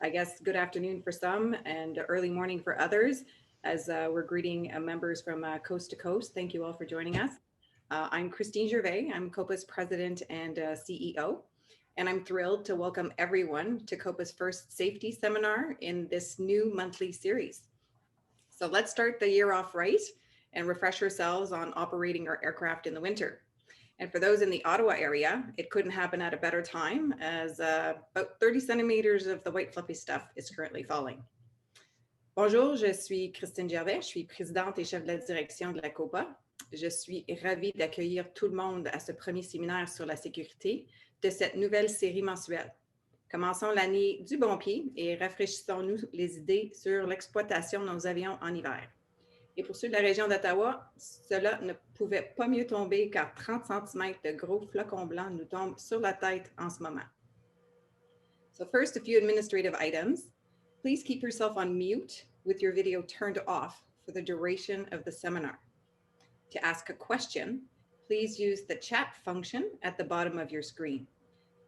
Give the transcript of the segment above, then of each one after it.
I guess, good afternoon for some and early morning for others as we're greeting members from coast to coast. Thank you all for joining us. I'm Christine Gervais. I'm COPA's president and CEO, and I'm thrilled to welcome everyone to COPA's first safety seminar in this new monthly series. So let's start the year off right and refresh ourselves on operating our aircraft in the winter. And for those in the Ottawa area, it couldn't happen at a better time as about 30 centimeters of the white fluffy stuff is currently falling. Bonjour, je suis Christine Gervais, je suis présidente et chef de la direction de la COPA. Je suis ravie d'accueillir tout le monde à ce premier séminaire sur la sécurité de cette nouvelle série mensuelle. Commençons l'année du bon pied et rafraîchissons-nous les idées sur l'exploitation de nos avions en hiver. Et pour ceux de la région d'Ottawa, cela ne pouvait pas mieux tomber car 30 cm de gros flocons blancs nous tombent sur la tête en ce moment. So first, a few administrative items. Please keep yourself on mute with your video turned off for the duration of the seminar. To ask a question, please use the chat function at the bottom of your screen.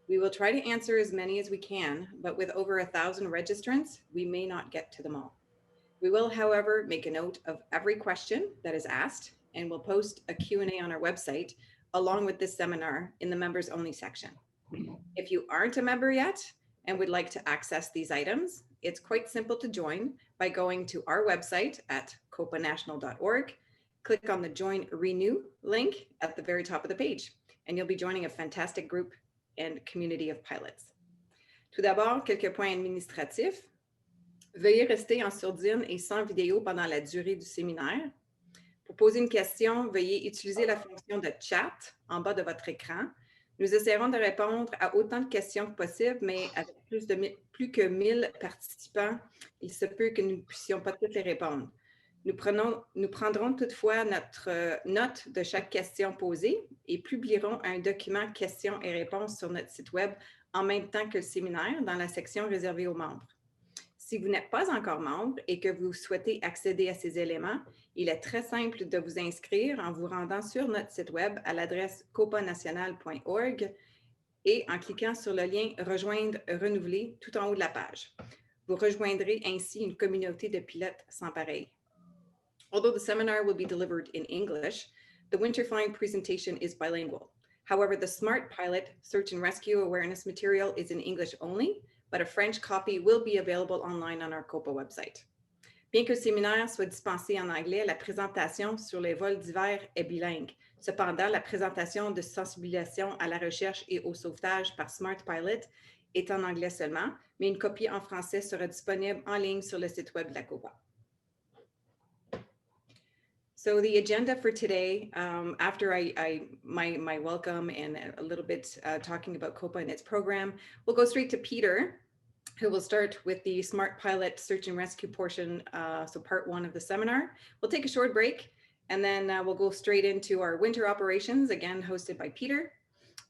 We will try to answer as many as we can, but with over 1,000 registrants, we may not get to them all. We will, however, make a note of every question that is asked, and we'll post a Q&A on our website along with this seminar in the members only section. If you aren't a member yet and would like to access these items, it's quite simple to join by going to our website at copanational.org, click on the Join Renew link at the very top of the page, and you'll be joining a fantastic group and community of pilots. Tout d'abord, quelques points administratifs. Veuillez rester en sourdine et sans vidéo pendant la durée du séminaire. Pour poser une question, veuillez utiliser la fonction de chat en bas de votre écran. Nous essaierons de répondre à autant de questions que possible, mais avec plus que 1000 participants, il se peut que nous ne puissions pas toutes les répondre. Nous prendrons toutefois notre note de chaque question posée et publierons un document questions et réponses sur notre site web en même temps que le séminaire dans la section réservée aux membres. Si vous n'êtes pas encore membre et que vous souhaitez accéder à ces éléments, il est très simple de vous inscrire en vous rendant sur notre site web à l'adresse copanational.org et en cliquant sur le lien « Rejoindre renouvelé » tout en haut de la page. Vous rejoindrez ainsi une communauté de pilotes sans pareil. Although the seminar will be delivered in English, the winter flying presentation is bilingual. However, the Smart Pilot Search and Rescue Awareness material is in English only, but a French copy will be available online on our COPA website. Bien que le séminaire soit dispensé en anglais, la présentation sur les vols d'hiver est bilingue. Cependant, la présentation de sensibilisation à la recherche et au sauvetage par Smart Pilot est en anglais seulement, mais une copie en français sera disponible en ligne sur le site web de la COPA. So the agenda for today, after my welcome and a little bit talking about COPA and its program, we'll go straight to Peter, who will start with the Smart Pilot Search and Rescue portion, so part one of the seminar. We'll take a short break, and then we'll go straight into our winter operations, again hosted by Peter,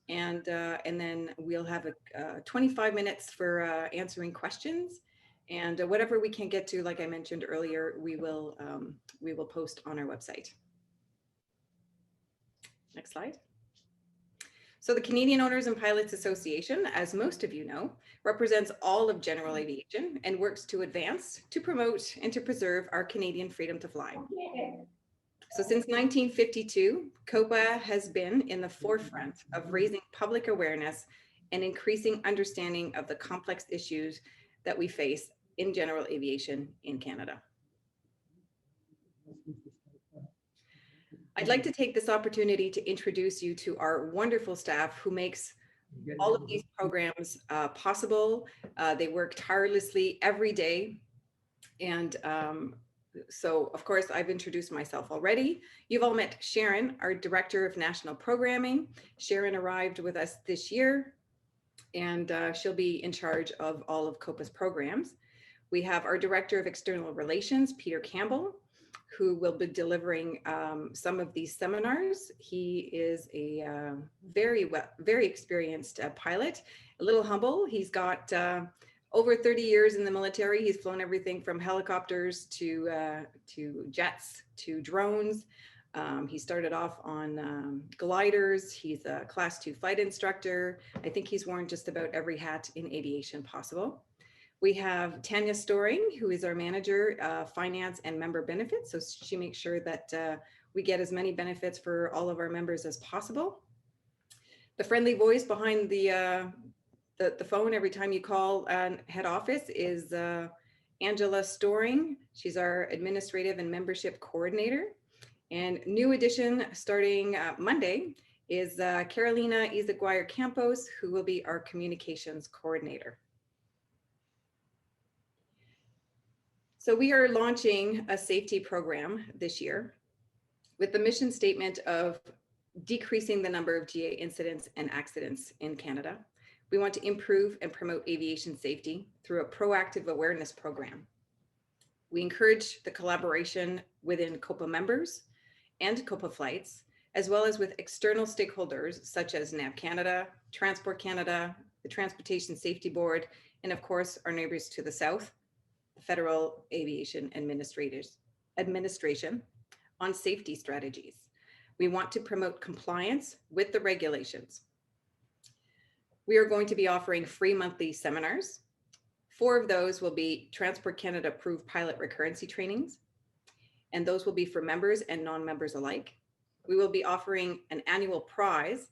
and then we'll have 25 minutes for answering questions. And whatever we can get to, like I mentioned earlier, we will post on our website. Next slide. So the Canadian Owners and Pilots Association, as most of you know, represents all of general aviation and works to advance, to promote, and to preserve our Canadian freedom to fly. So since 1952, COPA has been in the forefront of raising public awareness and increasing understanding of the complex issues that we face in general aviation in Canada. I'd like to take this opportunity to introduce you to our wonderful staff who makes all of these programs possible. They work tirelessly every day. And so, of course, I've introduced myself already. You've all met Sharon, our Director of National Programming. Sharon arrived with us this year, and she'll be in charge of all of COPA's programs. We have our Director of External Relations, Peter Campbell, who will be delivering some of these seminars. He is a very experienced pilot, a little humble. He's got over 30 years in the military. He's flown everything from helicopters to jets to drones. He started off on gliders. He's a Class 2 flight instructor. I think he's worn just about every hat in aviation possible. We have Tanya Storing, who is our manager, finance and member benefits. So she makes sure that we get as many benefits for all of our members as possible. The friendly voice behind the phone every time you call head office is Angela Storing. She's our administrative and membership coordinator. And new addition starting Monday is Carolina Izaguirre Campos, who will be our communications coordinator. So we are launching a safety program this year with the mission statement of decreasing the number of GA incidents and accidents in Canada. We want to improve and promote aviation safety through a proactive awareness program. We encourage the collaboration within COPA members and COPA flights, as well as with external stakeholders such as NAV Canada, Transport Canada, the Transportation Safety Board, and of course, our neighbors to the south, the Federal Aviation Administration on safety strategies. We want to promote compliance with the regulations. We are going to be offering free monthly seminars. 4 of those will be Transport Canada approved pilot recurrency trainings, and those will be for members and non-members alike. We will be offering an annual prize.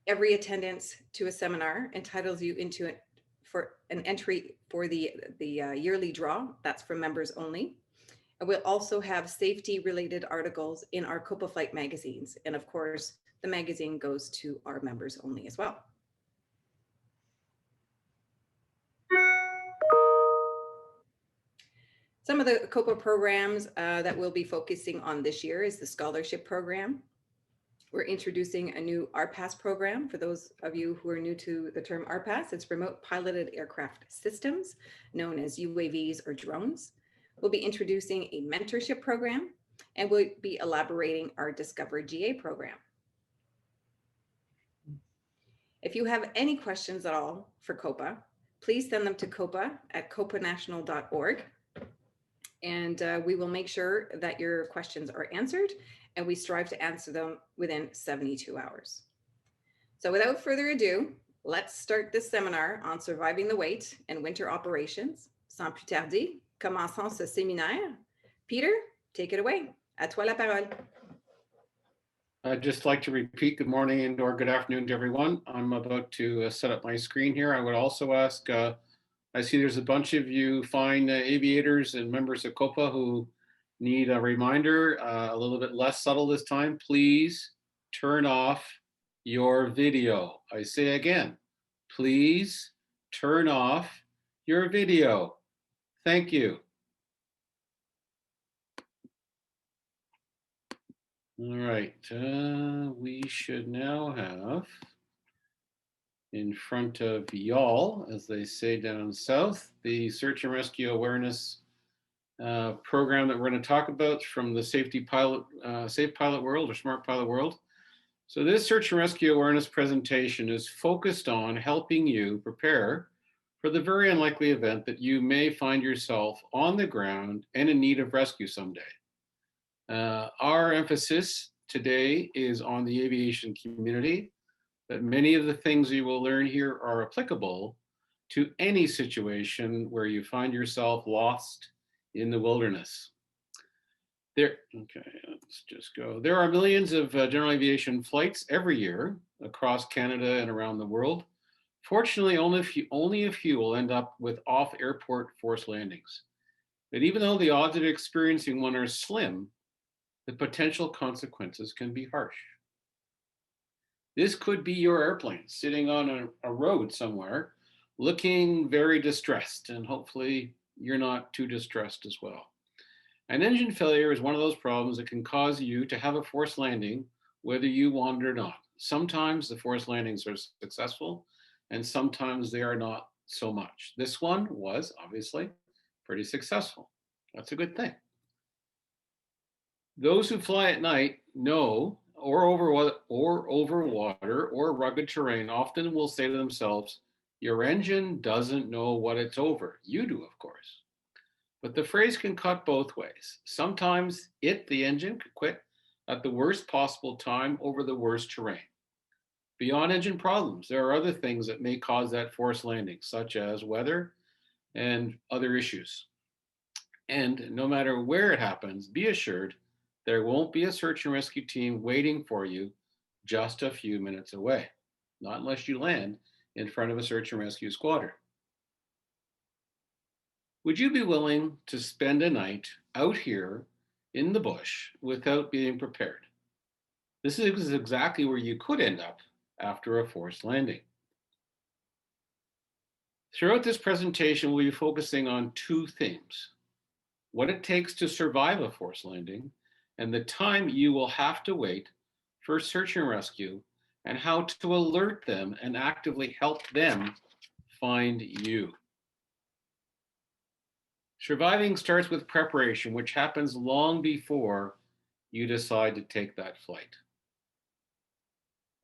Every attendance to a seminar entitles you into it for an entry for the yearly draw. That's for members only. And we'll also have safety related articles in our COPA Flight magazines. And of course, the magazine goes to our members only as well. Some of the COPA programs that we'll be focusing on this year is the scholarship program. We're introducing a new RPAS program. For those of you who are new to the term RPAS, it's Remote Piloted Aircraft Systems, known as UAVs or drones. We'll be introducing a mentorship program, and we'll be elaborating our Discover GA program. If you have any questions at all for COPA, please send them to copa@copanational.org. And we will make sure that your questions are answered, and we strive to answer them within 72 hours. So without further ado, let's start this seminar on surviving the wait and winter operations. Sans plus tarder, commençons ce séminaire. Peter, take it away. À toi la parole. I'd just like to repeat good morning and or good afternoon to everyone. I'm about to set up my screen here. I would also ask, I see there's a bunch of you fine aviators and members of COPA who need a reminder, a little bit less subtle this time. Please turn off your video. I say again, please turn off your video. Thank you. All right, we should now have in front of y'all, as they say down south, the search and rescue awareness program that we're going to talk about from the Safe Pilot World or Smart Pilot World. So this search and rescue awareness presentation is focused on helping you prepare for the very unlikely event that you may find yourself on the ground and in need of rescue someday. Our emphasis today is on the aviation community, but many of the things you will learn here are applicable to any situation where you find yourself lost in the wilderness. Okay, let's just go. There are millions of general aviation flights every year across Canada and around the world. Fortunately, only a few will end up with off-airport forced landings. But even though the odds of experiencing one are slim, the potential consequences can be harsh. This could be your airplane sitting on a road somewhere, looking very distressed, and hopefully you're not too distressed as well. An engine failure is one of those problems that can cause you to have a forced landing, whether you want it or not. Sometimes the forced landings are successful, and sometimes they are not so much. This one was obviously pretty successful. That's a good thing. Those who fly at night know, or over water or rugged terrain, often will say to themselves, your engine doesn't know what it's over. You do, of course. But the phrase can cut both ways. Sometimes the engine, could quit at the worst possible time over the worst terrain. Beyond engine problems, there are other things that may cause that forced landing, such as weather and other issues. And no matter where it happens, be assured there won't be a search and rescue team waiting for you just a few minutes away, not unless you land in front of a search and rescue squadron. Would you be willing to spend a night out here in the bush without being prepared? This is exactly where you could end up after a forced landing. Throughout this presentation, we'll be focusing on two themes: what it takes to survive a forced landing, and the time you will have to wait for search and rescue, and how to alert them and actively help them find you. Surviving starts with preparation, which happens long before you decide to take that flight.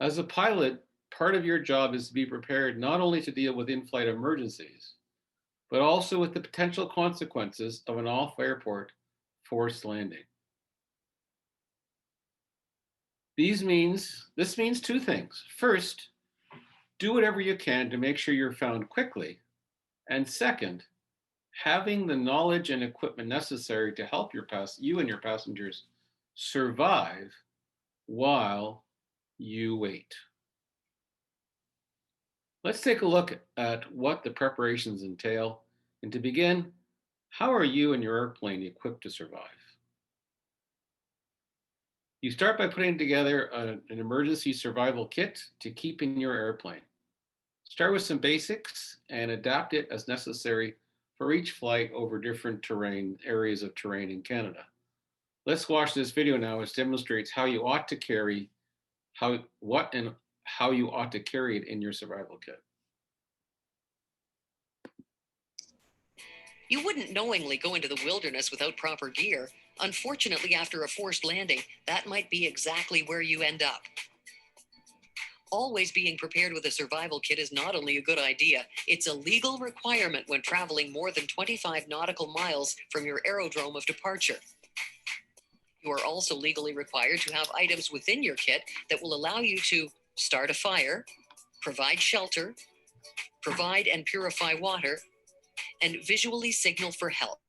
As a pilot, part of your job is to be prepared not only to deal with in-flight emergencies, but also with the potential consequences of an off-airport forced landing. This means two things. First, do whatever you can to make sure you're found quickly. And second, having the knowledge and equipment necessary to help you and your passengers survive while you wait. Let's take a look at what the preparations entail. And to begin, how are you and your airplane equipped to survive? You start by putting together an emergency survival kit to keep in your airplane. Start with some basics and adapt it as necessary for each flight over different areas of terrain in Canada. Let's watch this video now, which demonstrates how you ought to carry how you ought to carry it in your survival kit. You wouldn't knowingly go into the wilderness without proper gear. Unfortunately, after a forced landing, that might be exactly where you end up. Always being prepared with a survival kit is not only a good idea, it's a legal requirement when traveling more than 25 nautical miles from your aerodrome of departure. You are also legally required to have items within your kit that will allow you to start a fire, provide shelter, provide and purify water, and visually signal for help.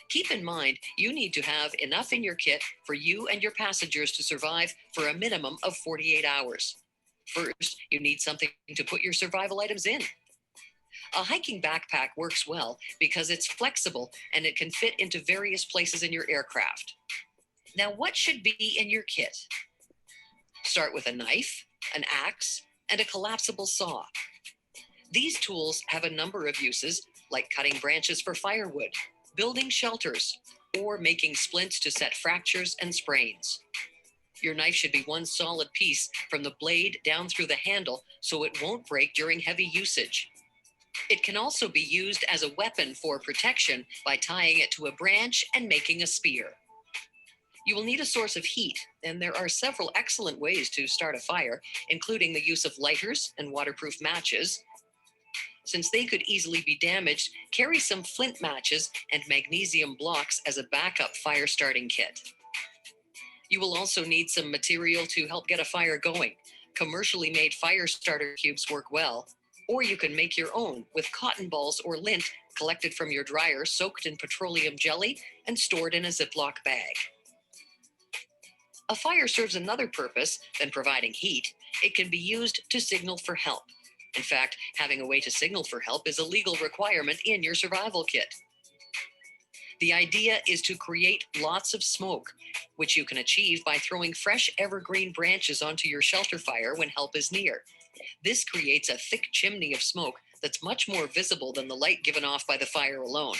Keep in mind, you need to have enough in your kit for you and your passengers to survive for a minimum of 48 hours. First, you need something to put your survival items in. A hiking backpack works well because it's flexible and it can fit into various places in your aircraft. Now, what should be in your kit? Start with a knife, an axe, and a collapsible saw. These tools have a number of uses, like cutting branches for firewood, building shelters, or making splints to set fractures and sprains. Your knife should be one solid piece from the blade down through the handle so it won't break during heavy usage. It can also be used as a weapon for protection by tying it to a branch and making a spear. You will need a source of heat, and there are several excellent ways to start a fire, including the use of lighters and waterproof matches. Since they could easily be damaged, carry some flint matches and magnesium blocks as a backup fire starting kit. You will also need some material to help get a fire going. Commercially made fire starter cubes work well, or you can make your own with cotton balls or lint collected from your dryer, soaked in petroleum jelly and stored in a Ziploc bag. A fire serves another purpose than providing heat. It can be used to signal for help. In fact, having a way to signal for help is a legal requirement in your survival kit. The idea is to create lots of smoke, which you can achieve by throwing fresh evergreen branches onto your shelter fire when help is near. This creates a thick chimney of smoke that's much more visible than the light given off by the fire alone.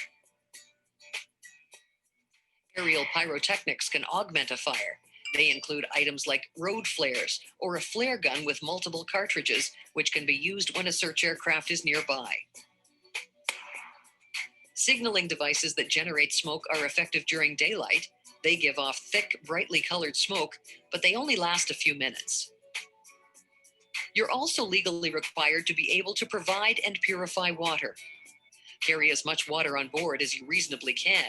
Aerial pyrotechnics can augment a fire. They include items like road flares or a flare gun with multiple cartridges, which can be used when a search aircraft is nearby. Signaling devices that generate smoke are effective during daylight. They give off thick, brightly colored smoke, but they only last a few minutes. You're also legally required to be able to provide and purify water. Carry as much water on board as you reasonably can.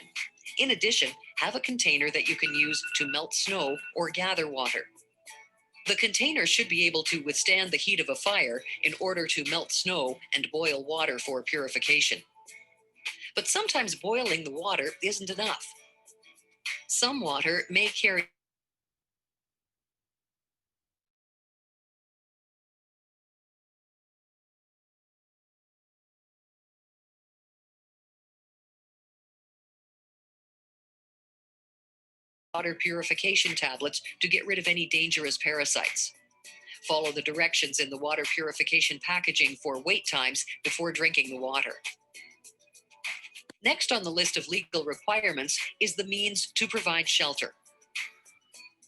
In addition, have a container that you can use to melt snow or gather water. The container should be able to withstand the heat of a fire in order to melt snow and boil water for purification. But sometimes boiling the water isn't enough. Some water may carry water purification tablets to get rid of any dangerous parasites. Follow the directions in the water purification packaging for wait times before drinking the water. Next on the list of legal requirements is the means to provide shelter.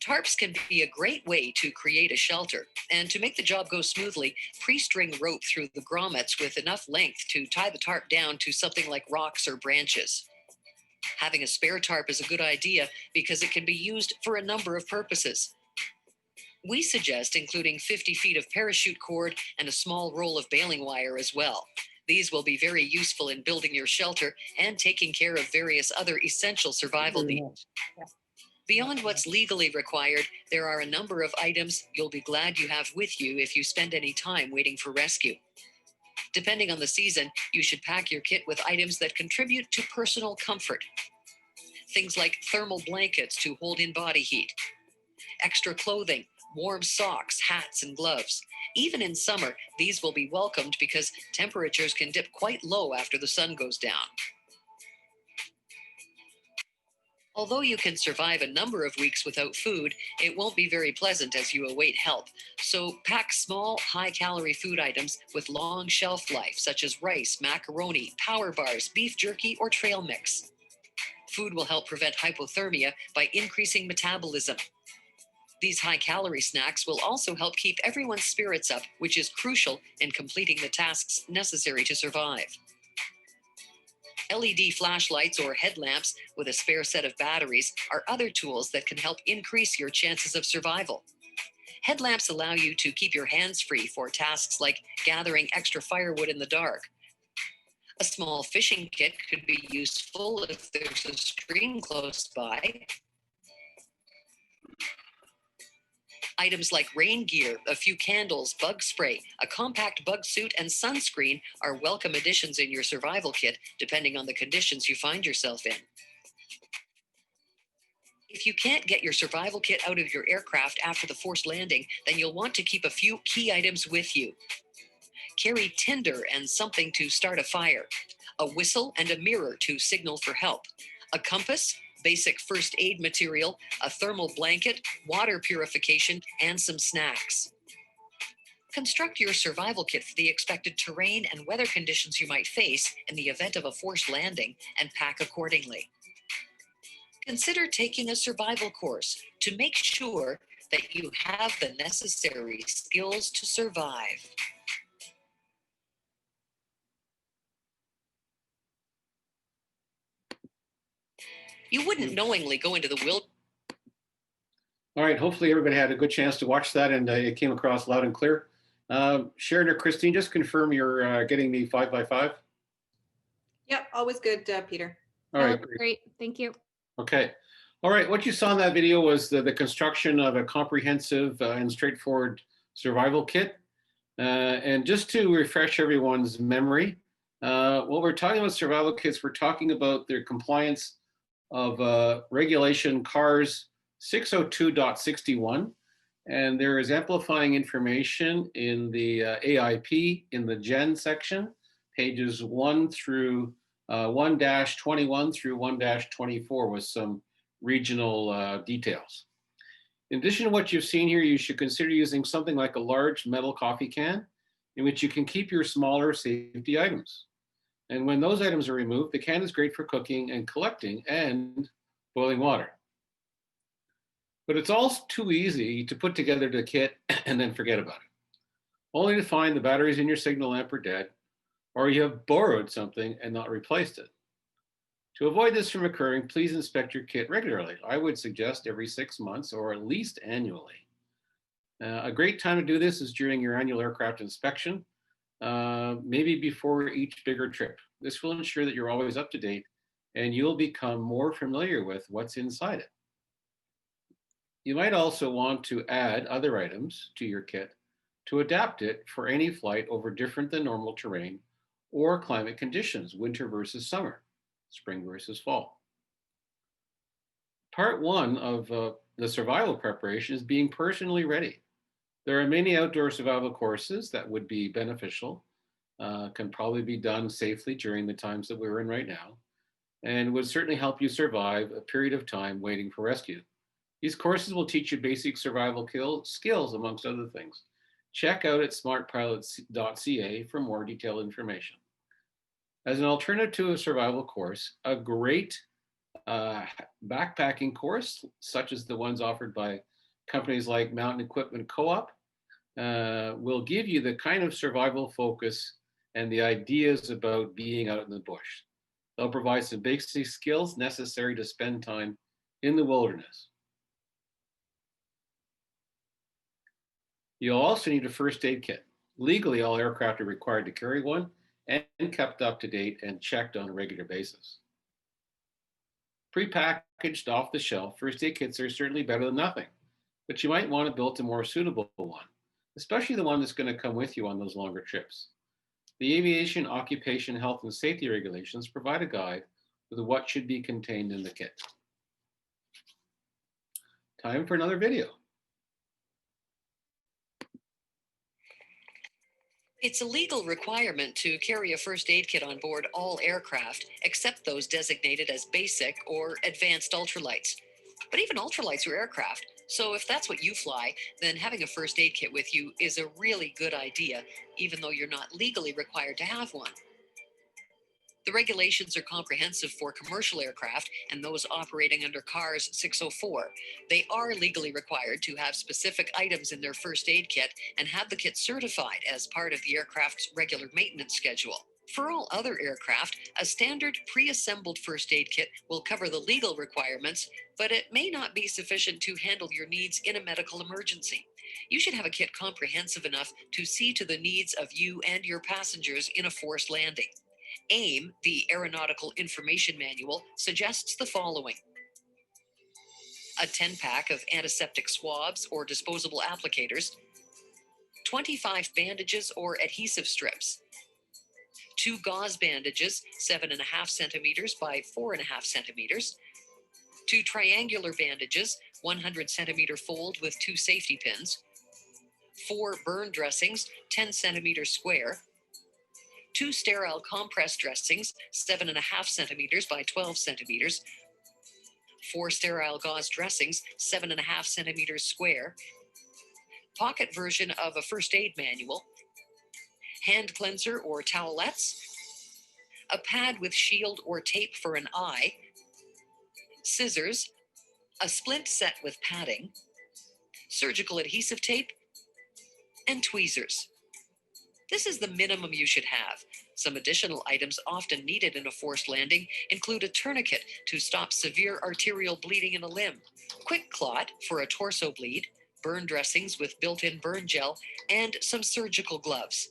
Tarps can be a great way to create a shelter, and to make the job go smoothly, pre-string rope through the grommets with enough length to tie the tarp down to something like rocks or branches. Having a spare tarp is a good idea because it can be used for a number of purposes. We suggest including 50 feet of parachute cord and a small roll of baling wire as well. These will be very useful in building your shelter and taking care of various other essential survival needs. Beyond what's legally required, there are a number of items you'll be glad you have with you if you spend any time waiting for rescue. Depending on the season, you should pack your kit with items that contribute to personal comfort. Things like thermal blankets to hold in body heat, extra clothing, warm socks, hats, and gloves. Even in summer, these will be welcomed because temperatures can dip quite low after the sun goes down. Although you can survive a number of weeks without food, it won't be very pleasant as you await help. So pack small, high-calorie food items with long shelf life, such as rice, macaroni, power bars, beef jerky, or trail mix. Food will help prevent hypothermia by increasing metabolism. These high-calorie snacks will also help keep everyone's spirits up, which is crucial in completing the tasks necessary to survive. LED flashlights or headlamps with a spare set of batteries are other tools that can help increase your chances of survival. Headlamps allow you to keep your hands free for tasks like gathering extra firewood in the dark. A small fishing kit could be useful if there's a stream close by. Items like rain gear, a few candles, bug spray, a compact bug suit, and sunscreen are welcome additions in your survival kit, depending on the conditions you find yourself in. If you can't get your survival kit out of your aircraft after the forced landing, then you'll want to keep a few key items with you. Carry tinder and something to start a fire, a whistle and a mirror to signal for help, a compass, basic first aid material, a thermal blanket, water purification, and some snacks. Construct your survival kit for the expected terrain and weather conditions you might face in the event of a forced landing and pack accordingly. Consider taking a survival course to make sure that you have the necessary skills to survive. You wouldn't knowingly go into the wilderness. All right, hopefully everybody had a good chance to watch that and it came across loud and clear. Sharon or Christine, just confirm you're getting the 5x5. Yep, always good, Peter. All right, Great. Thank you. Okay. All right, what you saw in that video was the construction of a comprehensive and straightforward survival kit. And just to refresh everyone's memory, when we're talking about survival kits, we're talking about their compliance of regulation CARS 602.61. And there is amplifying information in the AIP in the Gen section, pages 1 through 1-21 through 1-24 with some regional details. In addition to what you've seen here, you should consider using something like a large metal coffee can in which you can keep your smaller safety items. And when those items are removed, the can is great for cooking and collecting and boiling water. But it's all too easy to put together the kit and then forget about it, only to find the batteries in your signal lamp are dead, or you have borrowed something and not replaced it. To avoid this from occurring, please inspect your kit regularly. I would suggest every 6 months or at least annually. A great time to do this is during your annual aircraft inspection, maybe before each bigger trip. This will ensure that you're always up to date and you'll become more familiar with what's inside it. You might also want to add other items to your kit to adapt it for any flight over different than normal terrain or climate conditions, winter versus summer, spring versus fall. Part one of the survival preparation is being personally ready. There are many outdoor survival courses that would be beneficial, can probably be done safely during the times that we're in right now, and would certainly help you survive a period of time waiting for rescue. These courses will teach you basic survival skills, amongst other things. Check out at smartpilot.ca for more detailed information. As an alternative to a survival course, a great uh, backpacking course, such as the ones offered by companies like Mountain Equipment Co-op, will give you the kind of survival focus and the ideas about being out in the bush. They'll provide some basic skills necessary to spend time in the wilderness. You'll also need a first aid kit. Legally, all aircraft are required to carry one and kept up to date and checked on a regular basis. Pre-packaged off the shelf, first aid kits are certainly better than nothing, but you might want to build a more suitable one, especially the one that's going to come with you on those longer trips. The Aviation Occupation Health and Safety Regulations provide a guide with what should be contained in the kit. Time for another video. It's a legal requirement to carry a first aid kit on board all aircraft, except those designated as basic or advanced ultralights. But even ultralights are aircraft, so if that's what you fly, then having a first aid kit with you is a really good idea, even though you're not legally required to have one. The regulations are comprehensive for commercial aircraft and those operating under CARS 604. They are legally required to have specific items in their first aid kit and have the kit certified as part of the aircraft's regular maintenance schedule. For all other aircraft, a standard pre-assembled first aid kit will cover the legal requirements, but it may not be sufficient to handle your needs in a medical emergency. You should have a kit comprehensive enough to see to the needs of you and your passengers in a forced landing. AIM, the Aeronautical Information Manual, suggests the following: a 10-pack of antiseptic swabs or disposable applicators, 25 bandages or adhesive strips, 2 gauze bandages 7.5 centimeters by 4.5 centimeters, 2 triangular bandages 100 centimeter fold with 2 safety pins, 4 burn dressings 10 centimeters square, 2 sterile compress dressings 7.5 centimeters by 12 centimeters, 4 sterile gauze dressings 7.5 centimeters square, pocket version of a first aid manual, hand cleanser or towelettes, a pad with shield or tape for an eye, scissors, a splint set with padding, surgical adhesive tape, and tweezers. This is the minimum you should have. Some additional items often needed in a forced landing include a tourniquet to stop severe arterial bleeding in a limb, quick clot for a torso bleed, burn dressings with built-in burn gel, and some surgical gloves.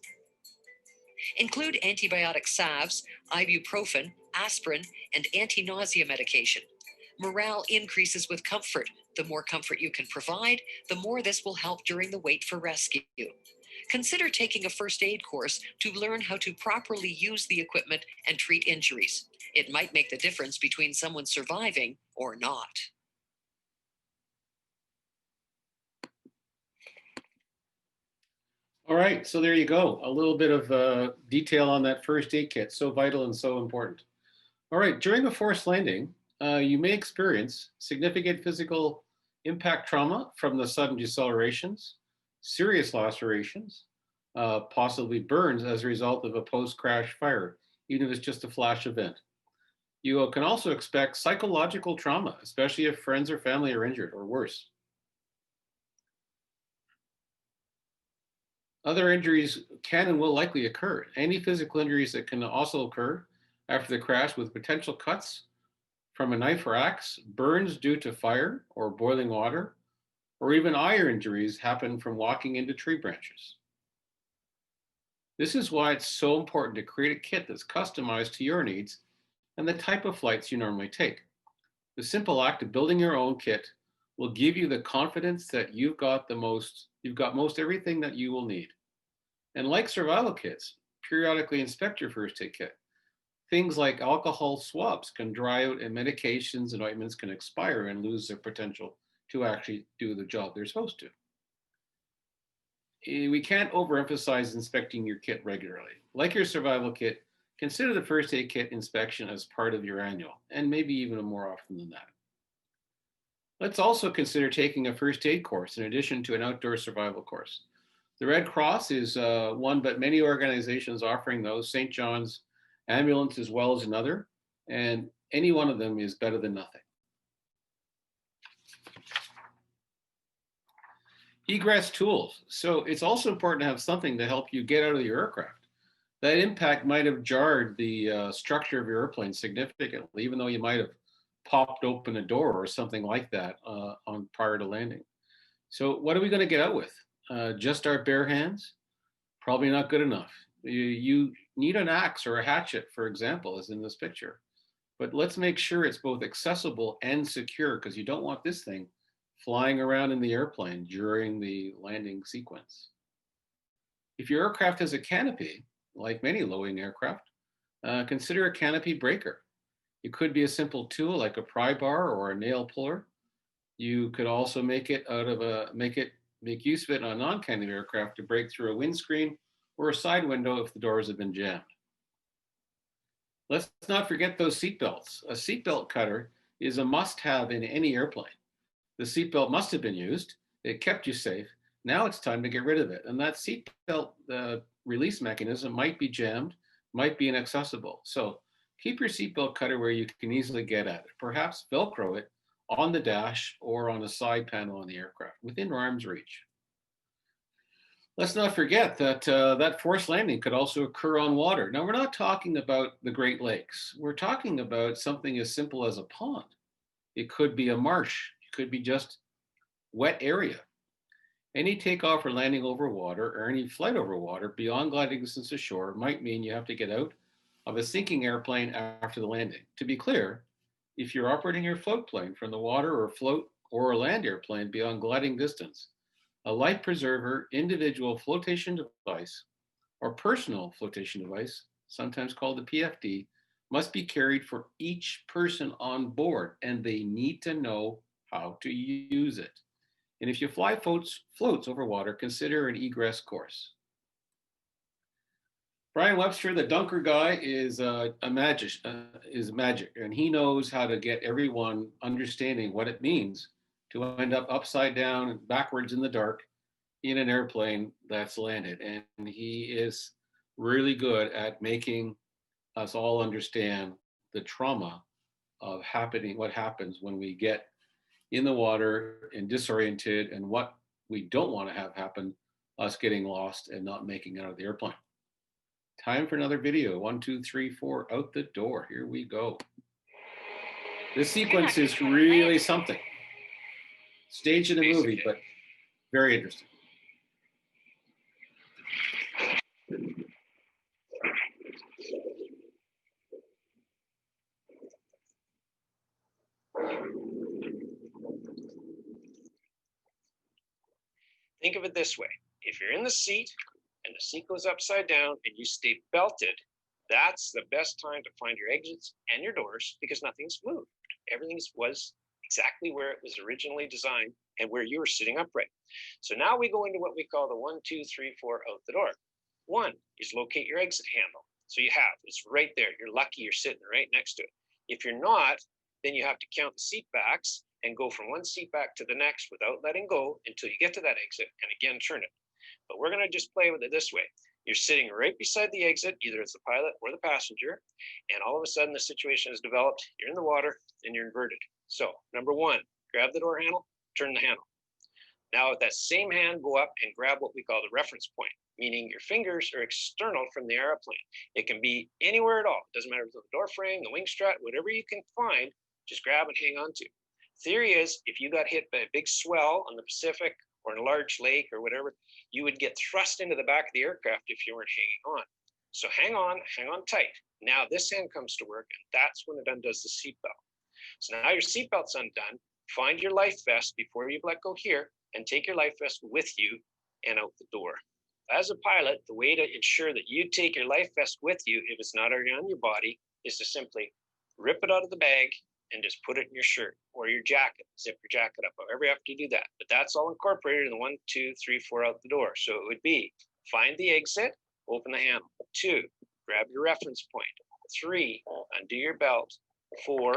Include antibiotic salves, ibuprofen, aspirin, and anti-nausea medication. Morale increases with comfort. The more comfort you can provide, the more this will help during the wait for rescue. Consider taking a first aid course to learn how to properly use the equipment and treat injuries. It might make the difference between someone surviving or not. All right, so there you go. A little bit of detail on that first aid kit, so vital and so important. All right, during a forced landing, you may experience significant physical impact trauma from the sudden decelerations, serious lacerations, possibly burns as a result of a post-crash fire, even if it's just a flash event. You can also expect psychological trauma, especially if friends or family are injured or worse. Other injuries can and will likely occur. Any physical injuries that can also occur after the crash with potential cuts from a knife or axe, burns due to fire or boiling water, or even eye injuries happen from walking into tree branches. This is why it's so important to create a kit that's customized to your needs and the type of flights you normally take. The simple act of building your own kit will give you the confidence that you've got most everything that you will need. And like survival kits, periodically inspect your first aid kit. Things like alcohol swabs can dry out and medications and ointments can expire and lose their potential to actually do the job they're supposed to. We can't overemphasize inspecting your kit regularly. Like your survival kit, consider the first aid kit inspection as part of your annual, and maybe even more often than that. Let's also consider taking a first aid course in addition to an outdoor survival course. The Red Cross is one, but many organizations offering those. St. John's Ambulance as well as another, and any one of them is better than nothing. Egress tools. So it's also important to have something to help you get out of your aircraft. That impact might have jarred the structure of your airplane significantly, even though you might have popped open a door or something like that on prior to landing. So what are we going to get out with? Just our bare hands? Probably not good enough. You need an axe or a hatchet, for example, as in this picture. But let's make sure it's both accessible and secure, because you don't want this thing flying around in the airplane during the landing sequence. If your aircraft has a canopy, like many low-wing aircraft, consider a canopy breaker. It could be a simple tool like a pry bar or a nail puller. You could also make use of it on a non-canopy aircraft to break through a windscreen or a side window if the doors have been jammed. Let's not forget those seatbelts. A seatbelt cutter is a must-have in any airplane. The seatbelt must have been used. It kept you safe. Now it's time to get rid of it. And that seatbelt release mechanism might be jammed, might be inaccessible. So keep your seatbelt cutter where you can easily get at it. Perhaps Velcro it on the dash or on a side panel on the aircraft within arm's reach. Let's not forget that that forced landing could also occur on water. Now, we're not talking about the Great Lakes. We're talking about something as simple as a pond. It could be a marsh. It could be just wet area. Any takeoff or landing over water or any flight over water beyond gliding distance to shore might mean you have to get out of a sinking airplane after the landing. To be clear, if you're operating your float plane from the water or float or a land airplane beyond gliding distance, a life preserver, individual flotation device, or personal flotation device, sometimes called the PFD, must be carried for each person on board, and they need to know how to use it. And if you fly floats over water, consider an egress course. Brian Webster, the dunker guy, is magic, and he knows how to get everyone understanding what it means to end up upside down and backwards in the dark in an airplane that's landed. And he is really good at making us all understand the trauma of what happens when we get in the water and disoriented, and what we don't want to have happen, us getting lost and not making it out of the airplane. Time for another video. 1, 2, 3, 4, out the door. Here we go. This sequence is really something. Staged in a movie, but very interesting. Think of it this way. If you're in the seat and the seat goes upside down and you stay belted, that's the best time to find your exits and your doors, because nothing's moved. Everything was exactly where it was originally designed and where you were sitting upright. So now we go into what we call the 1, 2, 3, 4 out the door. 1 is locate your exit handle. So it's right there. You're lucky you're sitting right next to it. If you're not, then you have to count the seat backs and go from one seat back to the next without letting go until you get to that exit, and again, turn it. But we're going to just play with it this way. You're sitting right beside the exit, either as the pilot or the passenger, and all of a sudden the situation has developed. You're in the water and you're inverted. So number 1, grab the door handle, turn the handle. Now with that same hand, go up and grab what we call the reference point, meaning your fingers are external from the airplane. It can be anywhere at all. It doesn't matter if it's the door frame, the wing strut, whatever you can find, just grab and hang on to. Theory is, if you got hit by a big swell on the Pacific or in a large lake or whatever, you would get thrust into the back of the aircraft if you weren't hanging on. So hang on tight. Now this hand comes to work, and that's when it undoes the seatbelt. So now your seatbelt's undone. find your life vest before you let go here, and take your life vest with you and out the door. As a pilot, the way to ensure that you take your life vest with you, if it's not already on your body, is to simply rip it out of the bag and just put it in your shirt or your jacket, zip your jacket up, however you have to do that. But that's all incorporated in the 1, 2, 3, 4 out the door. So it would be find the exit, open the handle. 2, grab your reference point. 3, undo your belt. 4,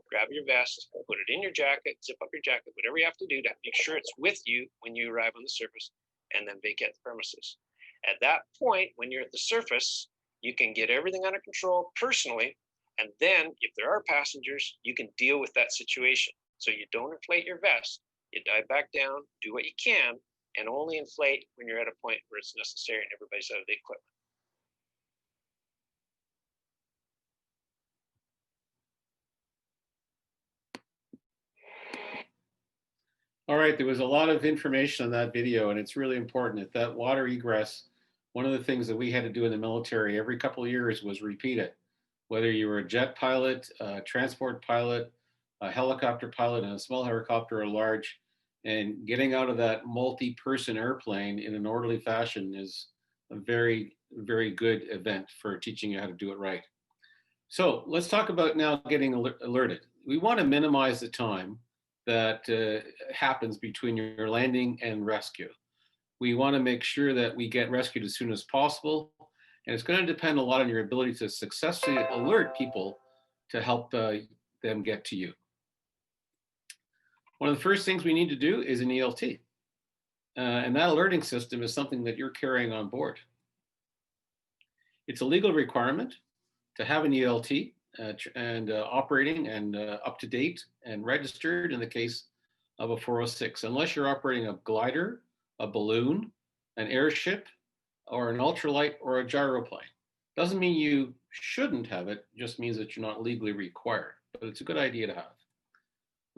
grab your vest, put it in your jacket, zip up your jacket, whatever you have to do to make sure it's with you when you arrive on the surface, and then vacate the premises. At that point, when you're at the surface, you can get everything under control personally, and then if there are passengers, you can deal with that situation. So you don't inflate your vest, you dive back down, do what you can, and only inflate when you're at a point where it's necessary and everybody's out of the equipment. All right, there was a lot of information on that video, and it's really important. If that water egress, one of the things that we had to do in the military every couple of years was repeat it. Whether you were a jet pilot, a transport pilot, a helicopter pilot, and a small helicopter or large, and getting out of that multi-person airplane in an orderly fashion is a very, very good event for teaching you how to do it right. So let's talk about now getting alerted. We want to minimize the time that happens between your landing and rescue. We want to make sure that we get rescued as soon as possible. And it's going to depend a lot on your ability to successfully alert people to help them get to you. One of the first things we need to do is an ELT. And that alerting system is something that you're carrying on board. It's a legal requirement to have an ELT and operating and up to date and registered in the case of a 406, unless you're operating a glider, a balloon, an airship, or an ultralight or a gyroplane. Doesn't mean you shouldn't have it, just means that you're not legally required, but it's a good idea to have.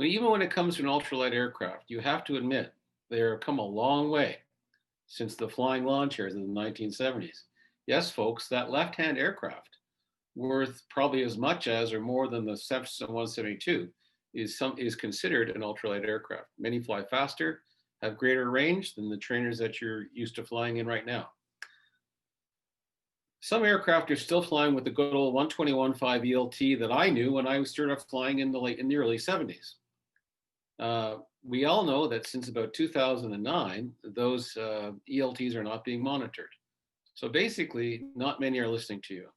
Even when it comes to an ultralight aircraft, you have to admit they have come a long way since the flying lawn chairs in the 1970s. Yes, folks, that left-hand aircraft, worth probably as much as or more than the Cessna 172, is considered an ultralight aircraft. Many fly faster, have greater range than the trainers that you're used to flying in right now. Some aircraft are still flying with the good old 121.5 ELT that I knew when I started flying in the early 70s. We all know that since about 2009, those ELTs are not being monitored. So basically, not many are listening to you.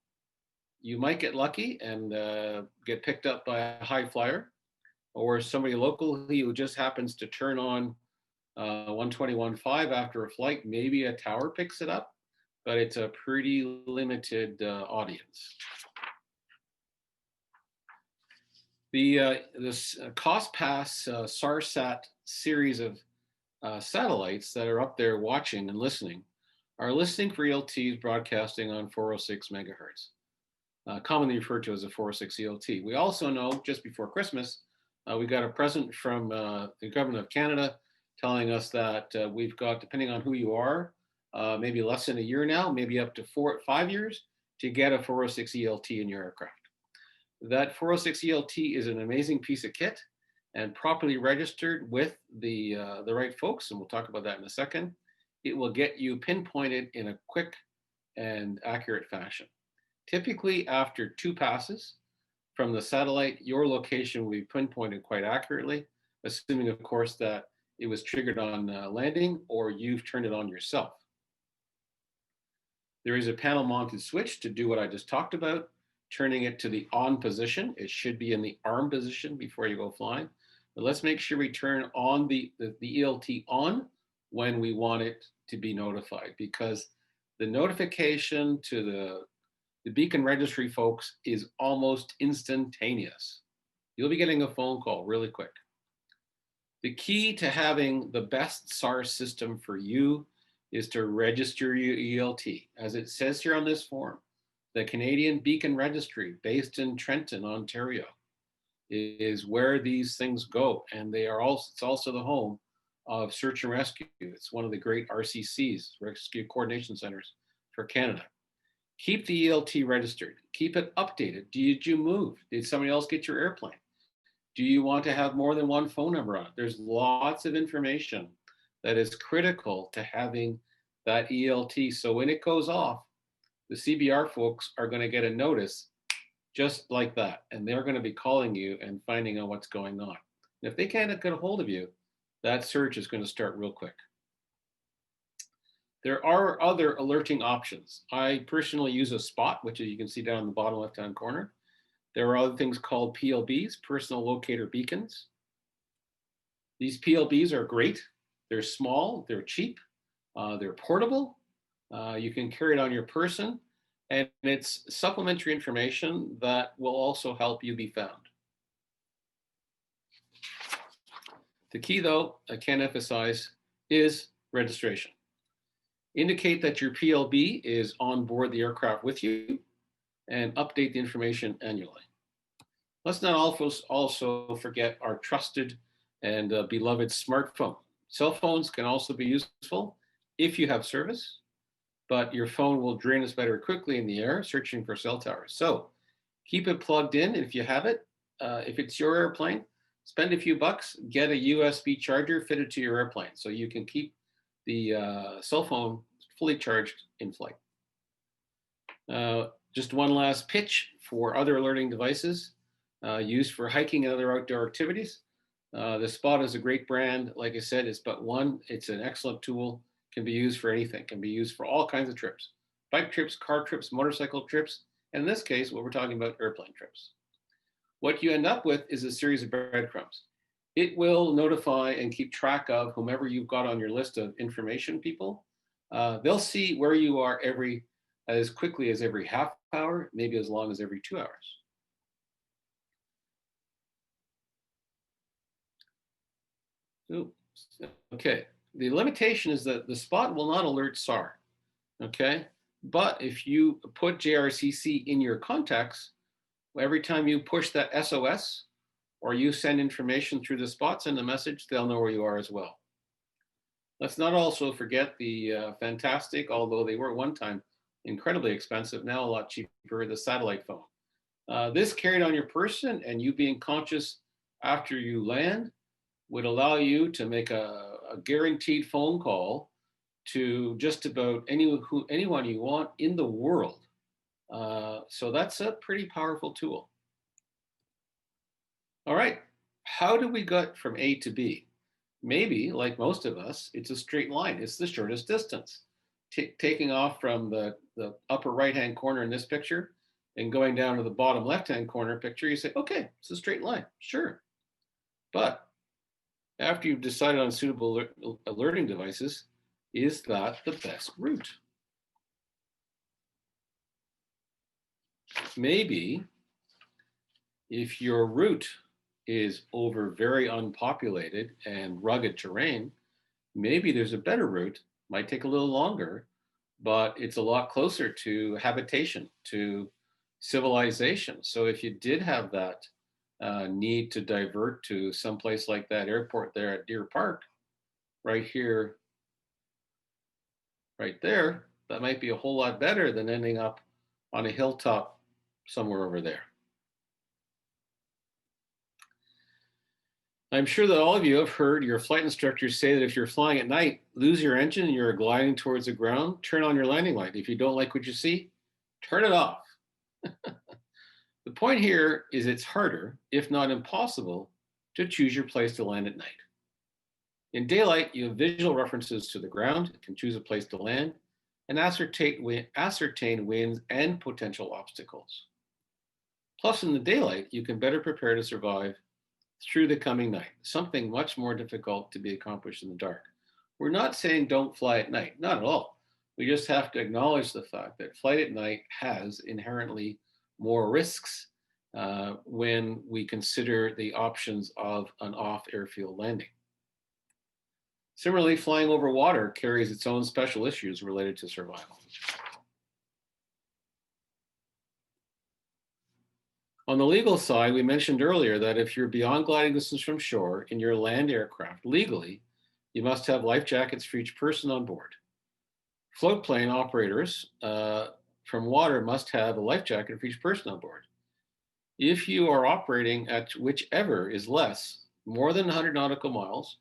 You might get lucky and get picked up by a high flyer or somebody local who just happens to turn on 121.5 after a flight. Maybe a tower picks it up, but it's a pretty limited audience. This COSPAS SARSAT series of satellites that are up there watching and listening are listening for ELTs broadcasting on 406 megahertz. Commonly referred to as a 406 ELT. We also know just before Christmas, we got a present from the government of Canada telling us that we've got, depending on who you are, maybe less than a year now, maybe up to 4 or 5 years to get a 406 ELT in your aircraft. That 406 ELT is an amazing piece of kit, and properly registered with the right folks, and we'll talk about that in a second, it will get you pinpointed in a quick and accurate fashion. Typically, after 2 passes from the satellite, your location will be pinpointed quite accurately, assuming, of course, that it was triggered on landing or you've turned it on yourself. There is a panel-mounted switch to do what I just talked about, turning it to the on position. It should be in the arm position before you go flying. But let's make sure we turn on the ELT on when we want it to be notified, because the notification to the beacon registry folks is almost instantaneous. You'll be getting a phone call really quick. The key to having the best SAR system for you is to register your ELT. As it says here on this form, the Canadian Beacon Registry, based in Trenton, Ontario, is where these things go. And it's also the home of search and rescue. It's one of the great RCCs, Rescue Coordination Centers for Canada. Keep the ELT registered. Keep it updated. Did you move? Did somebody else get your airplane? Do you want to have more than one phone number on it? There's lots of information that is critical to having that ELT. So when it goes off, the CBR folks are going to get a notice just like that. And they're going to be calling you and finding out what's going on. And if they can't get a hold of you, that search is going to start real quick. There are other alerting options. I personally use a spot, which you can see down in the bottom left-hand corner. There are other things called PLBs, personal locator beacons. These PLBs are great. They're small, they're cheap, they're portable. You can carry it on your person, and it's supplementary information that will also help you be found. The key, though, I can't emphasize, is registration. Indicate that your PLB is on board the aircraft with you and update the information annually. Let's not also forget our trusted and beloved smartphone. Cell phones can also be useful if you have service, but your phone will drain us better quickly in the air searching for cell towers. So keep it plugged in if you have it. If it's your airplane, spend a few bucks, get a USB charger fitted to your airplane so you can keep the cell phone fully charged in flight. Just one last pitch for other alerting devices used for hiking and other outdoor activities. The Spot is a great brand. Like I said, it's but one. It's an excellent tool. Can be used for anything. Can be used for all kinds of trips. Bike trips, car trips, motorcycle trips, and in this case, what we're talking about, airplane trips. What you end up with is a series of breadcrumbs. It will notify and keep track of whomever you've got on your list of information people. They'll see where you are as quickly as every half hour, maybe as long as every 2 hours. Ooh, okay, the limitation is that the Spot will not alert SAR, okay? But if you put JRCC in your contacts, every time you push that SOS or you send information through the Spot, send a message, they'll know where you are as well. Let's not also forget the fantastic, although they were at one time incredibly expensive, now a lot cheaper, the satellite phone. This carried on your person and you being conscious after you land would allow you to make a guaranteed phone call to just about anyone you want in the world. So that's a pretty powerful tool. All right, how do we get from A to B? Maybe, like most of us, it's a straight line. It's the shortest distance. Taking off from the upper right-hand corner in this picture and going down to the bottom left-hand corner picture, you say, okay, it's a straight line, sure. But after you've decided on suitable alerting devices, is that the best route? Maybe if your route is over very unpopulated and rugged terrain, maybe there's a better route, might take a little longer, but it's a lot closer to habitation, to civilization. So if you did have that need to divert to someplace like that airport there at Deer Park, right here, right there, that might be a whole lot better than ending up on a hilltop somewhere over there. I'm sure that all of you have heard your flight instructors say that if you're flying at night, lose your engine and you're gliding towards the ground, turn on your landing light. If you don't like what you see, turn it off. The point here is it's harder, if not impossible, to choose your place to land at night. In daylight, you have visual references to the ground, you can choose a place to land, and ascertain winds and potential obstacles. Plus, in the daylight, you can better prepare to survive through the coming night, something much more difficult to be accomplished in the dark. We're not saying don't fly at night, not at all. We just have to acknowledge the fact that flight at night has inherently more risks when we consider the options of an off-airfield landing. Similarly, flying over water carries its own special issues related to survival. On the legal side, we mentioned earlier that if you're beyond gliding distance from shore in your land aircraft, legally, you must have life jackets for each person on board. Float plane operators from water must have a life jacket for each person on board. If you are operating at whichever is less, more than 100 nautical miles,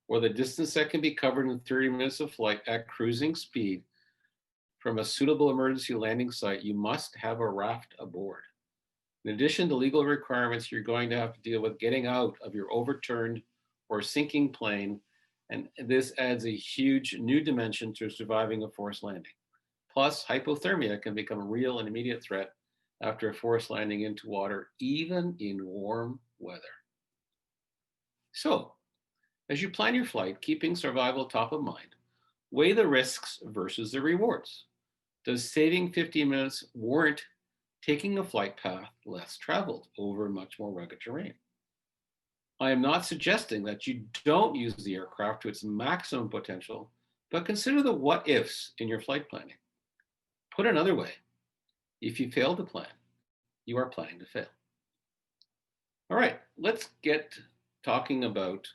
or the distance that can be covered in 30 minutes of flight at cruising speed from a suitable emergency landing site, you must have a raft aboard. In addition to legal requirements, you're going to have to deal with getting out of your overturned or sinking plane, and this adds a huge new dimension to surviving a forced landing. Plus, hypothermia can become a real and immediate threat after a forced landing into water, even in warm weather. So, as you plan your flight, keeping survival top of mind, weigh the risks versus the rewards. Does saving 15 minutes warrant taking a flight path less traveled over much more rugged terrain? I am not suggesting that you don't use the aircraft to its maximum potential, but consider the what ifs in your flight planning. Put another way, if you fail to plan, you are planning to fail. All right, let's get talking about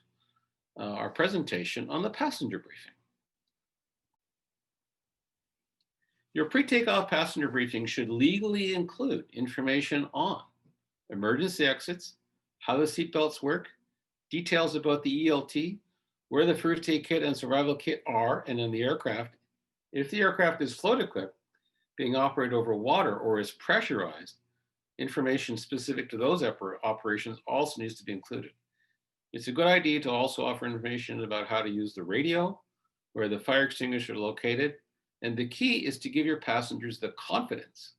our presentation on the passenger briefing. Your pre-takeoff passenger briefing should legally include information on emergency exits, how the seatbelts work, details about the ELT, where the first aid kit and survival kit are and in the aircraft. If the aircraft is float equipped, being operated over water, or is pressurized, information specific to those operations also needs to be included. It's a good idea to also offer information about how to use the radio, where the fire extinguisher is located, and the key is to give your passengers the confidence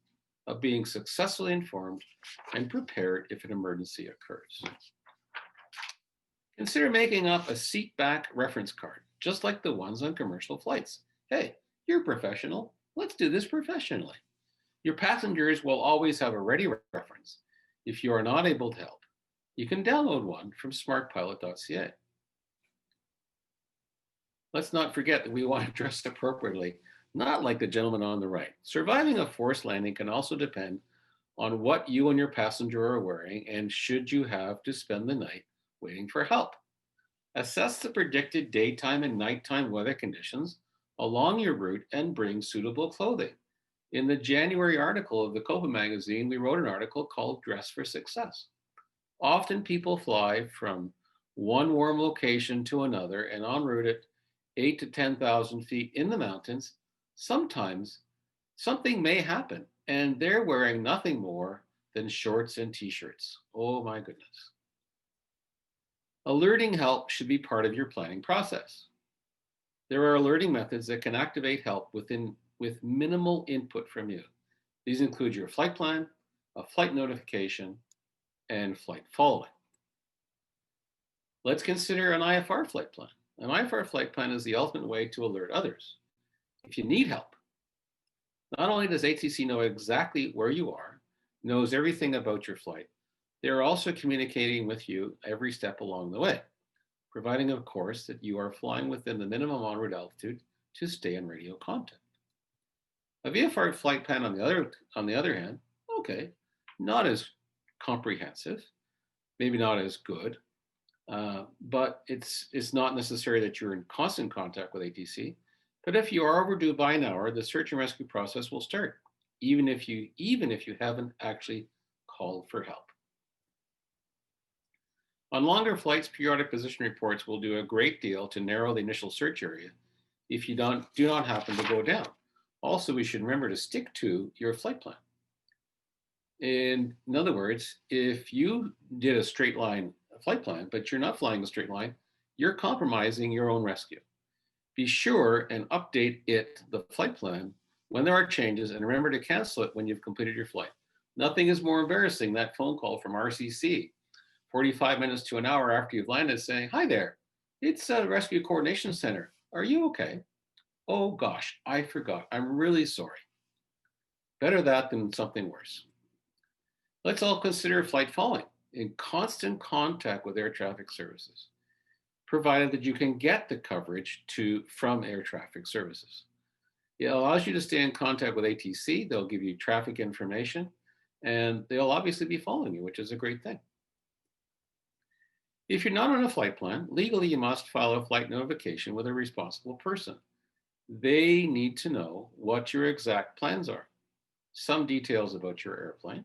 of being successfully informed and prepared if an emergency occurs. Consider making up a seat back reference card, just like the ones on commercial flights. Hey, you're a professional. Let's do this professionally. Your passengers will always have a ready reference. If you are not able to help, you can download one from smartpilot.ca. Let's not forget that we want to dress appropriately, not like the gentleman on the right. Surviving a forced landing can also depend on what you and your passenger are wearing and should you have to spend the night waiting for help. Assess the predicted daytime and nighttime weather conditions along your route and bring suitable clothing. In the January article of the Copa magazine, we wrote an article called Dress for Success. Often people fly from one warm location to another and en route at 8 to 10,000 feet in the mountains. Sometimes something may happen and they're wearing nothing more than shorts and t-shirts. Oh my goodness. Alerting help should be part of your planning process. There are alerting methods that can activate help with minimal input from you. These include your flight plan, a flight notification, and flight following. Let's consider an IFR flight plan. An IFR flight plan is the ultimate way to alert others. If you need help, not only does ATC know exactly where you are, knows everything about your flight, they're also communicating with you every step along the way, providing, of course, that you are flying within the minimum en route altitude to stay in radio contact. A VFR flight plan, on the other hand, okay, not as comprehensive, maybe not as good, but it's not necessary that you're in constant contact with ATC. But if you are overdue by an hour, the search and rescue process will start, even if you haven't actually called for help. On longer flights, periodic position reports will do a great deal to narrow the initial search area if you do not happen to go down. Also, we should remember to stick to your flight plan. In other words, if you did a straight line flight plan, but you're not flying a straight line, you're compromising your own rescue. Be sure and update the flight plan, when there are changes, and remember to cancel it when you've completed your flight. Nothing is more embarrassing than that phone call from RCC 45 minutes to an hour after you've landed saying, "Hi there, it's a Rescue Coordination Center. Are you okay? Oh gosh, I forgot. I'm really sorry." Better that than something worse. Let's all consider flight following, in constant contact with air traffic services, provided that you can get the coverage from air traffic services. It allows you to stay in contact with ATC. They'll give you traffic information, and they'll obviously be following you, which is a great thing. If you're not on a flight plan, legally you must file a flight notification with a responsible person. They need to know what your exact plans are, some details about your airplane,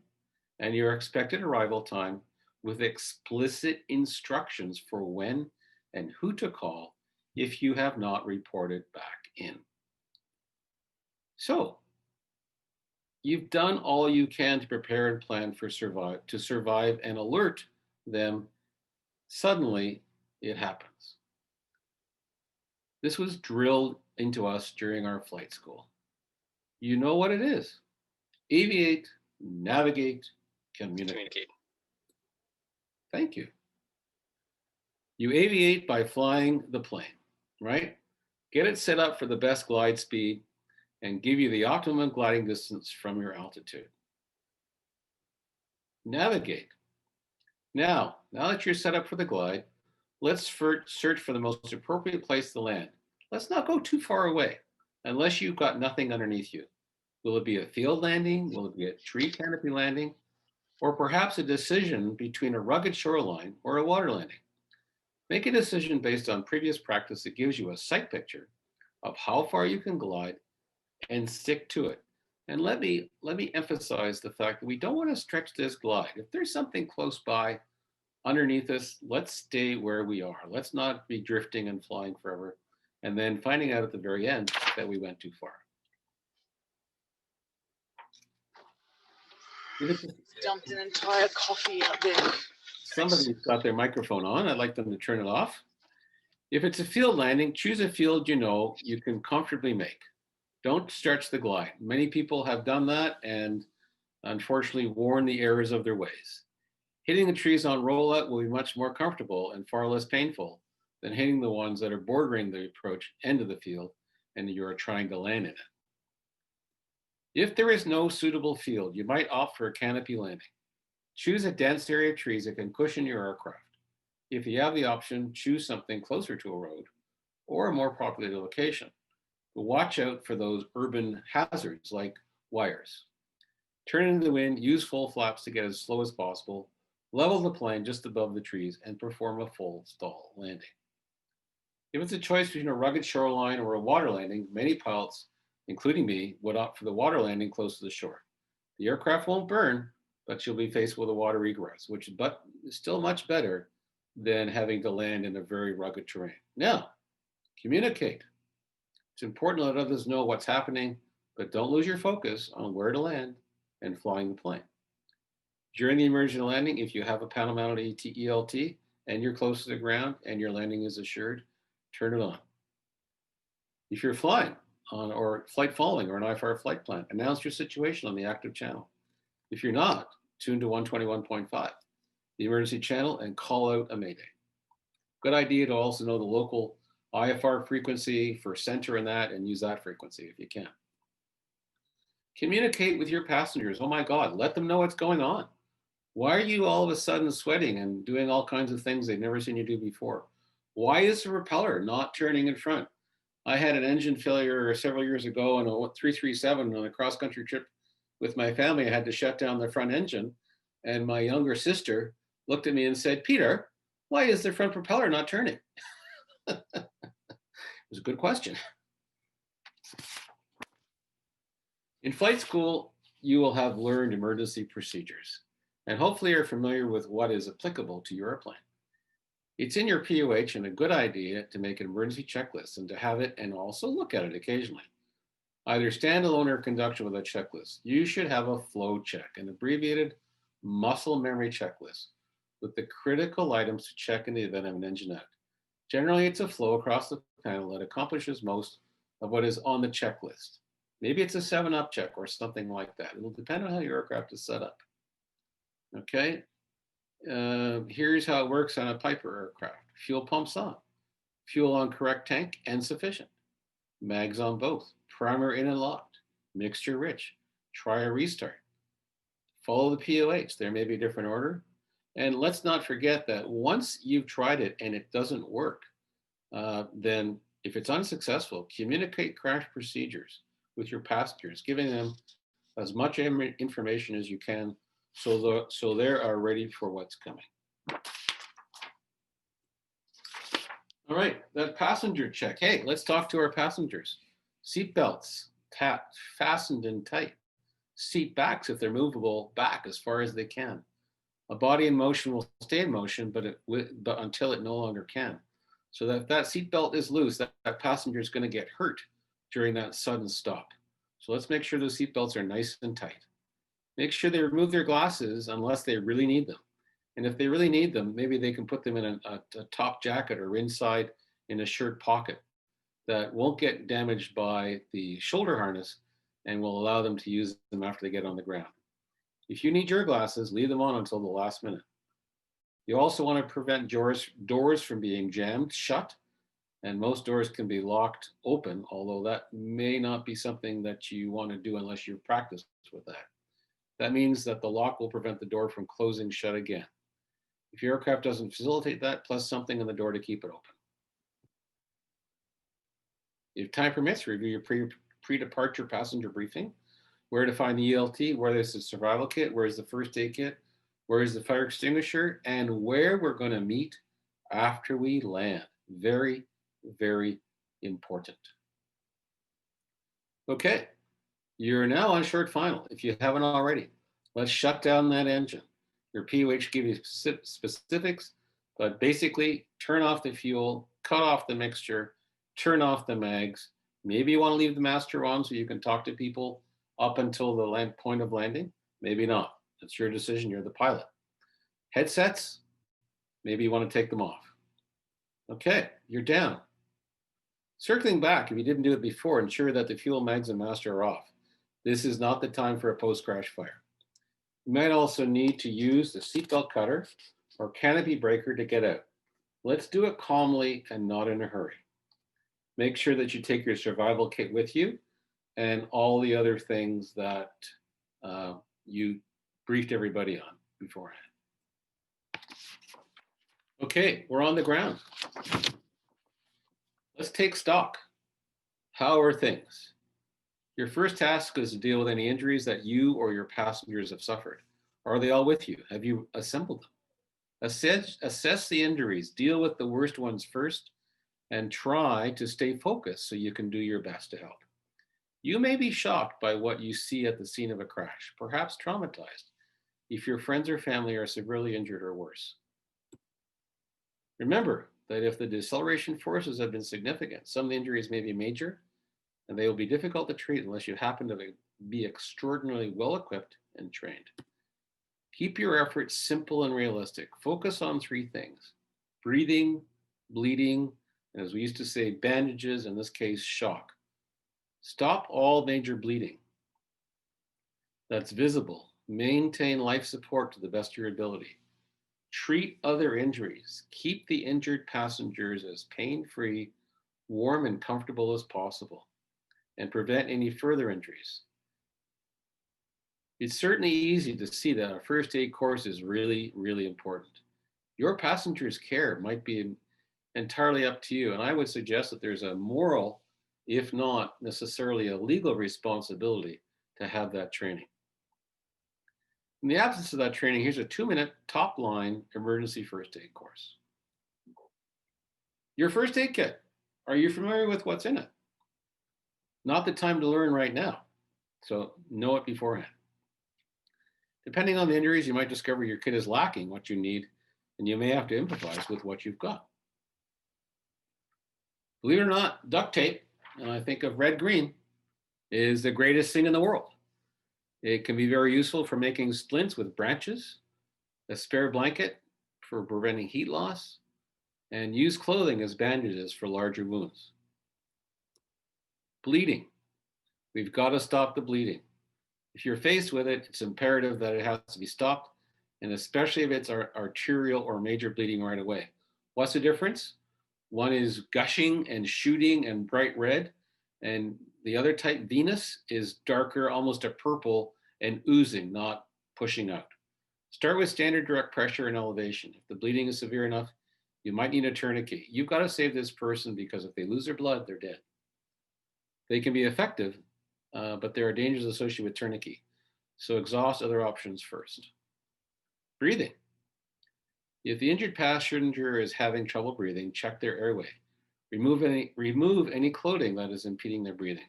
and your expected arrival time with explicit instructions for when and who to call if you have not reported back in. So, you've done all you can to prepare and plan to survive and alert them. Suddenly, it happens. This was drilled into us during our flight school. You know what it is. Aviate, navigate, communicate. Thank you. You aviate by flying the plane, right? Get it set up for the best glide speed and give you the optimum gliding distance from your altitude. Navigate. Now that you're set up for the glide, let's search for the most appropriate place to land. Let's not go too far away unless you've got nothing underneath you. Will it be a field landing? Will it be a tree canopy landing? Or perhaps a decision between a rugged shoreline or a water landing? Make a decision based on previous practice that gives you a sight picture of how far you can glide and stick to it. And let me emphasize the fact that we don't want to stretch this glide. If there's something close by underneath us, let's stay where we are. Let's not be drifting and flying forever and then finding out at the very end that we went too far. Dumped an entire coffee out there. Somebody's got their microphone on. I'd like them to turn it off. If it's a field landing, choose a field you know you can comfortably make. Don't stretch the glide. Many people have done that and unfortunately worn the errors of their ways. Hitting the trees on rollout will be much more comfortable and far less painful than hitting the ones that are bordering the approach end of the field and you are trying to land in it. If there is no suitable field, you might opt for a canopy landing. Choose a dense area of trees that can cushion your aircraft. If you have the option, choose something closer to a road or a more populated location. But watch out for those urban hazards like wires. Turn into the wind, use full flaps to get as slow as possible, level the plane just above the trees, and perform a full stall landing. If it's a choice between a rugged shoreline or a water landing, many pilots, including me, would opt for the water landing close to the shore. The aircraft won't burn, but you'll be faced with a water egress, which is still much better than having to land in a very rugged terrain. Now, communicate. It's important to let others know what's happening, but don't lose your focus on where to land and flying the plane. During the emergency landing, if you have a panel mounted ELT and you're close to the ground and your landing is assured, turn it on. If you're flying or flight following or an IFR flight plan, announce your situation on the active channel. If you're not, tune to 121.5, the emergency channel, and call out a mayday. Good idea to also know the local IFR frequency for center and that, and use that frequency if you can. Communicate with your passengers. Oh my God, let them know what's going on. Why are you all of a sudden sweating and doing all kinds of things they've never seen you do before? Why is the propeller not turning in front? I had an engine failure several years ago on a 337 on a cross-country trip with my family. I had to shut down the front engine, and my younger sister looked at me and said, "Peter, why is the front propeller not turning?" It was a good question. In flight school, you will have learned emergency procedures and hopefully are familiar with what is applicable to your airplane. It's in your POH and a good idea to make an emergency checklist and to have it and also look at it occasionally. Either standalone or conjunction with a checklist. You should have a flow check, an abbreviated muscle memory checklist with the critical items to check in the event of an engine out. Generally, it's a flow across the panel that accomplishes most of what is on the checklist. Maybe it's a 7-up check or something like that. It will depend on how your aircraft is set up. Okay, here's how it works on a Piper aircraft. Fuel pumps on. Fuel on correct tank and sufficient. Mags on both. Primer in and locked. Mixture rich. Try a restart. Follow the POH. There may be a different order. And let's not forget that once you've tried it and it doesn't work, then if it's unsuccessful, communicate crash procedures with your passengers, giving them as much information as you can so they are ready for what's coming. All right, that passenger check. Hey, let's talk to our passengers. Seat belts fastened in tight. seat backs, if they're movable, back as far as they can. A body in motion will stay in motion, but until it no longer can. So that if that seat belt is loose, that passenger is going to get hurt during that sudden stop. So let's make sure those seat belts are nice and tight. Make sure they remove their glasses unless they really need them. And if they really need them, maybe they can put them in a top jacket or inside in a shirt pocket that won't get damaged by the shoulder harness and will allow them to use them after they get on the ground. If you need your glasses, leave them on until the last minute. You also want to prevent doors from being jammed shut, and most doors can be locked open, although that may not be something that you want to do unless you've practiced with that. That means that the lock will prevent the door from closing shut again. If your aircraft doesn't facilitate that, plus something in the door to keep it open. If time permits, review your pre-departure passenger briefing, where to find the ELT, where there's the survival kit, where's the first aid kit, where's the fire extinguisher, and where we're going to meet after we land. Very, very important. Okay, you're now on short final. If you haven't already, let's shut down that engine. Your POH give you specifics, but basically turn off the fuel, cut off the mixture, turn off the mags. Maybe you want to leave the master on so you can talk to people up until the point of landing. Maybe not. It's your decision. You're the pilot. Headsets, maybe you want to take them off. Okay, you're down. Circling back, if you didn't do it before, ensure that the fuel mags and master are off. This is not the time for a post-crash fire. You might also need to use the seatbelt cutter or canopy breaker to get out. Let's do it calmly and not in a hurry. Make sure that you take your survival kit with you and all the other things that you briefed everybody on beforehand. Okay, we're on the ground. Let's take stock. How are things? Your first task is to deal with any injuries that you or your passengers have suffered. Are they all with you? Have you assembled them? Assess the injuries, deal with the worst ones first, and try to stay focused so you can do your best to help. You may be shocked by what you see at the scene of a crash, perhaps traumatized, if your friends or family are severely injured or worse. Remember that if the deceleration forces have been significant, some of the injuries may be major, and they will be difficult to treat unless you happen to be extraordinarily well equipped and trained. Keep your efforts simple and realistic. Focus on 3 things: breathing, bleeding, and as we used to say, bandages, in this case, shock. Stop all major bleeding that's visible. Maintain life support to the best of your ability. Treat other injuries. Keep the injured passengers as pain-free, warm, and comfortable as possible, and prevent any further injuries. It's certainly easy to see that a first aid course is really, really important. Your passengers' care might be entirely up to you, and I would suggest that there's a moral, if not necessarily a legal responsibility to have that training. In the absence of that training, here's a 2-minute top-line emergency first aid course. Your first aid kit. Are you familiar with what's in it? Not the time to learn right now, so know it beforehand. Depending on the injuries, you might discover your kit is lacking what you need, and you may have to improvise with what you've got. Believe it or not, duct tape, and I think of red green, is the greatest thing in the world. It can be very useful for making splints with branches, a spare blanket for preventing heat loss, and use clothing as bandages for larger wounds. Bleeding. We've got to stop the bleeding. If you're faced with it, it's imperative that it has to be stopped, and especially if it's arterial or major bleeding right away. What's the difference? One is gushing and shooting and bright red, and the other type, venous, is darker, almost a purple, and oozing, not pushing out. Start with standard direct pressure and elevation. If the bleeding is severe enough, you might need a tourniquet. You've got to save this person because if they lose their blood, they're dead. They can be effective, but there are dangers associated with tourniquet. So exhaust other options first. Breathing. If the injured passenger is having trouble breathing, check their airway. Remove any clothing that is impeding their breathing.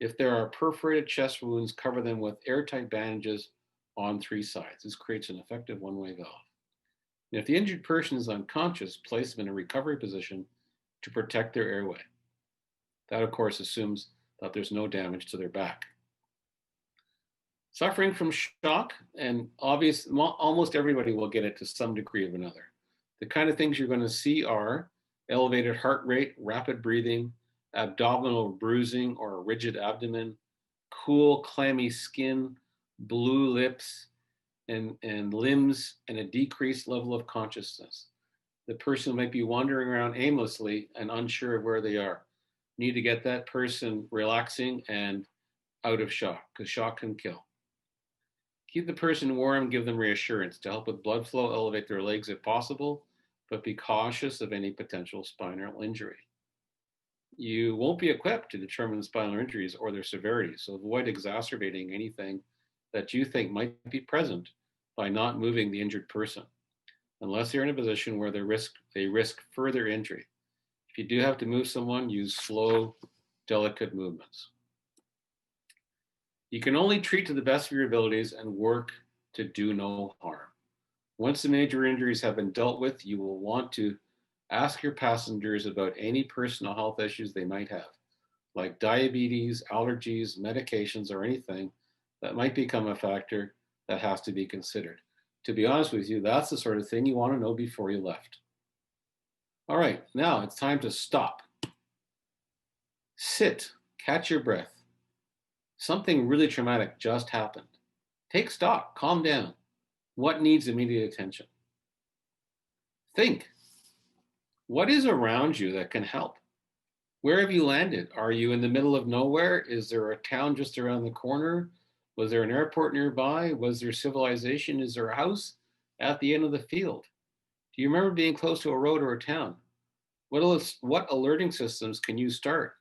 If there are perforated chest wounds, cover them with airtight bandages on 3 sides. This creates an effective one-way valve. And if the injured person is unconscious, place them in a recovery position to protect their airway. That, of course, assumes that there's no damage to their back. Suffering from shock, and almost everybody will get it to some degree or another. The kind of things you're going to see are elevated heart rate, rapid breathing, abdominal bruising or a rigid abdomen, cool, clammy skin, blue lips, and limbs, and a decreased level of consciousness. The person might be wandering around aimlessly and unsure of where they are. Need to get that person relaxing and out of shock, because shock can kill. Keep the person warm, give them reassurance. To help with blood flow, elevate their legs if possible, but be cautious of any potential spinal injury. You won't be equipped to determine spinal injuries or their severity, so avoid exacerbating anything that you think might be present by not moving the injured person, unless they're in a position where they risk further injury. If you do have to move someone, use slow, delicate movements. You can only treat to the best of your abilities and work to do no harm. Once the major injuries have been dealt with, you will want to ask your passengers about any personal health issues they might have, like diabetes, allergies, medications, or anything that might become a factor that has to be considered. To be honest with you, that's the sort of thing you want to know before you left. All right, now it's time to stop. Sit, catch your breath. Something really traumatic just happened. Take stock, calm down. What needs immediate attention? Think. What is around you that can help? Where have you landed? Are you in the middle of nowhere? Is there a town just around the corner? Was there an airport nearby? Was there civilization? Is there a house at the end of the field? Do you remember being close to a road or a town? What alerting systems can you start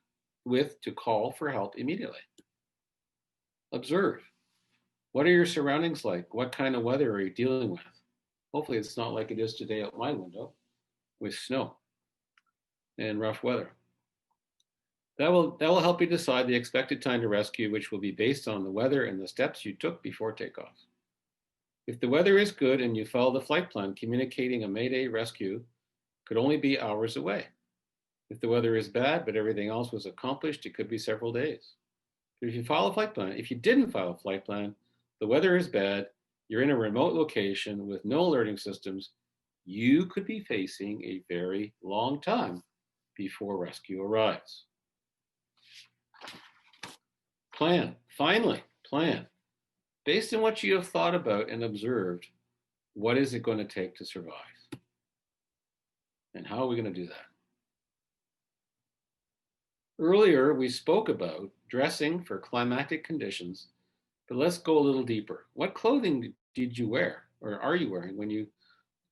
with to call for help immediately? Observe. What are your surroundings like? What kind of weather are you dealing with? Hopefully it's not like it is today out my window with snow and rough weather. That will help you decide the expected time to rescue, which will be based on the weather and the steps you took before takeoff. If the weather is good and you follow the flight plan, communicating a Mayday rescue could only be hours away. If the weather is bad, but everything else was accomplished, it could be several days. But if you follow a flight plan, if you didn't follow a flight plan, the weather is bad, you're in a remote location with no alerting systems, you could be facing a very long time before rescue arrives. Plan. Finally, plan. Based on what you have thought about and observed, what is it going to take to survive? And how are we going to do that? Earlier, we spoke about dressing for climatic conditions, but let's go a little deeper. What clothing did you wear or are you wearing when you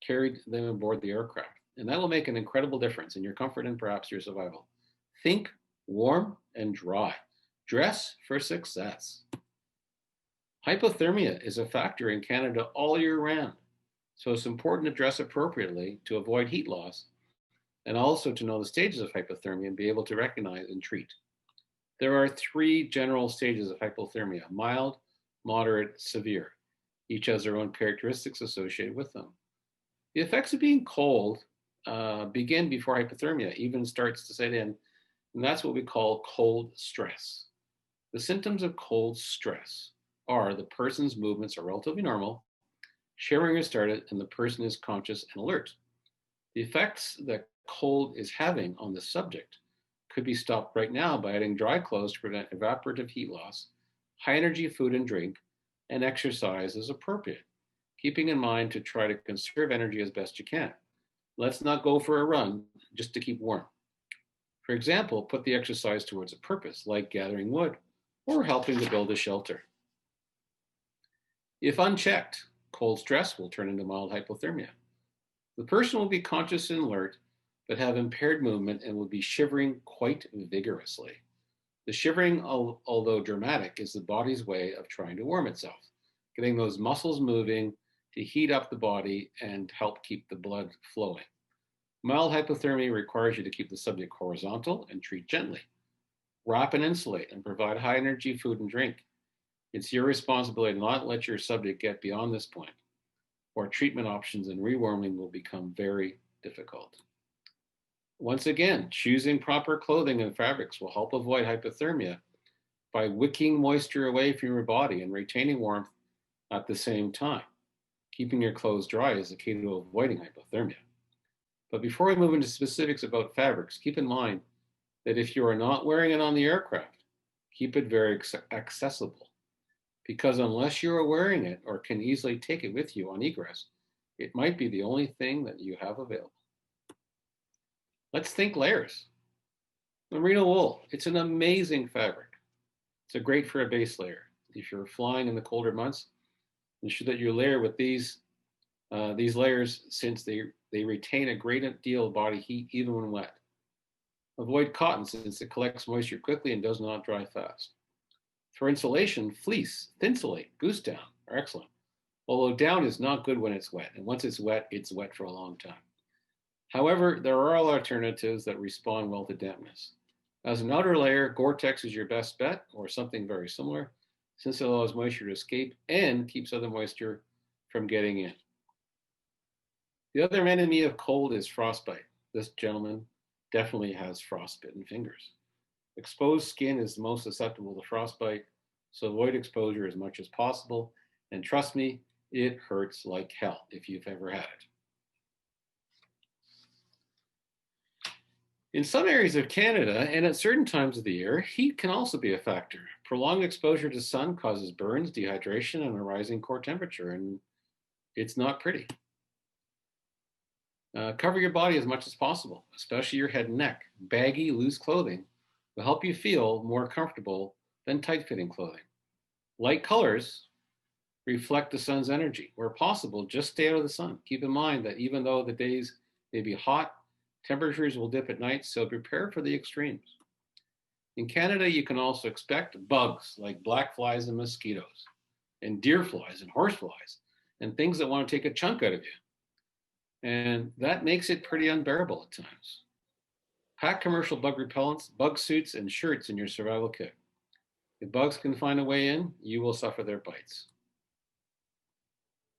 carried them aboard the aircraft? And that will make an incredible difference in your comfort and perhaps your survival. Think warm and dry. Dress for success. Hypothermia is a factor in Canada all year round, so it's important to dress appropriately to avoid heat loss and also to know the stages of hypothermia and be able to recognize and treat. There are 3 general stages of hypothermia: mild, moderate, severe. Each has their own characteristics associated with them. The effects of being cold begin before hypothermia even starts to set in, and that's what we call cold stress. The symptoms of cold stress are the person's movements are relatively normal, shivering has started, and the person is conscious and alert. The effects that cold is having on the subject could be stopped right now by adding dry clothes to prevent evaporative heat loss, high energy food and drink, and exercise as appropriate, keeping in mind to try to conserve energy as best you can. Let's not go for a run just to keep warm. For example, put the exercise towards a purpose, like gathering wood or helping to build a shelter. If unchecked, cold stress will turn into mild hypothermia. The person will be conscious and alert, but have impaired movement and will be shivering quite vigorously. The shivering, although dramatic, is the body's way of trying to warm itself, getting those muscles moving to heat up the body and help keep the blood flowing. Mild hypothermia requires you to keep the subject horizontal and treat gently. Wrap and insulate and provide high energy food and drink. It's your responsibility to not let your subject get beyond this point, or treatment options and rewarming will become very difficult. Once again, choosing proper clothing and fabrics will help avoid hypothermia by wicking moisture away from your body and retaining warmth at the same time. Keeping your clothes dry is the key to avoiding hypothermia. But before we move into specifics about fabrics, keep in mind that if you are not wearing it on the aircraft, keep it very accessible. Because unless you are wearing it or can easily take it with you on egress, it might be the only thing that you have available. Let's think layers. Merino wool, it's an amazing fabric. It's great for a base layer. If you're flying in the colder months, ensure that you layer with these layers since they retain a great deal of body heat even when wet. Avoid cotton since it collects moisture quickly and does not dry fast. For insulation, fleece, thinsulate, goose down are excellent. Although down is not good when it's wet, and once it's wet for a long time. However, there are alternatives that respond well to dampness. As an outer layer, Gore-Tex is your best bet, or something very similar, since it allows moisture to escape and keeps other moisture from getting in. The other enemy of cold is frostbite. This gentleman definitely has frostbitten fingers. Exposed skin is the most susceptible to frostbite, so avoid exposure as much as possible. And trust me, it hurts like hell if you've ever had it. In some areas of Canada and at certain times of the year, heat can also be a factor. Prolonged exposure to sun causes burns, dehydration, and a rising core temperature, and it's not pretty. Cover your body as much as possible, especially your head and neck. Baggy, loose clothing will help you feel more comfortable than tight-fitting clothing. Light colors reflect the sun's energy. Where possible, just stay out of the sun. Keep in mind that even though the days may be hot, temperatures will dip at night, so prepare for the extremes. In Canada, you can also expect bugs like black flies and mosquitoes, and deer flies and horse flies, and things that want to take a chunk out of you. And that makes it pretty unbearable at times. Pack commercial bug repellents, bug suits, and shirts in your survival kit. If bugs can find a way in, you will suffer their bites.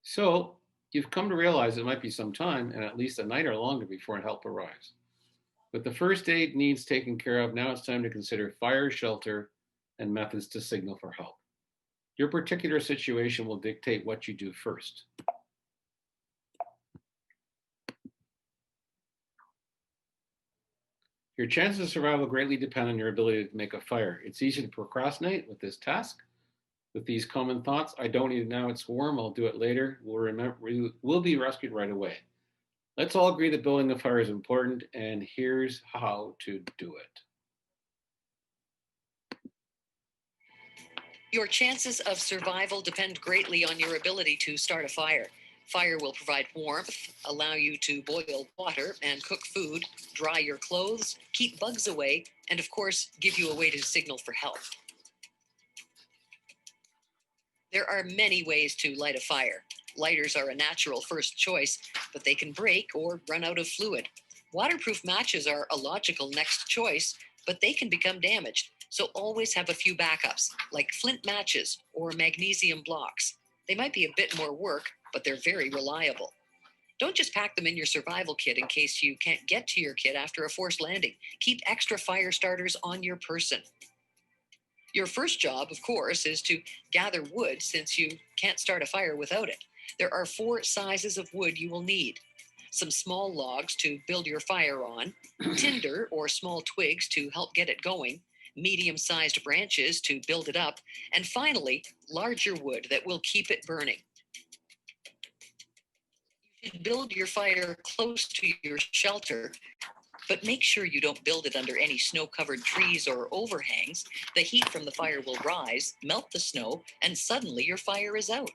So you've come to realize it might be some time and at least a night or longer before help arrives. With the first aid needs taken care of, now it's time to consider fire, shelter, and methods to signal for help. Your particular situation will dictate what you do first. Your chances of survival greatly depend on your ability to make a fire. It's easy to procrastinate with this task. With these common thoughts, I don't need it now, it's warm, I'll do it later, we'll be rescued right away. Let's all agree that building a fire is important, and here's how to do it. Your chances of survival depend greatly on your ability to start a fire. Fire will provide warmth, allow you to boil water and cook food, dry your clothes, keep bugs away, and of course, give you a way to signal for help. There are many ways to light a fire. Lighters are a natural first choice, but they can break or run out of fluid. Waterproof matches are a logical next choice, but they can become damaged. So always have a few backups, like flint matches or magnesium blocks. They might be a bit more work, but they're very reliable. Don't just pack them in your survival kit in case you can't get to your kit after a forced landing. Keep extra fire starters on your person. Your first job, of course, is to gather wood since you can't start a fire without it. There are 4 sizes of wood you will need. Some small logs to build your fire on, tinder or small twigs to help get it going, medium-sized branches to build it up, and finally, larger wood that will keep it burning. You should build your fire close to your shelter, but make sure you don't build it under any snow-covered trees or overhangs. The heat from the fire will rise, melt the snow, and suddenly your fire is out.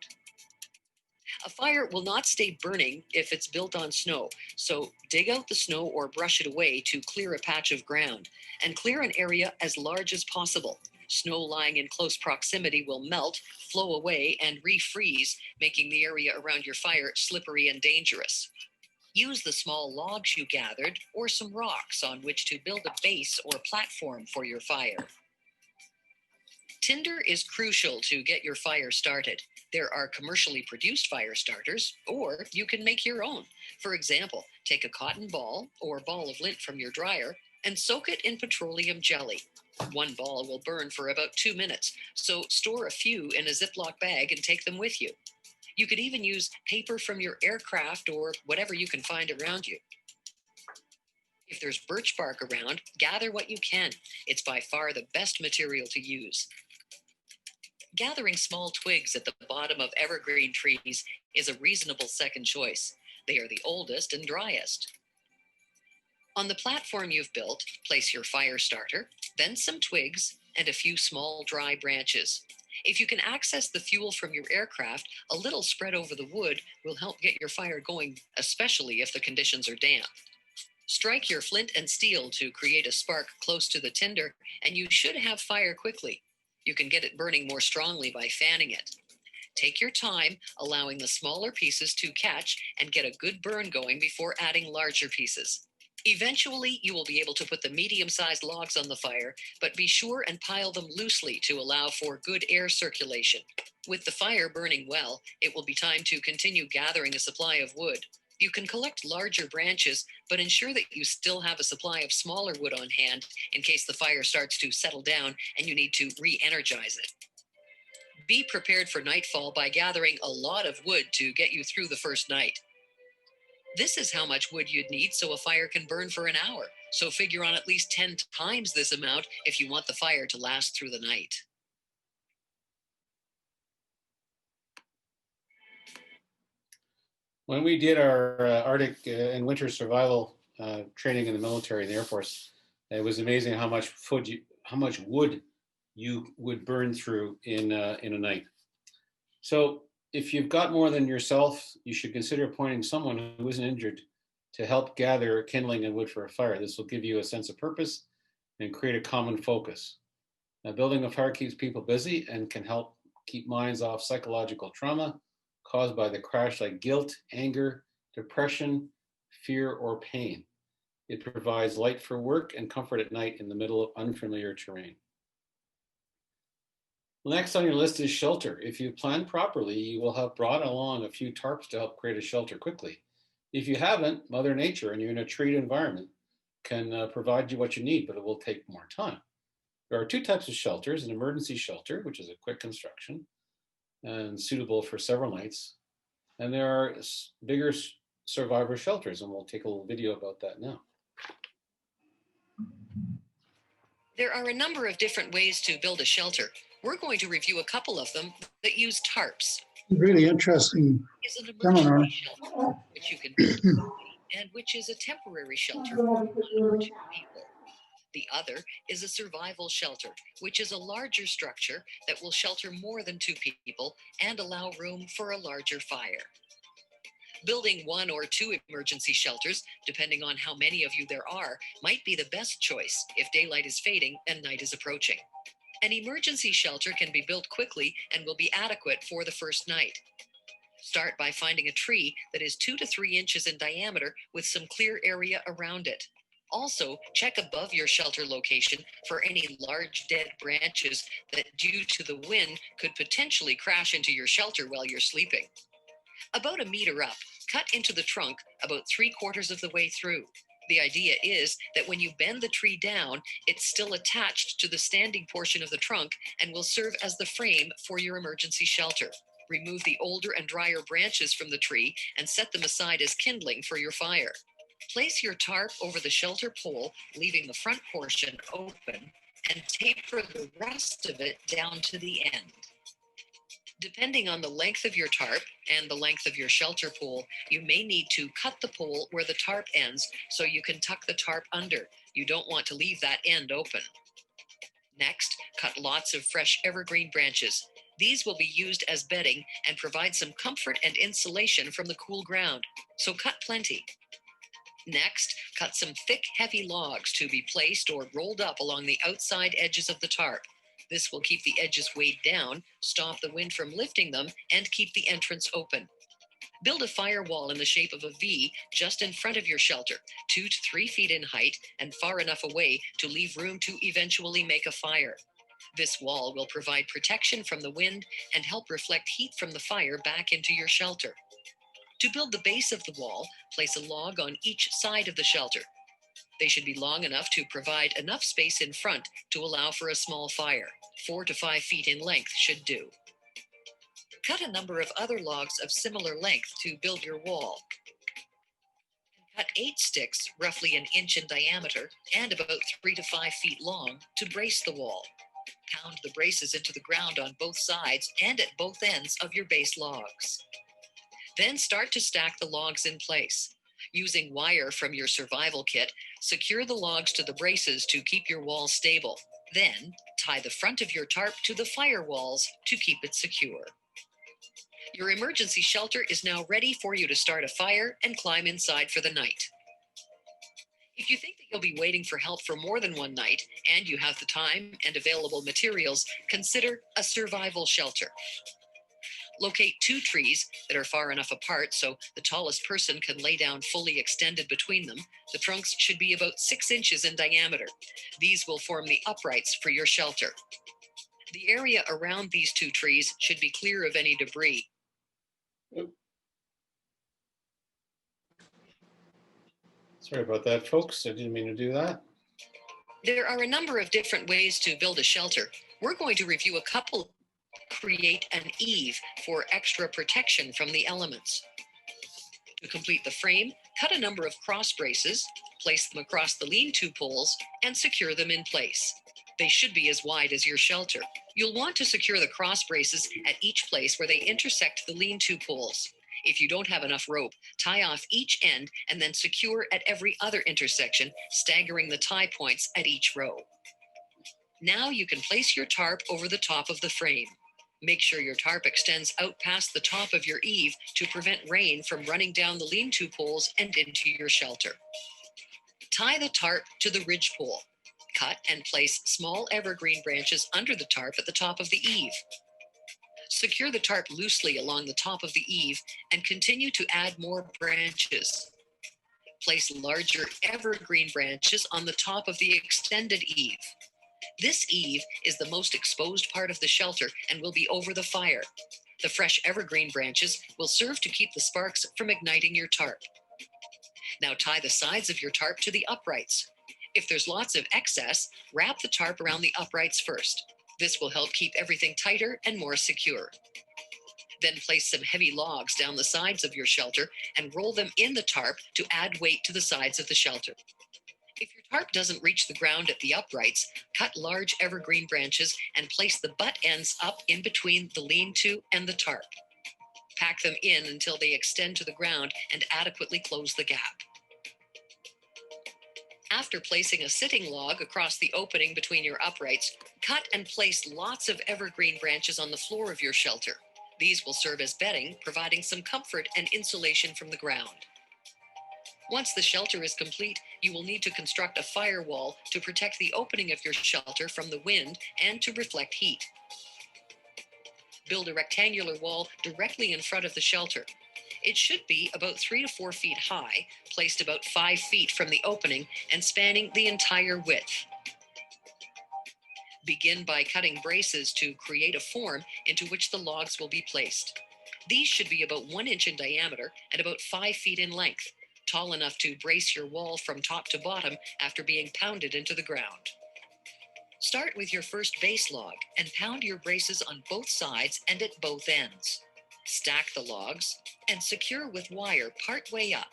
A fire will not stay burning if it's built on snow, so dig out the snow or brush it away to clear a patch of ground, and clear an area as large as possible. Snow lying in close proximity will melt, flow away, and refreeze, making the area around your fire slippery and dangerous. Use the small logs you gathered or some rocks on which to build a base or platform for your fire. Tinder is crucial to get your fire started. There are commercially produced fire starters, or you can make your own. For example, take a cotton ball or ball of lint from your dryer and soak it in petroleum jelly. One ball will burn for about 2 minutes, so store a few in a Ziploc bag and take them with you. You could even use paper from your aircraft or whatever you can find around you. If there's birch bark around, gather what you can. It's by far the best material to use. Gathering small twigs at the bottom of evergreen trees is a reasonable second choice. They are the oldest and driest. On the platform you've built, place your fire starter, then some twigs, and a few small dry branches. If you can access the fuel from your aircraft, a little spread over the wood will help get your fire going, especially if the conditions are damp. Strike your flint and steel to create a spark close to the tinder, and you should have fire quickly. You can get it burning more strongly by fanning it. Take your time, allowing the smaller pieces to catch and get a good burn going before adding larger pieces. Eventually, you will be able to put the medium-sized logs on the fire, but be sure and pile them loosely to allow for good air circulation. With the fire burning well, it will be time to continue gathering a supply of wood. You can collect larger branches, but ensure that you still have a supply of smaller wood on hand in case the fire starts to settle down and you need to re-energize it. Be prepared for nightfall by gathering a lot of wood to get you through the first night. This is how much wood you'd need so a fire can burn for an hour. So figure on at least 10 times this amount if you want the fire to last through the night. When we did our Arctic and winter survival training in the military, in the Air Force, it was amazing how much wood you would burn through in a night. So if you've got more than yourself, you should consider appointing someone who isn't injured to help gather kindling and wood for a fire. This will give you a sense of purpose and create a common focus. Now, building a fire keeps people busy and can help keep minds off psychological trauma caused by the crash, like guilt, anger, depression, fear, or pain. It provides light for work and comfort at night in the middle of unfamiliar terrain. Next on your list is shelter. If you plan properly, you will have brought along a few tarps to help create a shelter quickly. If you haven't, Mother Nature and you're in a treated environment can provide you what you need, but it will take more time. There are two types of shelters: an emergency shelter, which is a quick construction and suitable for several nights. And there are bigger survivor shelters, and we'll take a little video about that now. There are a number of different ways to build a shelter. We're going to review a couple of them that use tarps. Really interesting Is an seminar. emergency shelter, which you can build quickly, and which is a temporary shelter for 1 or 2 people. The other is a survival shelter, which is a larger structure that will shelter more than 2 people and allow room for a larger fire. Building 1 or 2 emergency shelters, depending on how many of you there are, might be the best choice if daylight is fading and night is approaching. An emergency shelter can be built quickly and will be adequate for the first night. Start by finding a tree that is 2 to 3 inches in diameter with some clear area around it. Also, check above your shelter location for any large dead branches that, due to the wind, could potentially crash into your shelter while you're sleeping. About 1 meter up, cut into the trunk about 3/4 of the way through. The idea is that when you bend the tree down, it's still attached to the standing portion of the trunk and will serve as the frame for your emergency shelter. Remove the older and drier branches from the tree and set them aside as kindling for your fire. Place your tarp over the shelter pole, leaving the front portion open, and taper the rest of it down to the end. Depending on the length of your tarp and the length of your shelter pole, you may need to cut the pole where the tarp ends so you can tuck the tarp under. You don't want to leave that end open. Next, cut lots of fresh evergreen branches. These will be used as bedding and provide some comfort and insulation from the cool ground, so cut plenty. Next, cut some thick, heavy logs to be placed or rolled up along the outside edges of the tarp. This will keep the edges weighed down, stop the wind from lifting them, and keep the entrance open. Build a firewall in the shape of a V just in front of your shelter, 2 to 3 feet in height and far enough away to leave room to eventually make a fire. This wall will provide protection from the wind and help reflect heat from the fire back into your shelter. To build the base of the wall, place a log on each side of the shelter. They should be long enough to provide enough space in front to allow for a small fire. 4 to 5 feet in length should do. Cut a number of other logs of similar length to build your wall. Cut 8 sticks, roughly an inch in diameter and about 3 to 5 feet long, to brace the wall. Pound the braces into the ground on both sides and at both ends of your base logs. Then start to stack the logs in place. Using wire from your survival kit, secure the logs to the braces to keep your wall stable. Then tie the front of your tarp to the fire walls to keep it secure. Your emergency shelter is now ready for you to start a fire and climb inside for the night. If you think that you'll be waiting for help for more than one night and you have the time and available materials, consider a survival shelter. Locate 2 trees that are far enough apart so the tallest person can lay down fully extended between them. The trunks should be about 6 inches in diameter. These will form the uprights for your shelter. The area around these 2 trees should be clear of any debris. Sorry about that, folks. I didn't mean to do that. There are a number of different ways to build a shelter. We're going to review a couple. Create an eave for extra protection from the elements. To complete the frame, cut a number of cross braces, place them across the lean-to poles, and secure them in place. They should be as wide as your shelter. You'll want to secure the cross braces at each place where they intersect the lean-to poles. If you don't have enough rope, tie off each end and then secure at every other intersection, staggering the tie points at each row. Now you can place your tarp over the top of the frame. Make sure your tarp extends out past the top of your eave to prevent rain from running down the lean-to poles and into your shelter. Tie the tarp to the ridge pole. Cut and place small evergreen branches under the tarp at the top of the eave. Secure the tarp loosely along the top of the eave and continue to add more branches. Place larger evergreen branches on the top of the extended eave. This eave is the most exposed part of the shelter and will be over the fire. The fresh evergreen branches will serve to keep the sparks from igniting your tarp. Now tie the sides of your tarp to the uprights. If there's lots of excess, wrap the tarp around the uprights first. This will help keep everything tighter and more secure. Then place some heavy logs down the sides of your shelter and roll them in the tarp to add weight to the sides of the shelter. If your tarp doesn't reach the ground at the uprights, cut large evergreen branches and place the butt ends up in between the lean-to and the tarp. Pack them in until they extend to the ground and adequately close the gap. After placing a sitting log across the opening between your uprights, cut and place lots of evergreen branches on the floor of your shelter. These will serve as bedding, providing some comfort and insulation from the ground. Once the shelter is complete, you will need to construct a firewall to protect the opening of your shelter from the wind and to reflect heat. Build a rectangular wall directly in front of the shelter. It should be about 3 to 4 feet high, placed about 5 feet from the opening and spanning the entire width. Begin by cutting braces to create a form into which the logs will be placed. These should be about 1 inch in diameter and about 5 feet in length, tall enough to brace your wall from top to bottom after being pounded into the ground. Start with your first base log and pound your braces on both sides and at both ends. Stack the logs and secure with wire part way up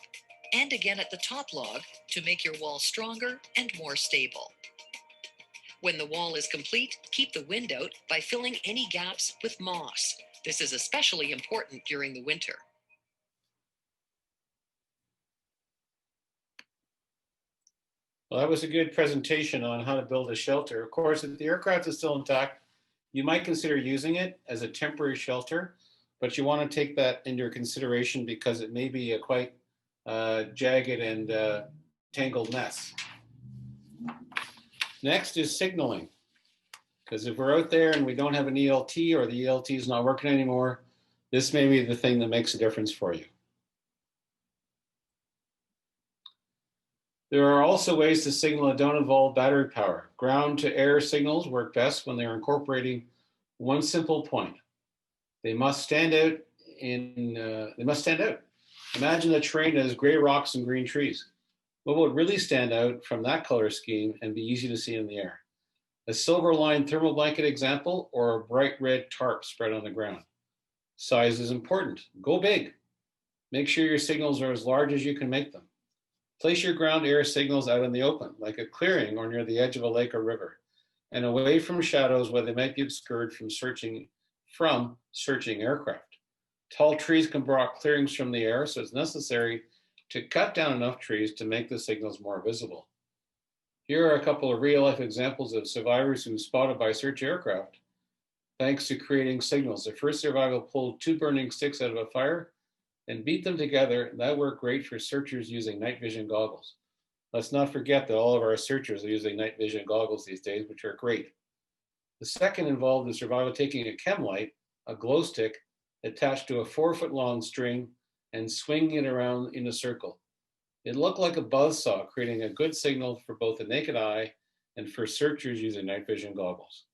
and again at the top log to make your wall stronger and more stable. When the wall is complete, keep the wind out by filling any gaps with moss. This is especially important during the winter. Well, that was a good presentation on how to build a shelter. Of course, if the aircraft is still intact, you might consider using it as a temporary shelter, but you want to take that into consideration because it may be a quite jagged and tangled mess. Next is signaling, because if we're out there and we don't have an ELT or the ELT is not working anymore, this may be the thing that makes a difference for you. There are also ways to signal that don't involve battery power. Ground to air signals work best when they are incorporating one simple point. They must stand out. Imagine a terrain that has gray rocks and green trees. What would really stand out from that color scheme and be easy to see in the air? A silver lined thermal blanket example or a bright red tarp spread on the ground. Size is important. Go big. Make sure your signals are as large as you can make them. Place your ground air signals out in the open, like a clearing or near the edge of a lake or river, and away from shadows where they might be obscured from searching aircraft. Tall trees can block clearings from the air, so it's necessary to cut down enough trees to make the signals more visible. Here are a couple of real-life examples of survivors who were spotted by search aircraft thanks to creating signals. The first survivor pulled 2 burning sticks out of a fire and beat them together. That worked great for searchers using night vision goggles. Let's not forget that all of our searchers are using night vision goggles these days, which are great. The second involved the survivor taking a chem light, a glow stick, attached to a 4-foot-long string and swinging it around in a circle. It looked like a buzzsaw, creating a good signal for both the naked eye and for searchers using night vision goggles.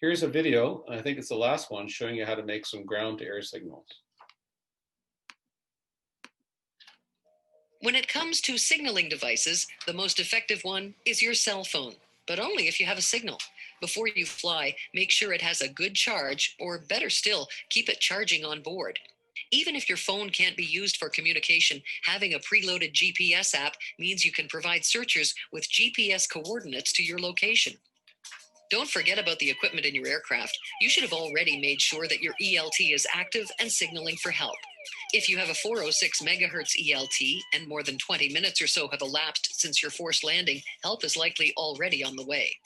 Here's a video, and I think it's the last one, showing you how to make some ground-to-air signals. When it comes to signaling devices, the most effective one is your cell phone, but only if you have a signal. Before you fly, make sure it has a good charge, or better still, keep it charging on board. Even if your phone can't be used for communication, having a preloaded GPS app means you can provide searchers with GPS coordinates to your location. Don't forget about the equipment in your aircraft. You should have already made sure that your ELT is active and signaling for help. If you have a 406 megahertz ELT and more than 20 minutes or so have elapsed since your forced landing, help is likely already on the way.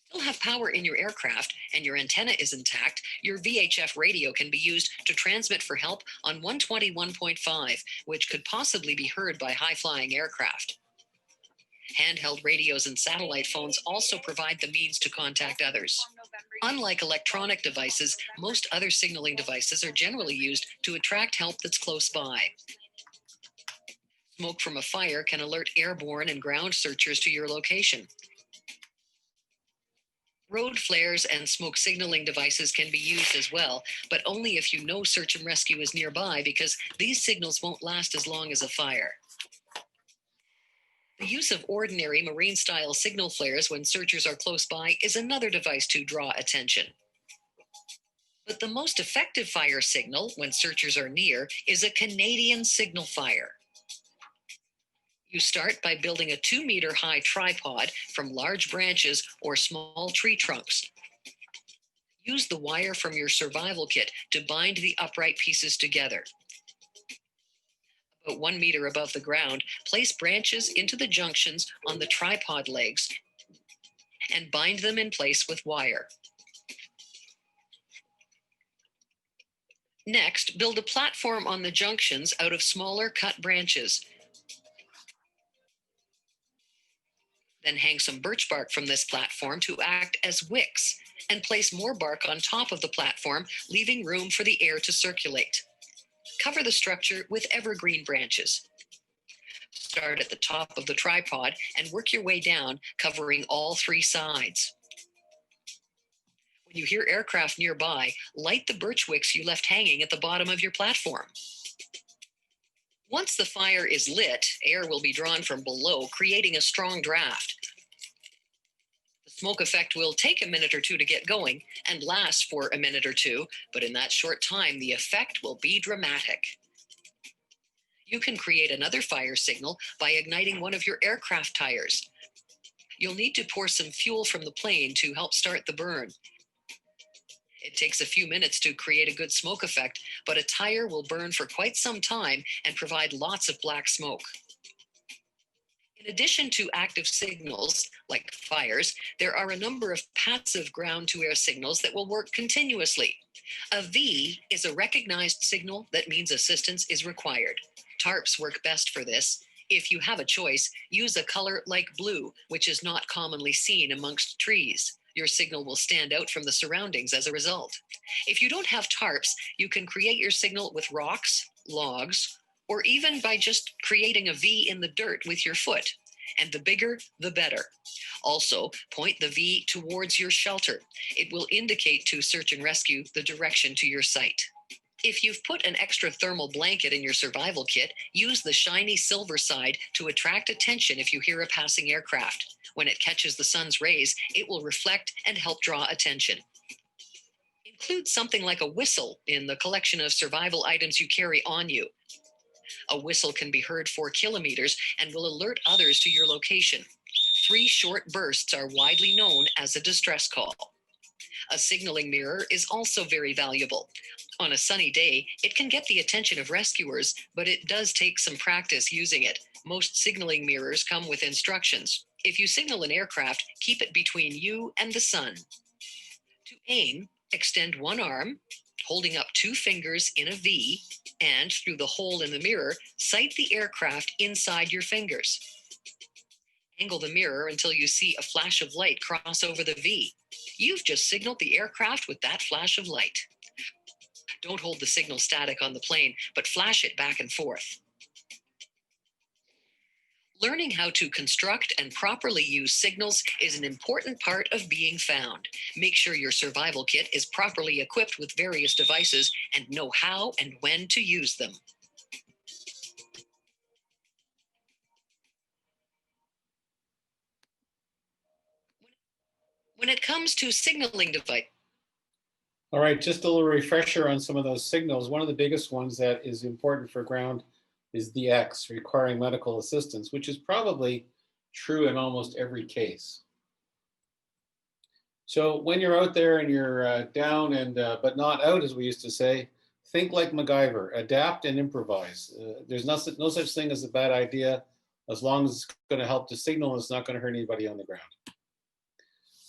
If you still have power in your aircraft and your antenna is intact, your VHF radio can be used to transmit for help on 121.5, which could possibly be heard by high-flying aircraft. Handheld radios and satellite phones also provide the means to contact others. Unlike electronic devices, most other signaling devices are generally used to attract help that's close by. Smoke from a fire can alert airborne and ground searchers to your location. Road flares and smoke signaling devices can be used as well, but only if you know search and rescue is nearby, because these signals won't last as long as a fire. The use of ordinary marine-style signal flares when searchers are close by is another device to draw attention. But the most effective fire signal when searchers are near is a Canadian signal fire. You start by building a 2-meter high tripod from large branches or small tree trunks. Use the wire from your survival kit to bind the upright pieces together. About 1 meter above the ground, place branches into the junctions on the tripod legs and bind them in place with wire. Next, build a platform on the junctions out of smaller cut branches. Then hang some birch bark from this platform to act as wicks, and place more bark on top of the platform, leaving room for the air to circulate. Cover the structure with evergreen branches. Start at the top of the tripod and work your way down, covering all 3 sides. When you hear aircraft nearby, light the birch wicks you left hanging at the bottom of your platform. Once the fire is lit, air will be drawn from below, creating a strong draft. The smoke effect will take a minute or two to get going and last for a minute or two, but in that short time, the effect will be dramatic. You can create another fire signal by igniting one of your aircraft tires. You'll need to pour some fuel from the plane to help start the burn. It takes a few minutes to create a good smoke effect, but a tire will burn for quite some time and provide lots of black smoke. In addition to active signals, like fires, there are a number of passive ground-to-air signals that will work continuously. A V is a recognized signal that means assistance is required. Tarps work best for this. If you have a choice, use a color like blue, which is not commonly seen amongst trees. Your signal will stand out from the surroundings as a result. If you don't have tarps, you can create your signal with rocks, logs, or even by just creating a V in the dirt with your foot. And the bigger, the better. Also, point the V towards your shelter. It will indicate to search and rescue the direction to your site. If you've put an extra thermal blanket in your survival kit, use the shiny silver side to attract attention if you hear a passing aircraft. When it catches the sun's rays, it will reflect and help draw attention. Include something like a whistle in the collection of survival items you carry on you. A whistle can be heard 4 kilometers and will alert others to your location. 3 short bursts are widely known as a distress call. A signaling mirror is also very valuable. On a sunny day, it can get the attention of rescuers, but it does take some practice using it. Most signaling mirrors come with instructions. If you signal an aircraft, keep it between you and the sun. To aim, extend one arm, holding up 2 fingers in a V, and through the hole in the mirror, sight the aircraft inside your fingers. Angle the mirror until you see a flash of light cross over the V. You've just signaled the aircraft with that flash of light. Don't hold the signal static on the plane, but flash it back and forth. Learning how to construct and properly use signals is an important part of being found. Make sure your survival kit is properly equipped with various devices and know how and when to use them. When it comes to signaling device. All right, just a little refresher on some of those signals. One of the biggest ones that is important for ground is the X, requiring medical assistance, which is probably true in almost every case. So when you're out there and you're down and but not out, as we used to say, think like MacGyver, adapt and improvise. There's no such thing as a bad idea as long as it's going to help to signal and it's not going to hurt anybody on the ground.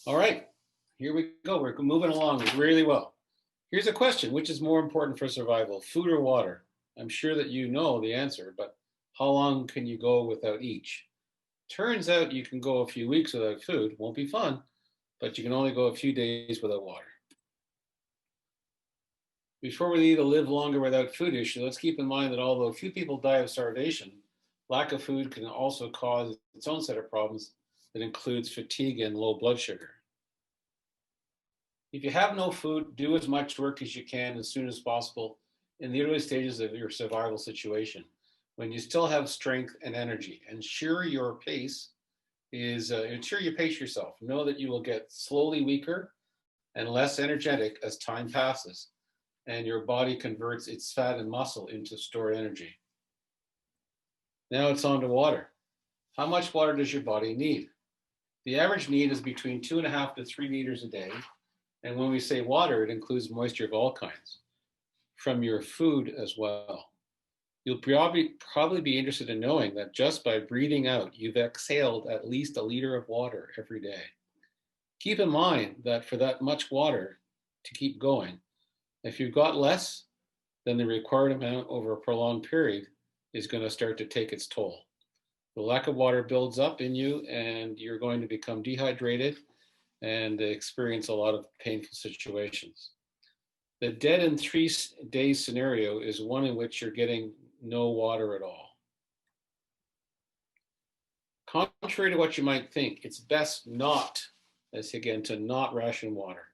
All right, here we go. We're moving along really well. Here's a question: which is more important for survival, food or water? I'm sure that you know the answer, but how long can you go without each? Turns out you can go a few weeks without food. Won't be fun, but you can only go a few days without water. Before we leave the live longer without food issue, let's keep in mind that although few people die of starvation, lack of food can also cause its own set of problems that includes fatigue and low blood sugar. If you have no food, do as much work as you can as soon as possible in the early stages of your survival situation, when you still have strength and energy. Ensure you pace yourself. Know that you will get slowly weaker and less energetic as time passes, and your body converts its fat and muscle into stored energy. Now it's on to water. How much water does your body need? The average need is between 2.5 to 3 liters a day. And when we say water, it includes moisture of all kinds, from your food as well. You'll probably be interested in knowing that just by breathing out, you've exhaled at least 1 liter of water every day. Keep in mind that for that much water to keep going, if you've got less than the required amount over a prolonged period, is going to start to take its toll. The lack of water builds up in you and you're going to become dehydrated and experience a lot of painful situations. The dead in 3 days scenario is one in which you're getting no water at all. Contrary to what you might think, it's best not, to not ration water.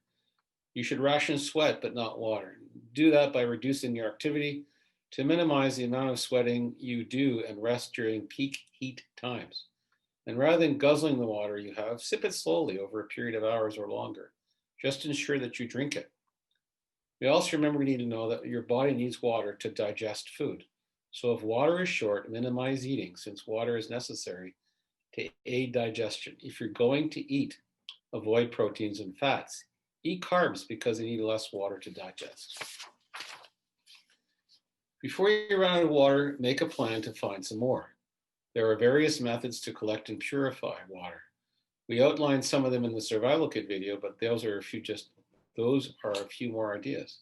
You should ration sweat, but not water. Do that by reducing your activity to minimize the amount of sweating you do and rest during peak heat times. And rather than guzzling the water you have, sip it slowly over a period of hours or longer. Just ensure that you drink it. We also we need to know that your body needs water to digest food. So if water is short, minimize eating, since water is necessary to aid digestion. If you're going to eat, avoid proteins and fats. Eat carbs because they need less water to digest. Before you run out of water, make a plan to find some more. There are various methods to collect and purify water. We outlined some of them in the survival kit video, but those are a few more ideas.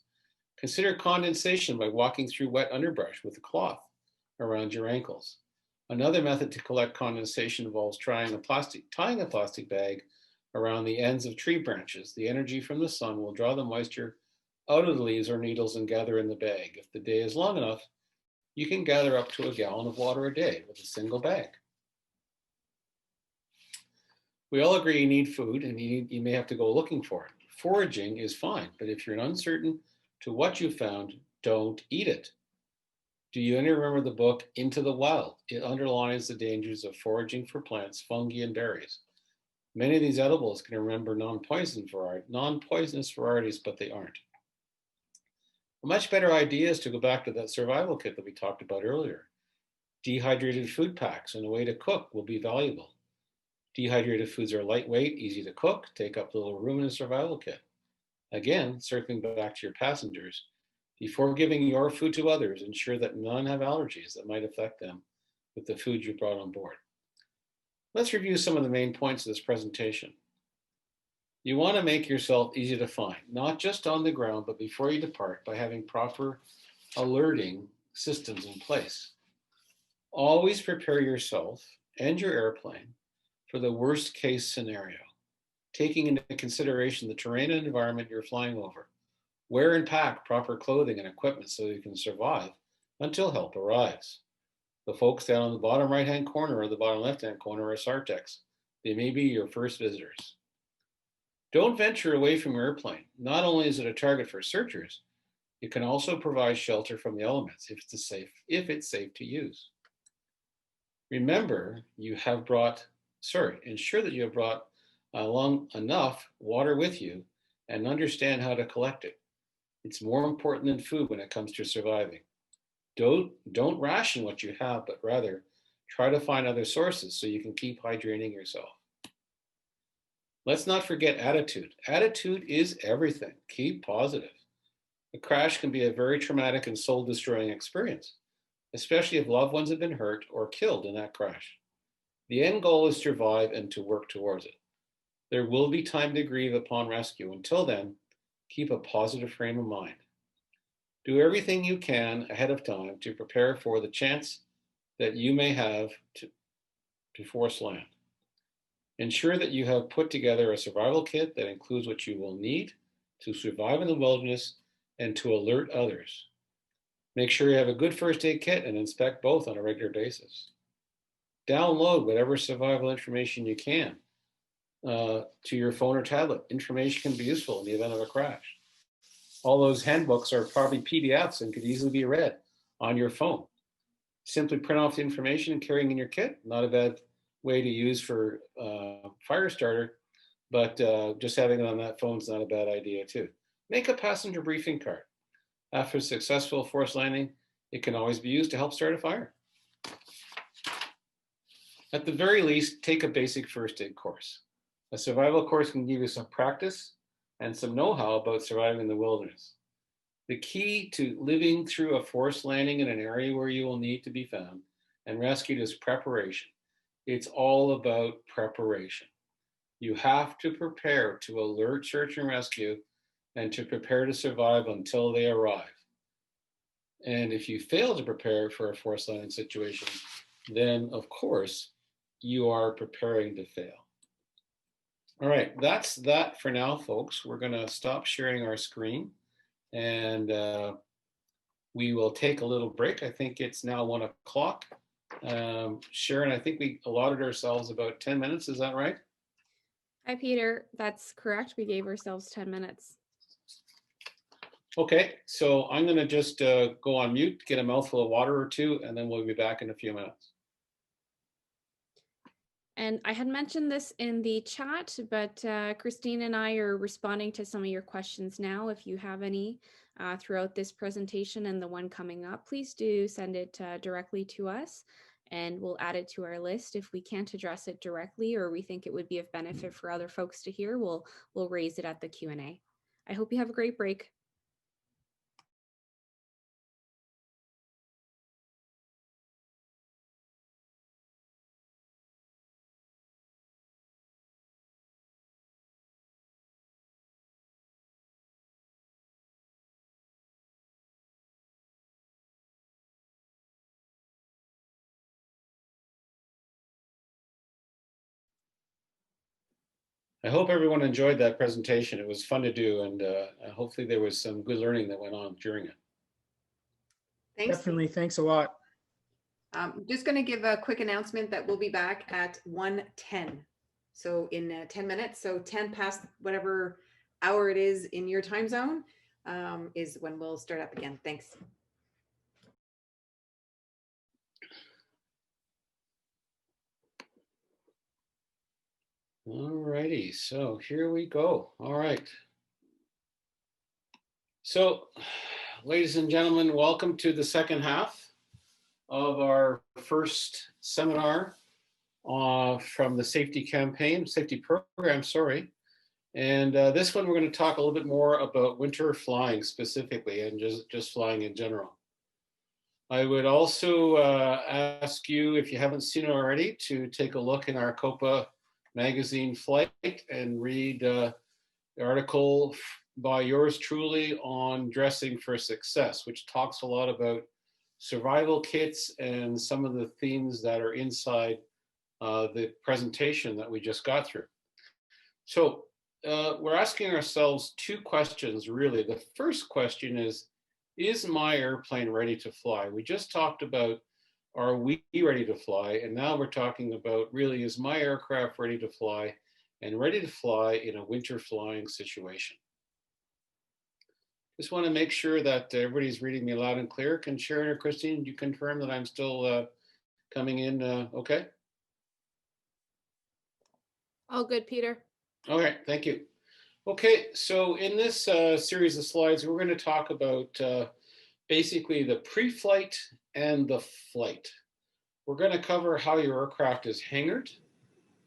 Consider condensation by walking through wet underbrush with a cloth around your ankles. Another method to collect condensation involves tying a plastic bag around the ends of tree branches. The energy from the sun will draw the moisture out of the leaves or needles and gather in the bag. If the day is long enough, you can gather up to a gallon of water a day with a single bag. We all agree you need food and you may have to go looking for it. Foraging is fine, but if you're uncertain to what you found, don't eat it. Do you any remember the book Into the Wild? It underlines the dangers of foraging for plants, fungi, and berries. Many of these edibles can remember non-poisonous varieties, but they aren't. A much better idea is to go back to that survival kit that we talked about earlier. Dehydrated food packs and a way to cook will be valuable. Dehydrated foods are lightweight, easy to cook, take up little room in a survival kit. Again, circling back to your passengers, before giving your food to others, ensure that none have allergies that might affect them with the food you brought on board. Let's review some of the main points of this presentation. You want to make yourself easy to find, not just on the ground, but before you depart by having proper alerting systems in place. Always prepare yourself and your airplane for the worst case scenario, taking into consideration the terrain and environment you're flying over. Wear and pack proper clothing and equipment so you can survive until help arrives. The folks down on the bottom right-hand corner or the bottom left-hand corner are Sartex. They may be your first visitors. Don't venture away from your airplane. Not only is it a target for searchers, it can also provide shelter from the elements if it's safe to use. Remember, ensure that you have brought along enough water with you and understand how to collect it. It's more important than food when it comes to surviving. Don't ration what you have, but rather try to find other sources so you can keep hydrating yourself. Let's not forget attitude. Attitude is everything. Keep positive. A crash can be a very traumatic and soul-destroying experience, especially if loved ones have been hurt or killed in that crash. The end goal is to survive and to work towards it. There will be time to grieve upon rescue. Until then, keep a positive frame of mind. Do everything you can ahead of time to prepare for the chance that you may have to force land. Ensure that you have put together a survival kit that includes what you will need to survive in the wilderness and to alert others. Make sure you have a good first aid kit and inspect both on a regular basis. Download whatever survival information you can to your phone or tablet. Information can be useful in the event of a crash. All those handbooks are probably PDFs and could easily be read on your phone. Simply print off the information and carrying in your kit. Not a bad way to use for fire starter, but just having it on that phone is not a bad idea too. Make a passenger briefing card. After a successful forced landing, it can always be used to help start a fire. At the very least, take a basic first aid course. A survival course can give you some practice and some know-how about surviving in the wilderness. The key to living through a forced landing in an area where you will need to be found and rescued is preparation. It's all about preparation. You have to prepare to alert, search, and rescue, and to prepare to survive until they arrive. And if you fail to prepare for a forced landing situation, then of course you are preparing to fail. All right, that's that for now, folks. We're going to stop sharing our screen and we will take a little break. I think it's now 1 o'clock. Sharon, I think we allotted ourselves about 10 minutes. Is that right? Hi, Peter. That's correct. We gave ourselves 10 minutes. Okay, so I'm going to just go on mute, get a mouthful of water or two, and then we'll be back in a few minutes. And I had mentioned this in the chat, but Christine and I are responding to some of your questions now. If you have any throughout this presentation and the one coming up, please do send it directly to us and we'll add it to our list. If we can't address it directly or we think it would be of benefit for other folks to hear, we'll raise it at the Q&A. I hope you have a great break. I hope everyone enjoyed that presentation. It was fun to do, and hopefully there was some good learning that went on during it. Thanks. Definitely. Thanks a lot. Just going to give a quick announcement that we'll be back at 1:10. So in 10 minutes, so 10 past whatever hour it is in your time zone is when we'll start up again. Thanks. All righty, so here we go. All right. So, ladies and gentlemen, welcome to the second half of our first seminar from the safety program, sorry. And this one, we're going to talk a little bit more about winter flying specifically and just flying in general. I would also ask you, if you haven't seen it already, to take a look in our COPA magazine Flight and read the article by yours truly on dressing for success, which talks a lot about survival kits and some of the themes that are inside the presentation that we just got through. So we're asking ourselves two questions, really. The first question is my airplane ready to fly? We just talked about, are we ready to fly? And now we're talking about, really, is my aircraft ready to fly, and ready to fly in a winter flying situation? Just want to make sure that everybody's reading me loud and clear. Can Sharon or Christine, you confirm that I'm still coming in okay? All good, Peter. Okay, thank you. Okay, so in this series of slides, we're going to talk about basically the pre-flight and the flight. We're going to cover how your aircraft is hangared.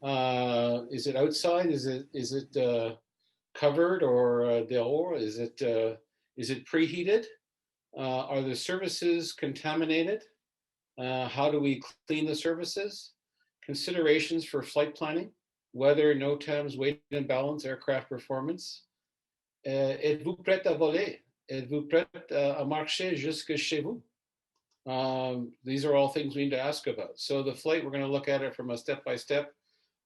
Is it outside? Is it covered or dehors? Is it preheated? Are the surfaces contaminated? How do we clean the surfaces? Considerations for flight planning: weather, NOTAMs, weight and balance, aircraft performance. Êtes-vous prête à voler? Êtes-vous prête à marcher jusque chez vous? These are all things we need to ask about. So the flight, we're going to look at it from a step-by-step.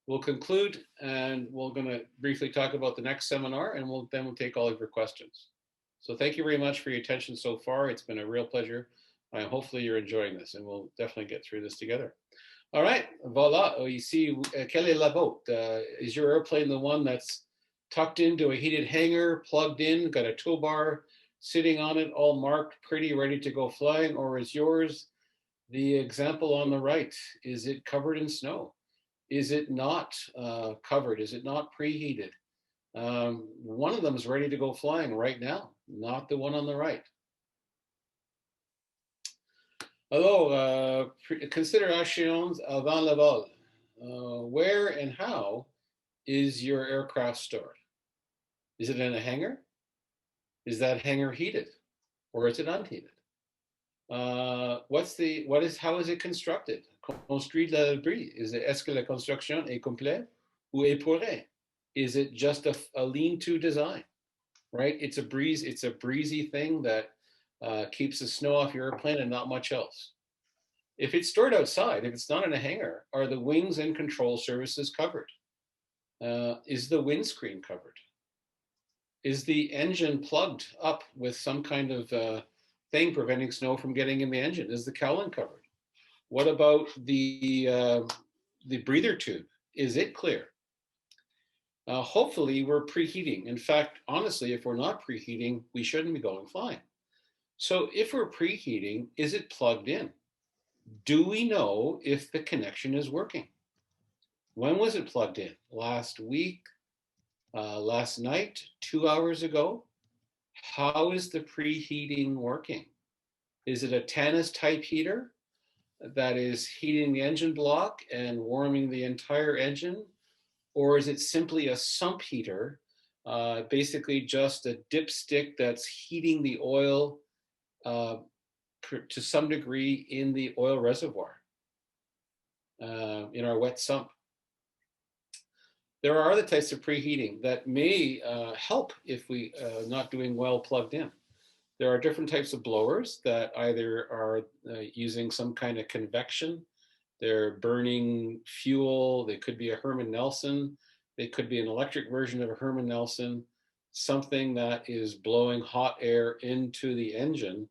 We'll conclude, and we're going to briefly talk about the next seminar, and then we'll take all of your questions. So thank you very much for your attention so far. It's been a real pleasure. Hopefully you're enjoying this, and we'll definitely get through this together. All right, voilà, ici, quelle est la vôtre? Is your airplane the one that's tucked into a heated hangar, plugged in, got a tow bar sitting on it, all marked, pretty, ready to go flying? Or is yours the example on the right? Is it covered in snow? Is it not covered? Is it not preheated? One of them is ready to go flying right now, not the one on the right. Alors, considerations avant le vol. Where and how is your aircraft stored? Is it in a hangar? Is that hangar heated, or is it unheated? How is it constructed? Construit de l'abri. Est-ce que la construction est complète ou épourée? Is it just a lean-to design? Right? It's a breezy thing that keeps the snow off your airplane and not much else. If it's stored outside, if it's not in a hangar, are the wings and control surfaces covered? Is the windscreen covered? Is the engine plugged up with some kind of thing preventing snow from getting in the engine? Is the cowling covered? What about the breather tube? Is it clear? Hopefully we're preheating. In fact, honestly, if we're not preheating, we shouldn't be going flying. So if we're preheating, is it plugged in? Do we know if the connection is working? When was it plugged in? Last week? Last night? 2 hours ago? How is the preheating working? Is it a Tanis type heater that is heating the engine block and warming the entire engine? Or is it simply a sump heater, basically just a dipstick that's heating the oil to some degree in the oil reservoir, in our wet sump? There are other types of preheating that may help if we not doing well plugged in. There are different types of blowers that either are using some kind of convection, they're burning fuel, they could be a Herman Nelson, they could be an electric version of a Herman Nelson, something that is blowing hot air into the engine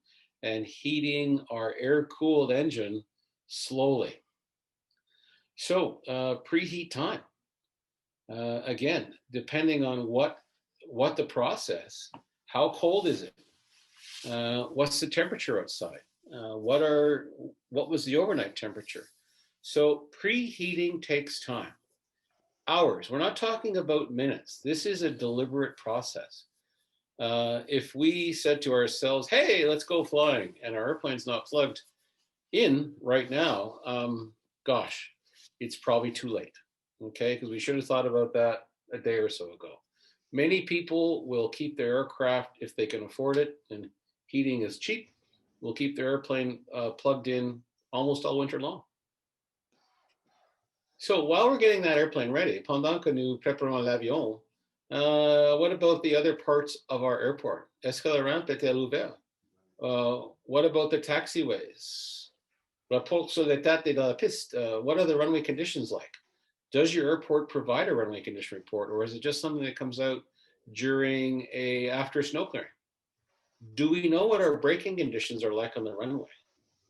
and heating our air-cooled engine slowly. So preheat time. Again, depending on what the process, how cold is it? What's the temperature outside? What was the overnight temperature? So preheating takes time. Hours. We're not talking about minutes. This is a deliberate process. If we said to ourselves, hey, let's go flying, and our airplane's not plugged in right now, gosh, it's probably too late, okay? Because we should have thought about that a day or so ago. Many people will keep their aircraft if they can afford it, and heating is cheap, will keep their airplane plugged in almost all winter long. So while we're getting that airplane ready, pendant que nous préparons l'avion, what about the other parts of our airport? Est-ce que la rampe est-elle ouverte? What about the taxiways? Rapport sur l'état de la piste. What are the runway conditions like? Does your airport provide a runway condition report, or is it just something that comes out during after snow clearing? Do we know what our braking conditions are like on the runway?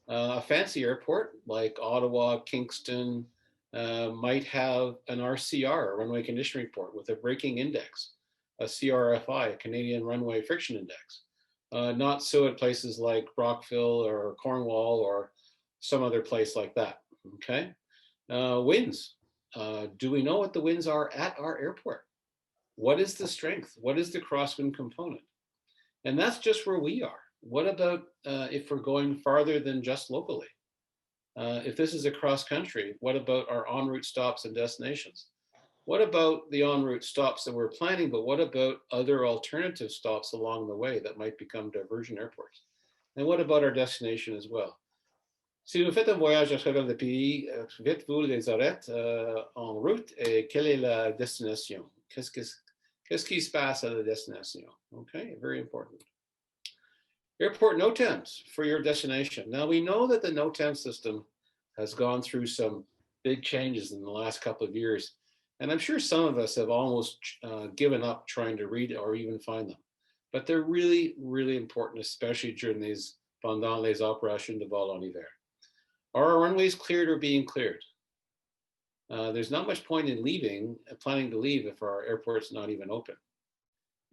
A fancy airport like Ottawa, Kingston, might have an RCR, a runway condition report, with a braking index, a CRFI, a Canadian Runway Friction Index. Not so at places like Brockville or Cornwall or some other place like that, okay? Winds. Do we know what the winds are at our airport? What is the strength? What is the crosswind component? And that's just where we are. What about if we're going farther than just locally? If this is across country, what about our en route stops and destinations? What about the en route stops that we're planning, but what about other alternative stops along the way that might become diversion airports? And what about our destination as well? Si vous faites un voyage à travers le pays, faites-vous les arrêts en route et quelle est la destination? Qu'est-ce qui se passe à la destination? Okay, very important. Airport NOTAMs for your destination. Now we know that the NOTAM system has gone through some big changes in the last couple of years. And I'm sure some of us have almost given up trying to read or even find them. But they're really, really important, especially during these pendant les opérations de vol en hiver. Are our runways cleared or being cleared? There's not much point in planning to leave if our airport's not even open.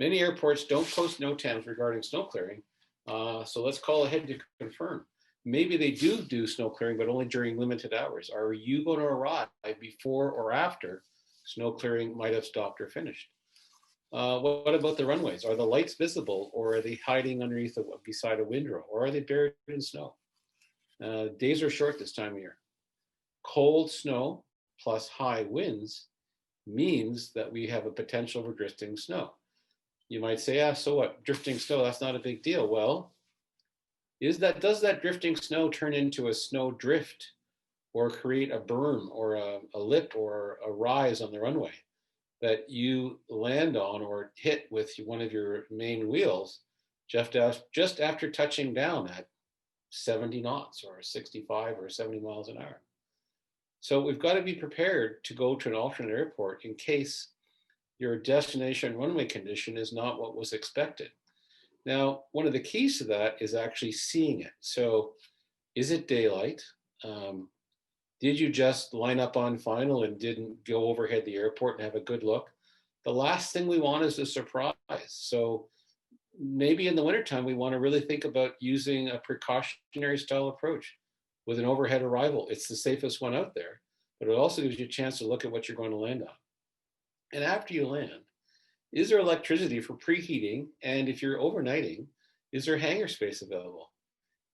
Many airports don't post NOTAMs regarding snow clearing, so let's call ahead to confirm. Maybe they do snow clearing, but only during limited hours. Are you going to arrive before or after snow clearing might have stopped or finished? What about the runways? Are the lights visible, or are they hiding underneath beside a windrow, or are they buried in snow? Days are short this time of year. Cold snow plus high winds means that we have a potential for drifting snow. You might say, so what? Drifting snow, that's not a big deal. Well, does that drifting snow turn into a snow drift or create a berm or a lip or a rise on the runway that you land on or hit with one of your main wheels just after touching down at 70 knots or 65 or 70 miles an hour? So we've got to be prepared to go to an alternate airport in case your destination runway condition is not what was expected. Now, one of the keys to that is actually seeing it. So is it daylight? Did you just line up on final and didn't go overhead the airport and have a good look? The last thing we want is a surprise. So maybe in the wintertime, we want to really think about using a precautionary style approach with an overhead arrival. It's the safest one out there, but it also gives you a chance to look at what you're going to land on. And after you land, is there electricity for preheating? And if you're overnighting, is there hangar space available?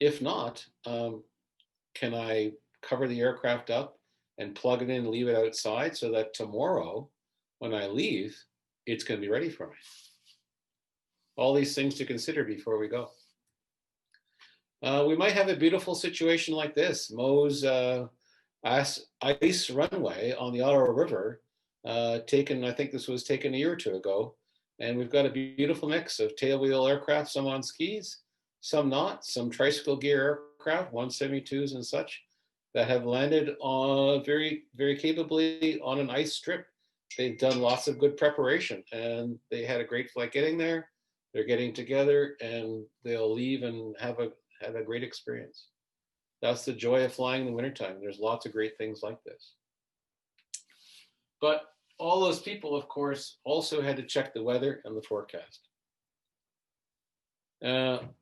If not, can I cover the aircraft up and plug it in and leave it outside so that tomorrow when I leave, it's going to be ready for me? All these things to consider before we go. We might have a beautiful situation like this. Mo's ice runway on the Ottawa River, I think this was taken a year or two ago. And we've got a beautiful mix of tailwheel aircraft, some on skis, some not, some tricycle gear aircraft, 172s and such, that have landed very, very capably on an ice strip. They've done lots of good preparation and they had a great flight getting there. They're getting together and they'll leave and have had a great experience. That's the joy of flying in the wintertime. There's lots of great things like this. But all those people, of course, also had to check the weather and the forecast.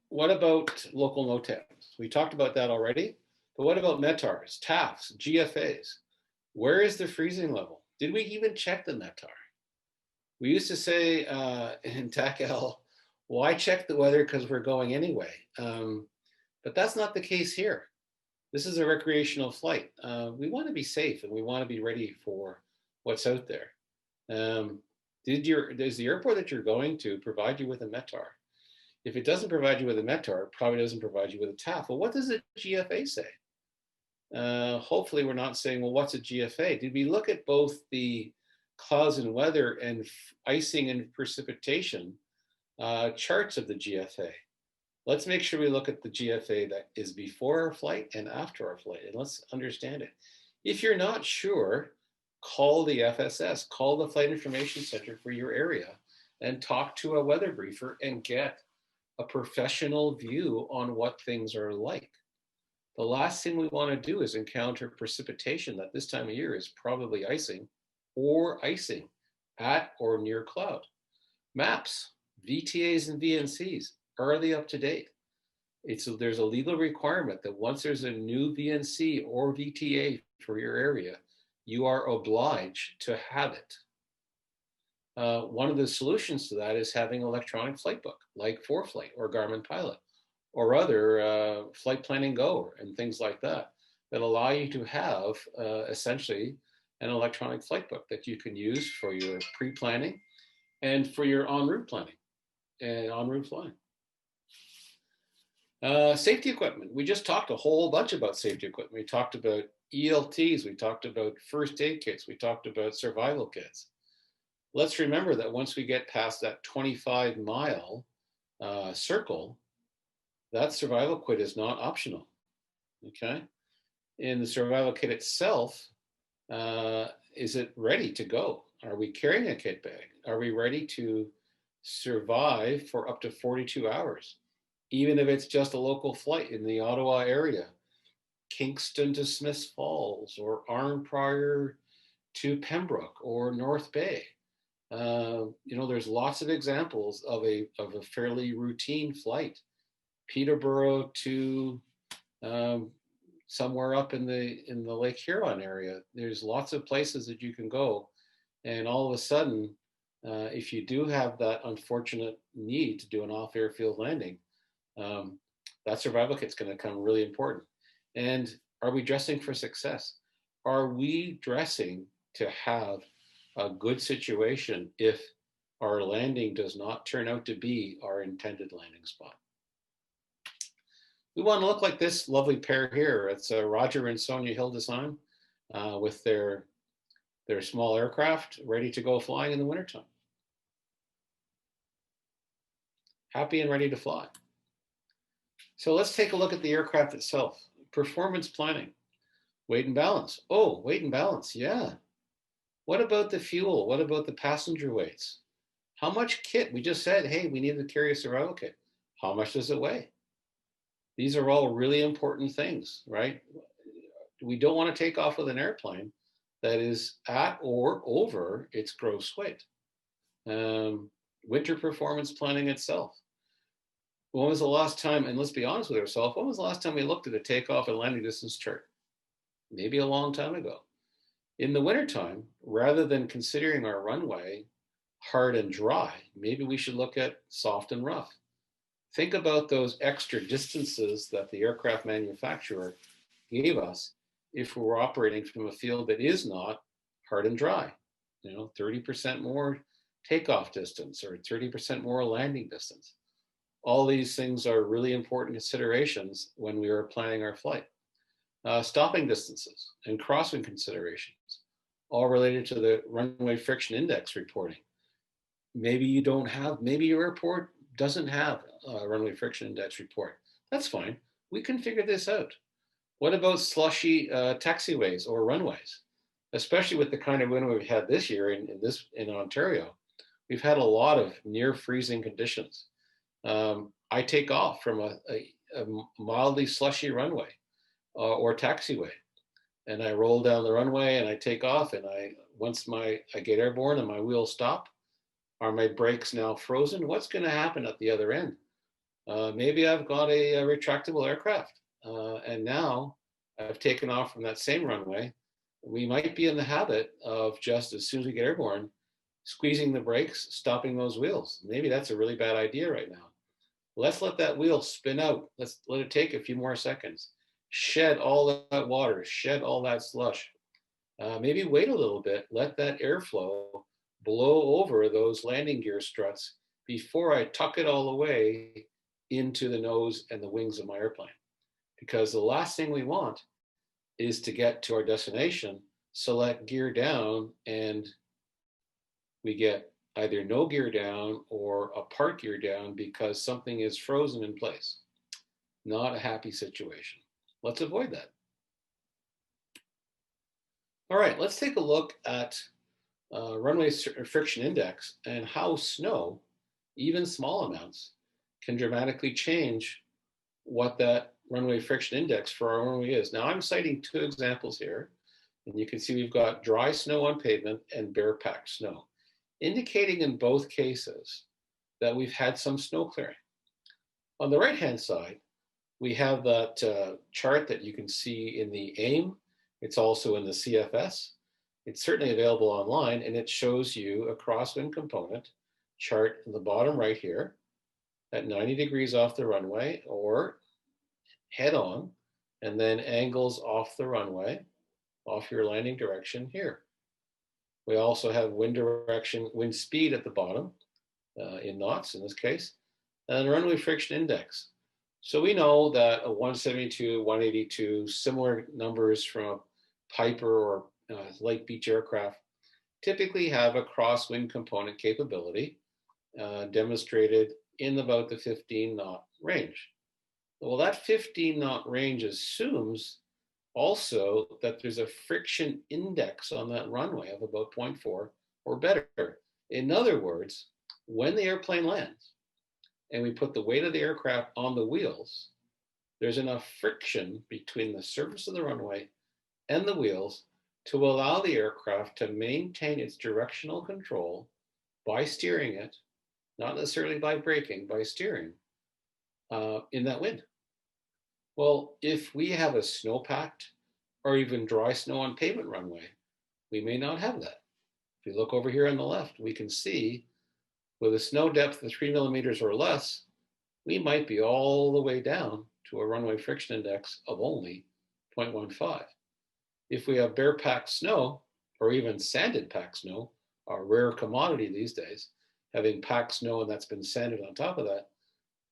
What about local NOTAMs? We talked about that already, but what about METARs, TAFs, GFAs? Where is the freezing level? Did we even check the METAR? We used to say in TACL, why check the weather because we're going anyway? But that's not the case here. This is a recreational flight. We want to be safe and we want to be ready for what's out there. Does the airport that you're going to provide you with a METAR? If it doesn't provide you with a METAR, it probably doesn't provide you with a TAF. Well, what does a GFA say? Hopefully we're not saying, well, what's a GFA? Did we look at both the clouds and weather and icing and precipitation charts of the GFA? Let's make sure we look at the GFA that is before our flight and after our flight, and let's understand it. If you're not sure, call the FSS, call the Flight Information Center for your area and talk to a weather briefer and get a professional view on what things are like. The last thing we want to do is encounter precipitation that this time of year is probably icing at or near cloud. Maps, VTAs and VNCs, are they up to date? There's a legal requirement that once there's a new VNC or VTA for your area, you are obliged to have it. One of the solutions to that is having an electronic flight book like ForeFlight or Garmin Pilot or other Flight Planning Go and things like that allow you to have essentially an electronic flight book that you can use for your pre-planning and for your en route planning and en route flying. Safety equipment. We just talked a whole bunch about safety equipment. We talked about ELTs, we talked about first aid kits, we talked about survival kits. Let's remember that once we get past that 25-mile circle, that survival kit is not optional, okay? In the survival kit itself, is it ready to go? Are we carrying a kit bag? Are we ready to survive for up to 42 hours? Even if it's just a local flight in the Ottawa area, Kingston to Smiths Falls, or Arnprior to Pembroke, or North Bay. There's lots of examples of a fairly routine flight. Peterborough to somewhere up in the Lake Huron area. There's lots of places that you can go, and all of a sudden, if you do have that unfortunate need to do an off-airfield landing, that survival kit's going to become really important. And are we dressing for success? Are we dressing to have a good situation if our landing does not turn out to be our intended landing spot? We want to look like this lovely pair here. It's Roger and Sonia Hildesheim with their small aircraft ready to go flying in the wintertime. Happy and ready to fly. So let's take a look at the aircraft itself. Performance planning, weight and balance. Oh, weight and balance, yeah. What about the fuel? What about the passenger weights? How much kit? We just said, hey, we need to carry a survival kit. How much does it weigh? These are all really important things, right? We don't want to take off with an airplane that is at or over its gross weight. Winter performance planning itself. When was the last time, and let's be honest with ourselves, when was the last time we looked at a takeoff and landing distance chart? Maybe a long time ago. In the wintertime, rather than considering our runway hard and dry, maybe we should look at soft and rough. Think about those extra distances that the aircraft manufacturer gave us if we were operating from a field that is not hard and dry. 30% more takeoff distance or 30% more landing distance. All these things are really important considerations when we are planning our flight. Stopping distances and crossing considerations, all related to the runway friction index reporting. Maybe your airport doesn't have a runway friction index report. That's fine. We can figure this out. What about slushy taxiways or runways? Especially with the kind of wind we've had this year in Ontario. We've had a lot of near freezing conditions. I take off from a mildly slushy runway or taxiway. And I roll down the runway and I take off, and once I get airborne and my wheels stop, are my brakes now frozen? What's going to happen at the other end? Maybe I've got a retractable aircraft, and now I've taken off from that same runway. We might be in the habit of, just as soon as we get airborne, squeezing the brakes, stopping those wheels. Maybe that's a really bad idea right now. Let's let that wheel spin out. Let's let it take a few more seconds. Shed all that water, shed all that slush. Maybe wait a little bit, let that airflow blow over those landing gear struts before I tuck it all the way into the nose and the wings of my airplane. Because the last thing we want is to get to our destination, select gear down, and we get either no gear down or a part gear down because something is frozen in place. Not a happy situation. Let's avoid that. All right, let's take a look at runway friction index and how snow, even small amounts, can dramatically change what that runway friction index for our runway is. Now I'm citing two examples here, and you can see we've got dry snow on pavement and bare packed snow, indicating in both cases that we've had some snow clearing. On the right-hand side, we have that chart that you can see in the AIM. It's also in the CFS. It's certainly available online, and it shows you a crosswind component chart in the bottom right here at 90 degrees off the runway or head on, and then angles off the runway, off your landing direction here. We also have wind direction, wind speed at the bottom, in knots in this case, and runway friction index. So we know that a 172, 182, similar numbers from Piper or Lake Beach aircraft typically have a crosswind component capability demonstrated in about the 15 knot range. Well, that 15 knot range assumes also that there's a friction index on that runway of about 0.4 or better. In other words, when the airplane lands and we put the weight of the aircraft on the wheels, there's enough friction between the surface of the runway and the wheels to allow the aircraft to maintain its directional control by steering it, not necessarily by braking, by steering in that wind. Well, if we have a snow-packed or even dry snow on pavement runway, we may not have that. If you look over here on the left, we can see with a snow depth of 3 millimeters or less, we might be all the way down to a runway friction index of only 0.15. If we have bare packed snow or even sanded packed snow, a rare commodity these days, having packed snow and that's been sanded on top of that,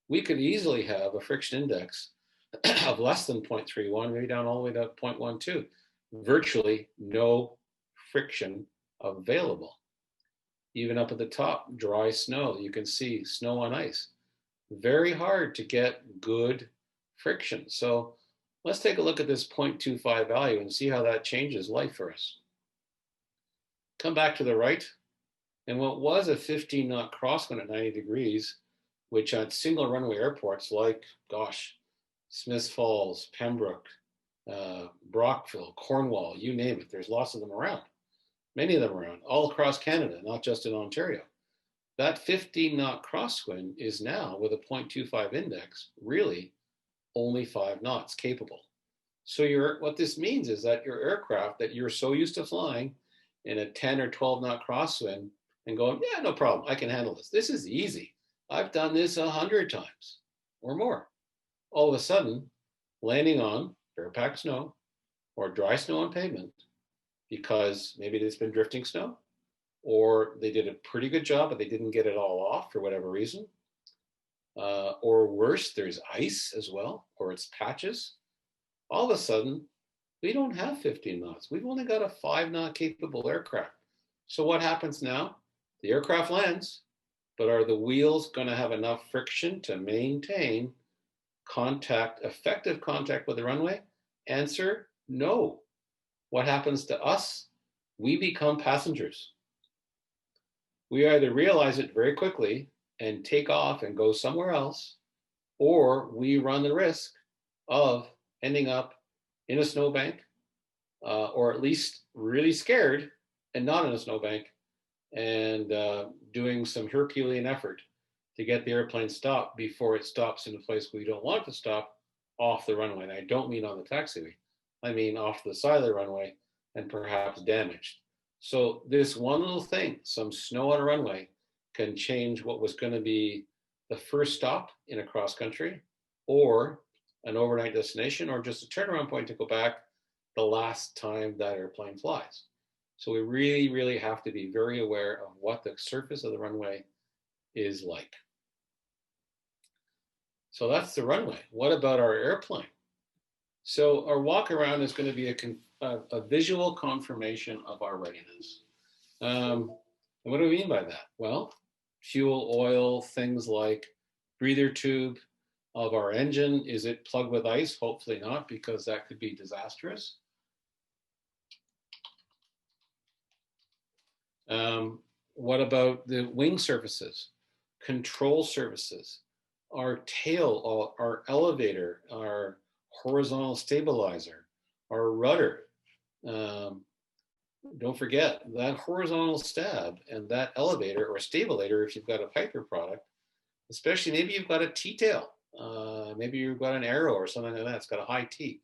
we could easily have a friction index of less than 0.31, maybe down all the way to 0.12, virtually no friction available. Even up at the top, dry snow, you can see snow on ice. Very hard to get good friction. So let's take a look at this 0.25 value and see how that changes life for us. Come back to the right, and what was a 15 knot crosswind at 90 degrees, which at single runway airports like, Smiths Falls, Pembroke, Brockville, Cornwall, you name it, there's lots of them around. Many of them around, all across Canada, not just in Ontario. That 15 knot crosswind is now, with a 0.25 index, really only 5 knots capable. So what this means is that your aircraft that you're so used to flying in a 10 or 12 knot crosswind and going, yeah, no problem, I can handle this. This is easy. I've done this 100 times or more. All of a sudden, landing on bare packed snow or dry snow on pavement, because maybe it's been drifting snow, or they did a pretty good job, but they didn't get it all off for whatever reason. Or worse, there's ice as well, or it's patches. All of a sudden, we don't have 15 knots. We've only got a 5 knot capable aircraft. So what happens now? The aircraft lands, but are the wheels going to have enough friction to maintain effective contact with the runway? Answer, no. What happens to us? We become passengers. We either realize it very quickly and take off and go somewhere else, or we run the risk of ending up in a snowbank, or at least really scared and not in a snowbank, and doing some Herculean effort to get the airplane stopped before it stops in a place we don't want it to stop, off the runway. And I don't mean on the taxiway, I mean off the side of the runway and perhaps damaged. So this one little thing, some snow on a runway, can change what was going to be the first stop in a cross country, or an overnight destination, or just a turnaround point to go back the last time that airplane flies. So we really, really have to be very aware of what the surface of the runway is like. So that's the runway. What about our airplane? So our walk around is going to be a visual confirmation of our readiness. And what do we mean by that? Well, fuel, oil, things like breather tube of our engine. Is it plugged with ice? Hopefully not, because that could be disastrous. What about the wing surfaces, control surfaces, our tail, our elevator, our horizontal stabilizer, our rudder? Don't forget that horizontal stab and that elevator or stabilator, if you've got a Piper product, especially maybe you've got a T-tail, maybe you've got an Arrow or something like that, it's got a high T.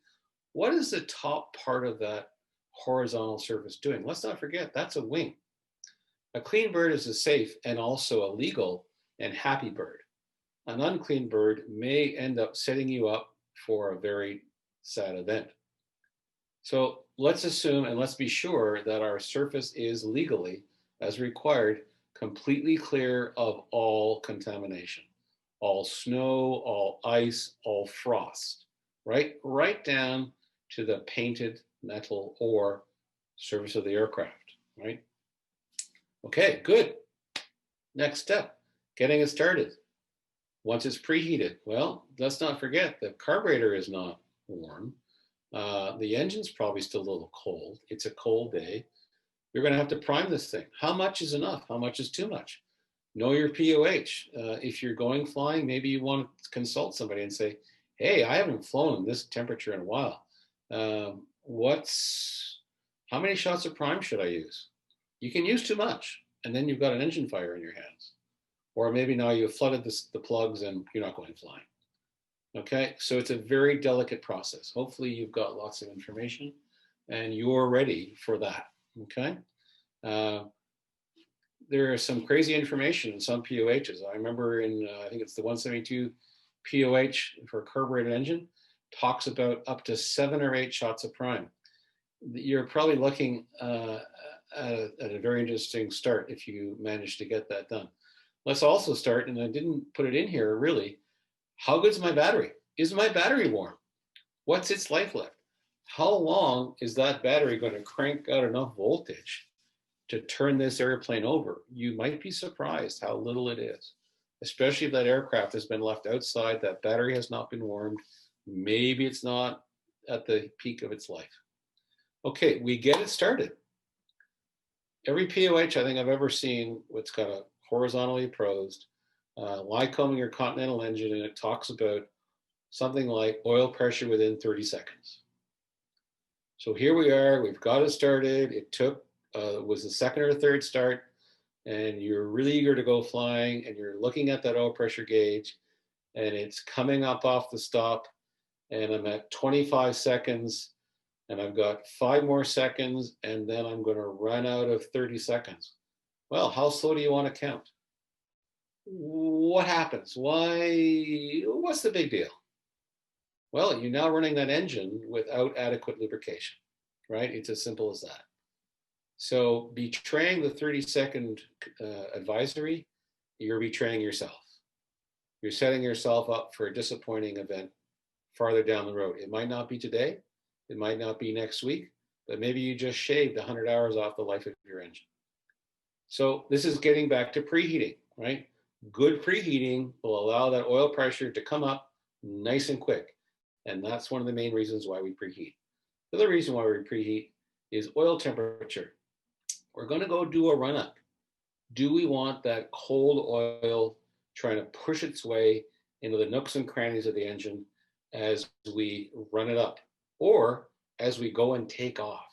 What is the top part of that horizontal surface doing? Let's not forget, that's a wing. A clean bird is a safe and also a legal and happy bird. An unclean bird may end up setting you up for a very sad event. So let's assume and let's be sure that our surface is legally, as required, completely clear of all contamination, all snow, all ice, all frost, right? Right down to the painted metal or surface of the aircraft, right? Okay, good. Next step, getting it started. Once it's preheated, well, let's not forget the carburetor is not warm. The engine's probably still a little cold. It's a cold day. You're going to have to prime this thing. How much is enough? How much is too much? Know your POH. If you're going flying, maybe you want to consult somebody and say, hey, I haven't flown in this temperature in a while. How many shots of prime should I use? You can use too much, and then you've got an engine fire in your hands. Or maybe now you've flooded the plugs and you're not going flying. Okay, so it's a very delicate process. Hopefully you've got lots of information and you're ready for that, okay? There is some crazy information in some POHs. I remember in, I think it's the 172 POH for a carbureted engine, talks about up to 7 or 8 shots of prime. You're probably looking at a very interesting start if you manage to get that done. Let's also start, and I didn't put it in here really, how good's my battery? Is my battery warm? What's its life left? How long is that battery going to crank out enough voltage to turn this airplane over? You might be surprised how little it is, especially if that aircraft has been left outside, that battery has not been warmed, maybe it's not at the peak of its life. Okay, we get it started. Every POH I think I've ever seen, what's got a horizontally approached Lycoming or Continental engine, and it talks about something like oil pressure within 30 seconds. So here we are, we've got it started. It took, was the second or third start, and you're really eager to go flying, and you're looking at that oil pressure gauge, and it's coming up off the stop, and I'm at 25 seconds, and I've got 5 more seconds, and then I'm going to run out of 30 seconds. Well, how slow do you want to count? What happens? Why? What's the big deal? Well, you're now running that engine without adequate lubrication, right? It's as simple as that. So betraying the 30-second advisory, you're betraying yourself. You're setting yourself up for a disappointing event farther down the road. It might not be today, it might not be next week, but maybe you just shaved 100 hours off the life of your engine. So this is getting back to preheating, right? Good preheating will allow that oil pressure to come up nice and quick. And that's one of the main reasons why we preheat. The other reason why we preheat is oil temperature. We're going to go do a run-up. Do we want that cold oil trying to push its way into the nooks and crannies of the engine as we run it up or as we go and take off?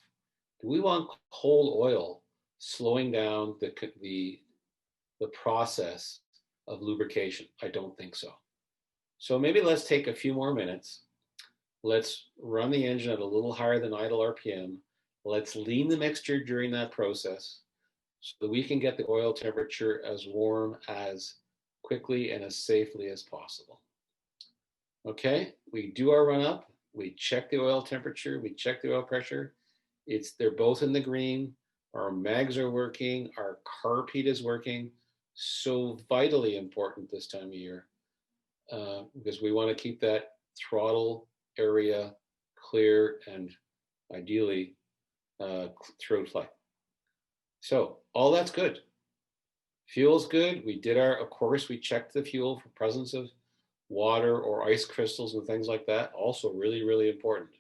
Do we want cold oil slowing down the process of lubrication? I don't think so. So maybe let's take a few more minutes. Let's run the engine at a little higher than idle RPM. Let's lean the mixture during that process so that we can get the oil temperature as warm as quickly and as safely as possible. Okay, we do our run up, we check the oil temperature, we check the oil pressure. They're both in the green. Our mags are working, our carb heat is working. So vitally important this time of year because we want to keep that throttle area clear and ideally throughout flight. So all that's good. Fuel's good. We did of course, we checked the fuel for presence of water or ice crystals and things like that. Also really, really important.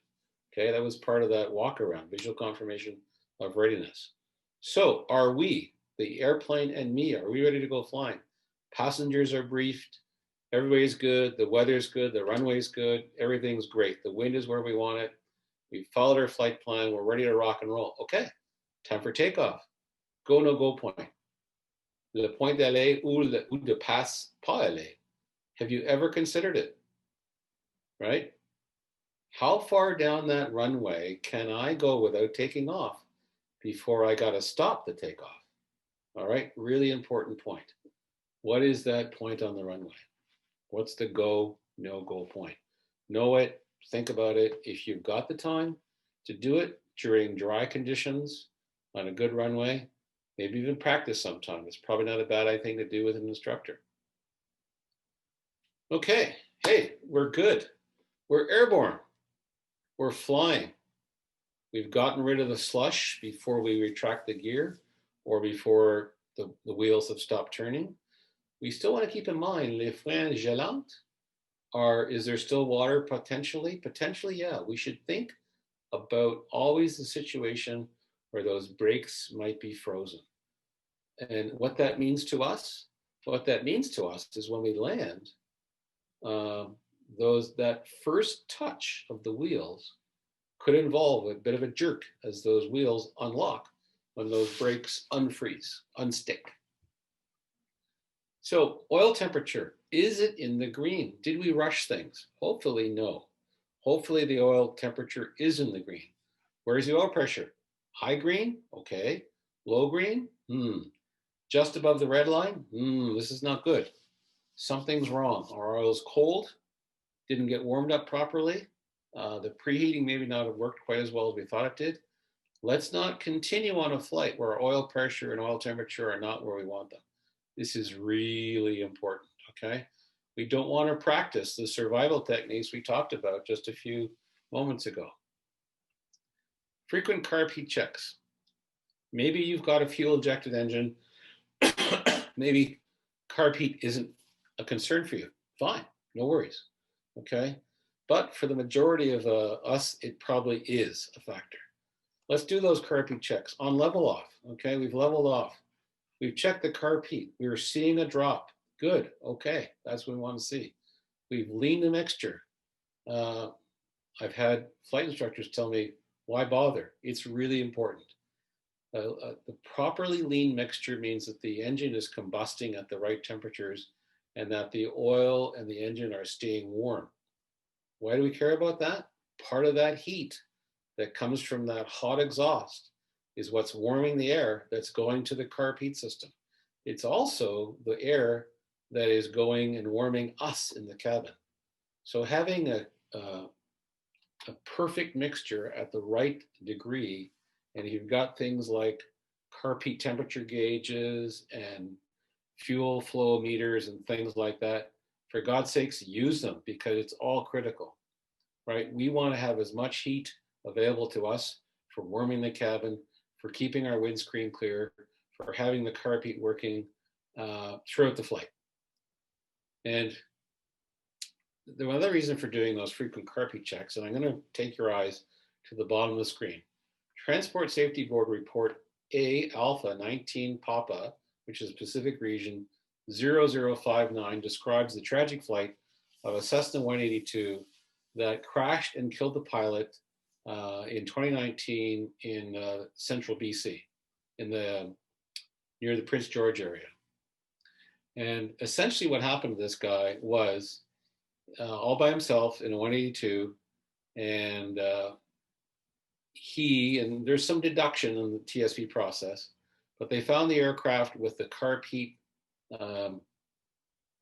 Okay, that was part of that walk around, visual confirmation of readiness. So are we, the airplane and me, are we ready to go flying? Passengers are briefed. Everybody's good. The weather's good. The runway's good. Everything's great. The wind is where we want it. We followed our flight plan. We're ready to rock and roll. Okay, time for takeoff. Go, no go point. Le point d'aller ou de passe pas aller. Have you ever considered it? Right? How far down that runway can I go without taking off before I got to stop the takeoff? All right, really important point. What is that point on the runway? What's the go, no go point? Know it, think about it. If you've got the time to do it during dry conditions on a good runway, maybe even practice sometime. It's probably not a bad thing to do with an instructor. Okay, hey, we're good. We're airborne. We're flying. We've gotten rid of the slush before we retract the gear or before the wheels have stopped turning. We still want to keep in mind, les freins gelants is there still water potentially? Potentially, yeah. We should think about always the situation where those brakes might be frozen. And what that means to us? What that means to us is when we land, that first touch of the wheels could involve a bit of a jerk as those wheels unlock when those brakes unfreeze, unstick. So oil temperature, is it in the green? Did we rush things? Hopefully no. Hopefully the oil temperature is in the green. Where's the oil pressure? High green, okay. Low green, just above the red line, this is not good. Something's wrong. Our oil's cold, didn't get warmed up properly. The preheating maybe not have worked quite as well as we thought it did. Let's not continue on a flight where oil pressure and oil temperature are not where we want them. This is really important, okay? We don't want to practice the survival techniques we talked about just a few moments ago. Frequent carb heat checks. Maybe you've got a fuel injected engine. Maybe carb heat isn't a concern for you. Fine, no worries, okay? But for the majority of us, it probably is a factor. Let's do those carb heat checks on level off, okay? We've leveled off. We've checked the carb heat. We were seeing a drop. Good, okay, that's what we want to see. We've leaned the mixture. I've had flight instructors tell me, why bother? It's really important. The properly lean mixture means that the engine is combusting at the right temperatures and that the oil and the engine are staying warm. Why do we care about that? Part of that heat that comes from that hot exhaust is what's warming the air that's going to the carb heat system. It's also the air that is going and warming us in the cabin. So having a perfect mixture at the right degree, and you've got things like carb heat temperature gauges and fuel flow meters and things like that, for God's sakes, use them because it's all critical, right? We want to have as much heat available to us for warming the cabin, for keeping our windscreen clear, for having the carb heat working throughout the flight. And the other reason for doing those frequent carb heat checks, and I'm going to take your eyes to the bottom of the screen. Transport Safety Board Report A Alpha 19 Papa, which is Pacific Region 0059, describes the tragic flight of a Cessna 182 that crashed and killed the pilot in 2019 in central BC, near the Prince George area. And essentially what happened to this guy was all by himself in a 182, and there's some deduction in the TSP process, but they found the aircraft with the carb heat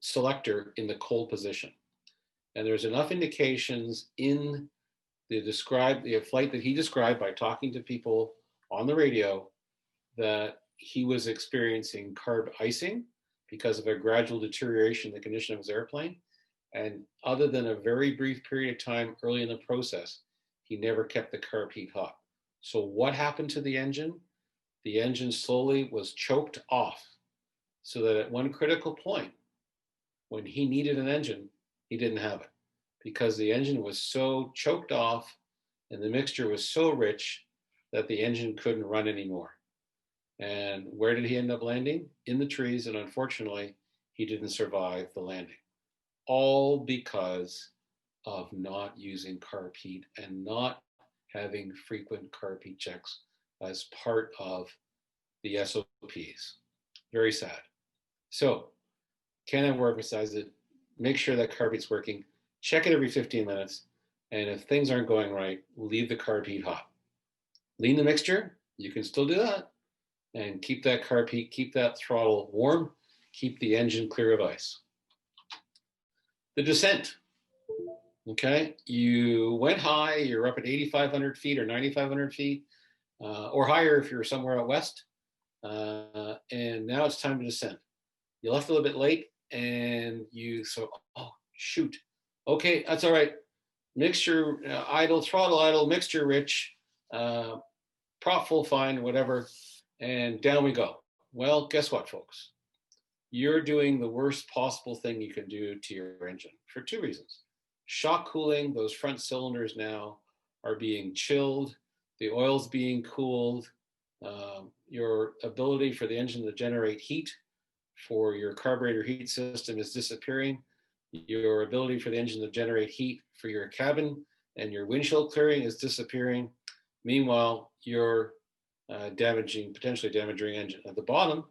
selector in the cold position. And there's enough indications in the flight that he described by talking to people on the radio that he was experiencing carb icing because of a gradual deterioration in the condition of his airplane. And other than a very brief period of time early in the process, he never kept the carb heat hot. So what happened to the engine? The engine slowly was choked off so that at one critical point, when he needed an engine, he didn't have it because the engine was so choked off and the mixture was so rich that the engine couldn't run anymore. And where did he end up landing? In the trees, and unfortunately, he didn't survive the landing. All because of not using carb heat and not having frequent carb heat checks as part of the SOPs. Very sad. So, can I emphasize it? Make sure that carb heat's working. Check it every 15 minutes. And if things aren't going right, leave the carb heat hot. Lean the mixture, you can still do that. And keep that carb heat, keep that throttle warm, keep the engine clear of ice. The descent. Okay, you went high, you're up at 8,500 feet or 9,500 feet, or higher if you're somewhere out west. And now it's time to descend. You left a little bit late and oh, shoot. Okay, that's all right. Mixture idle, throttle idle, mixture rich, prop full fine, whatever. And down we go. Well, guess what, folks? You're doing the worst possible thing you can do to your engine for two reasons. Shock cooling, those front cylinders now are being chilled, the oil's being cooled, your ability for the engine to generate heat for your carburetor heat system is disappearing. Your ability for the engine to generate heat for your cabin and your windshield clearing is disappearing. Meanwhile, you're potentially damaging engine. At the bottom,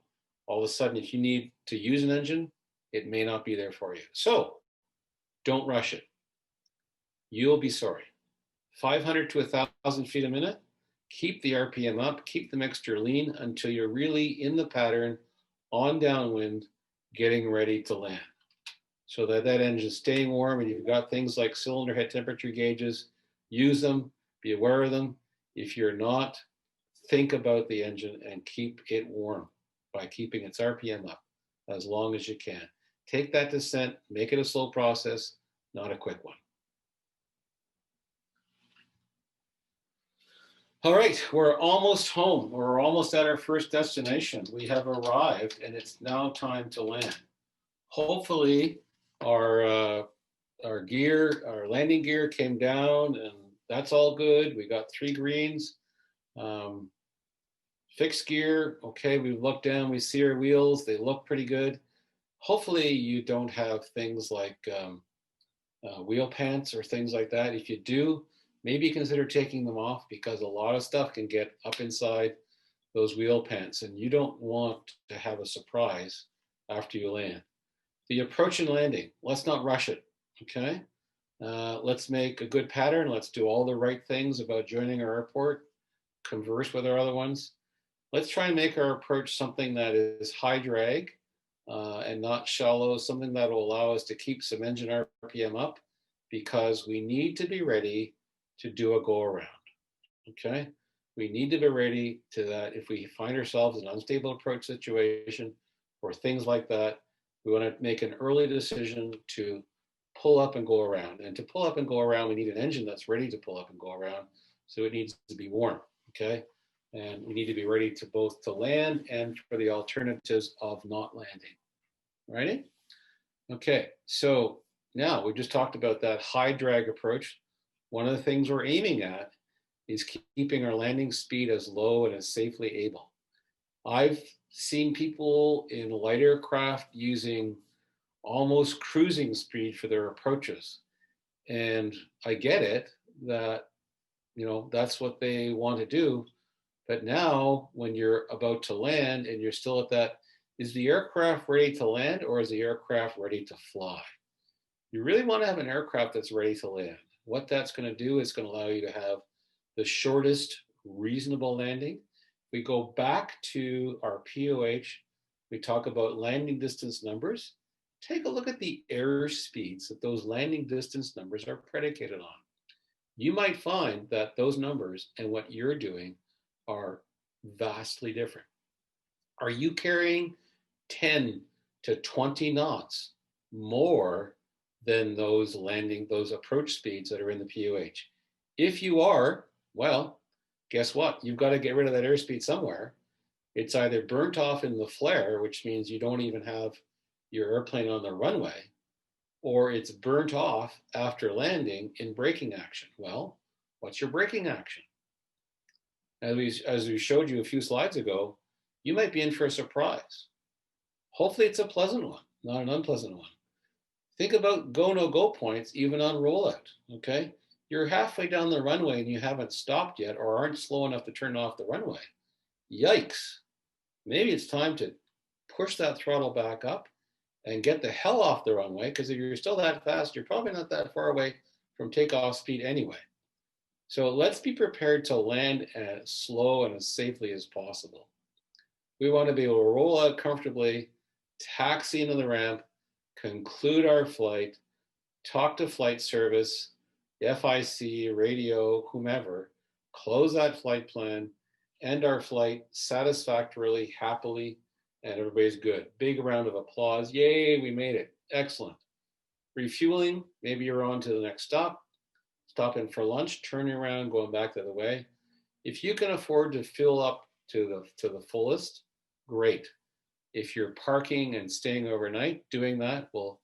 all of a sudden, if you need to use an engine, it may not be there for you. So don't rush it. You'll be sorry. 500 to 1,000 feet a minute, keep the RPM up, keep the mixture lean until you're really in the pattern on downwind, getting ready to land. So that engine's staying warm, and you've got things like cylinder head temperature gauges, use them, be aware of them. If you're not, think about the engine and keep it warm by keeping its RPM up as long as you can. Take that descent, make it a slow process, not a quick one. All right, we're almost home. We're almost at our first destination. We have arrived and it's now time to land. Hopefully our landing gear came down and that's all good. We got 3 greens. Fixed gear, okay, we've looked down, we see our wheels, they look pretty good. Hopefully you don't have things like wheel pants or things like that. If you do, maybe consider taking them off because a lot of stuff can get up inside those wheel pants and you don't want to have a surprise after you land. The approach and landing, let's not rush it, okay? Let's make a good pattern. Let's do all the right things about joining our airport, converse with our other ones. Let's try and make our approach something that is high drag and not shallow, something that will allow us to keep some engine RPM up because we need to be ready to do a go around, okay? We need to be ready to that if we find ourselves in an unstable approach situation or things like that, we want to make an early decision to pull up and go around. And to pull up and go around, we need an engine that's ready to pull up and go around. So it needs to be warm, okay? And we need to be ready to both to land and for the alternatives of not landing, righty? Okay, so now we just talked about that high drag approach. One of the things we're aiming at is keeping our landing speed as low and as safely able. I've seen people in light aircraft using almost cruising speed for their approaches. And I get it that, that's what they want to do. But now when you're about to land and you're still at that, is the aircraft ready to land or is the aircraft ready to fly? You really want to have an aircraft that's ready to land. What that's going to do is going to allow you to have the shortest reasonable landing. We go back to our POH, we talk about landing distance numbers. Take a look at the air speeds that those landing distance numbers are predicated on. You might find that those numbers and what you're doing are vastly different. Are you carrying 10 to 20 knots more than those approach speeds that are in the POH? If you are, well, guess what? You've got to get rid of that airspeed somewhere. It's either burnt off in the flare, which means you don't even have your airplane on the runway, or it's burnt off after landing in braking action. Well, what's your braking action? As we showed you a few slides ago, you might be in for a surprise. Hopefully it's a pleasant one, not an unpleasant one. Think about go, no go points, even on rollout, okay? You're halfway down the runway and you haven't stopped yet or aren't slow enough to turn off the runway. Yikes. Maybe it's time to push that throttle back up and get the hell off the runway, because if you're still that fast, you're probably not that far away from takeoff speed anyway. So let's be prepared to land as slow and as safely as possible. We want to be able to roll out comfortably, taxi into the ramp, conclude our flight, talk to flight service, FIC, radio, whomever, close that flight plan, end our flight satisfactorily, happily, and everybody's good. Big round of applause. Yay, we made it. Excellent. Refueling, maybe you're on to the next stop, stopping for lunch, turning around, going back the other way. If you can afford to fill up to the fullest, great. If you're parking and staying overnight, doing that will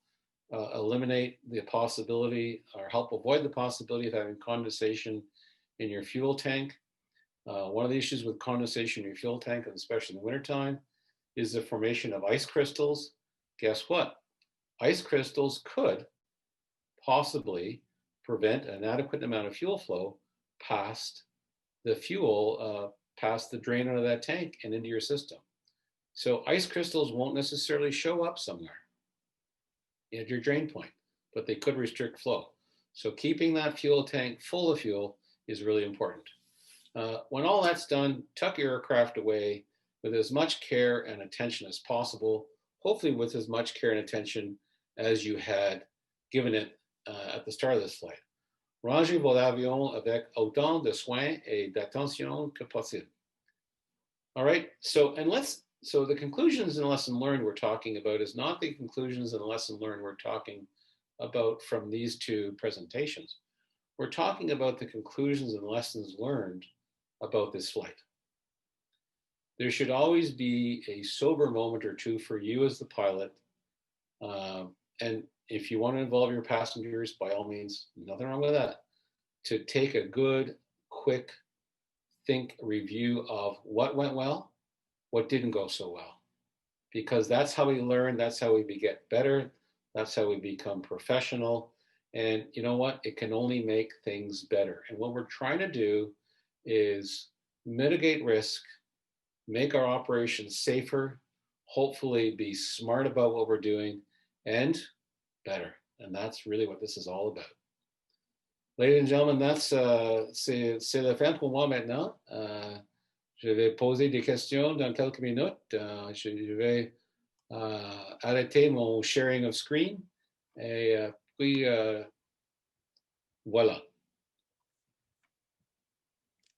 eliminate the possibility or help avoid the possibility of having condensation in your fuel tank. One of the issues with condensation in your fuel tank, especially in the wintertime, is the formation of ice crystals. Guess what? Ice crystals could possibly prevent an adequate amount of fuel flow past the past the drain out of that tank and into your system. So ice crystals won't necessarily show up somewhere at your drain point, but they could restrict flow. So keeping that fuel tank full of fuel is really important. When all that's done, tuck your aircraft away with as much care and attention as possible, hopefully with as much care and attention as you had given it at the start of this flight. Rangez vos avions avec autant de soins et d'attention que possible. All right, so the conclusions and lesson learned we're talking about is not the conclusions and lesson learned we're talking about from these two presentations. We're talking about the conclusions and lessons learned about this flight. There should always be a sober moment or two for you as the pilot. And if you want to involve your passengers, by all means, nothing wrong with that, to take a good, quick review of what went well, what didn't go so well. Because that's how we learn, that's how we get better, that's how we become professional. And you know what? It can only make things better. And what we're trying to do is mitigate risk, make our operations safer, hopefully be smart about what we're doing, and better. And that's really what this is all about. Ladies and gentlemen, c'est la fin pour moi maintenant. Je vais poser des questions dans quelques minutes. Je vais arrêter mon sharing of screen. Et puis, voilà.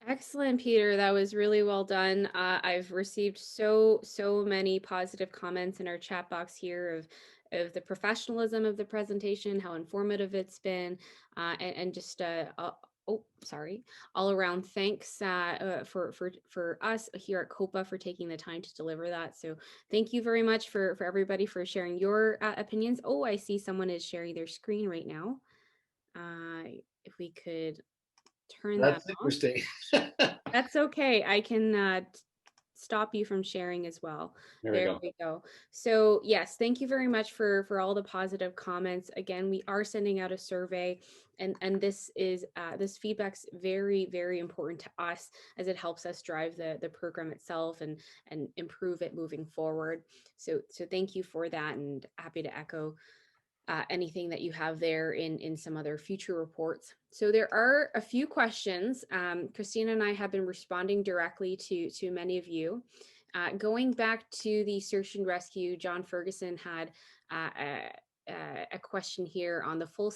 Excellent, Peter. That was really well done. I've received so many positive comments in our chat box here of the professionalism of the presentation, how informative it's been, and just all around thanks for us here at COPA for taking the time to deliver that. So thank you very much for everybody for sharing your opinions. Oh, I see someone is sharing their screen right now. If we could turn That's that interesting. off. That's okay. I can stop you from sharing as well. There we go. We go. So yes, thank you very much for all the positive comments. Again, we are sending out a survey, and this is this feedback's very, very important to us as it helps us drive the program itself and improve it moving forward. So thank you for that, and happy to echo anything that you have there in some other future reports. So there are a few questions. Christina and I have been responding directly to many of you. Going back to the search and rescue, John Ferguson had a question here on the full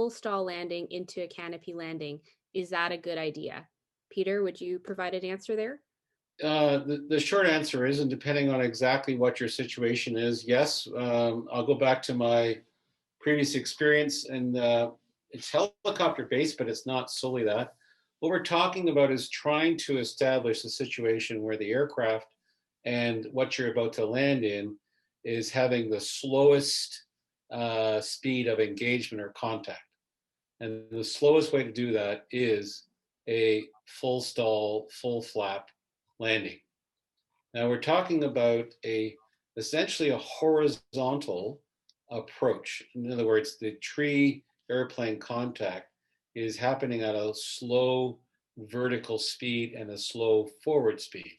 stall landing into a canopy landing. Is that a good idea? Peter, would you provide an answer there? The short answer is, and depending on exactly what your situation is, yes. I'll go back to my previous experience, and it's helicopter based, but it's not solely that. What we're talking about is trying to establish a situation where the aircraft and what you're about to land in is having the slowest speed of engagement or contact. And the slowest way to do that is a full stall, full flap landing. Now we're talking about essentially a horizontal approach. In other words, the tree airplane contact is happening at a slow vertical speed and a slow forward speed.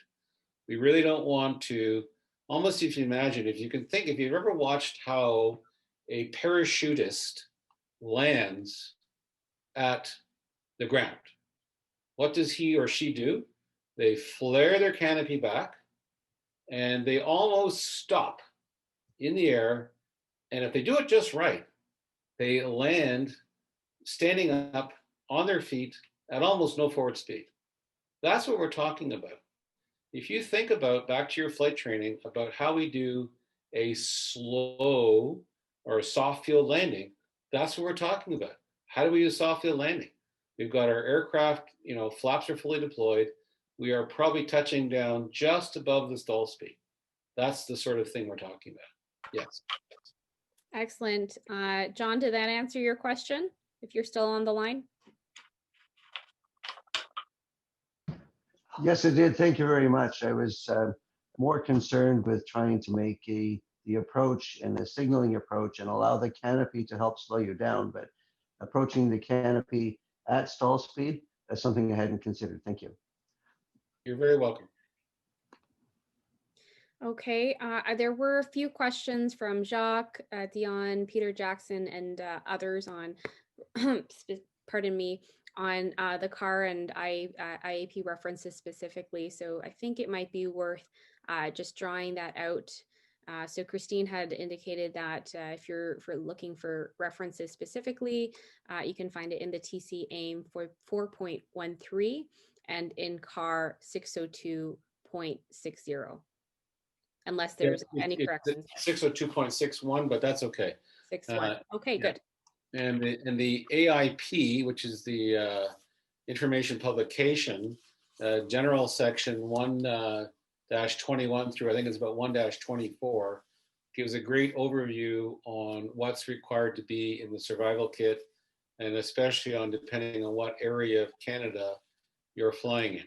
We really don't want to, almost if you imagine, if you've ever watched how a parachutist lands at the ground, what does he or she do? They flare their canopy back and they almost stop in the air. And if they do it just right, they land standing up on their feet at almost no forward speed. That's what we're talking about. If you think about, back to your flight training, about how we do a slow or a soft field landing, that's what we're talking about. How do we do soft field landing? We've got our aircraft, flaps are fully deployed. We are probably touching down just above the stall speed. That's the sort of thing we're talking about. Yes. Excellent. John, did that answer your question? If you're still on the line? Yes, it did. Thank you very much. I was more concerned with trying to make the approach and the signaling approach and allow the canopy to help slow you down, but approaching the canopy at stall speed, that's something I hadn't considered. Thank you. You're very welcome. Okay, there were a few questions from Jacques, Dion, Peter Jackson, and others on, pardon me, on the CAR and IAP references specifically. So I think it might be worth just drawing that out. So Christine had indicated that if you're looking for references specifically, you can find it in the TC AIM for 4.13 and in CAR 602.60. Unless there's any corrections. 602.61, but that's okay. 6.1. Okay, yeah. good. And the AIP, which is the information publication, general section 1-21 through I think it's about 1-24, gives a great overview on what's required to be in the survival kit, and especially on depending on what area of Canada you're flying in.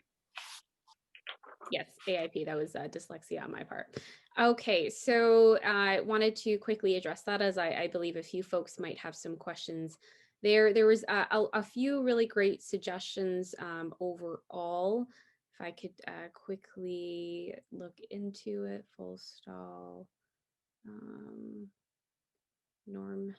Yes, AIP, that was dyslexia on my part. Okay, so I wanted to quickly address that as I believe a few folks might have some questions. There was a few really great suggestions overall. If I could quickly look into it, full stall. Norm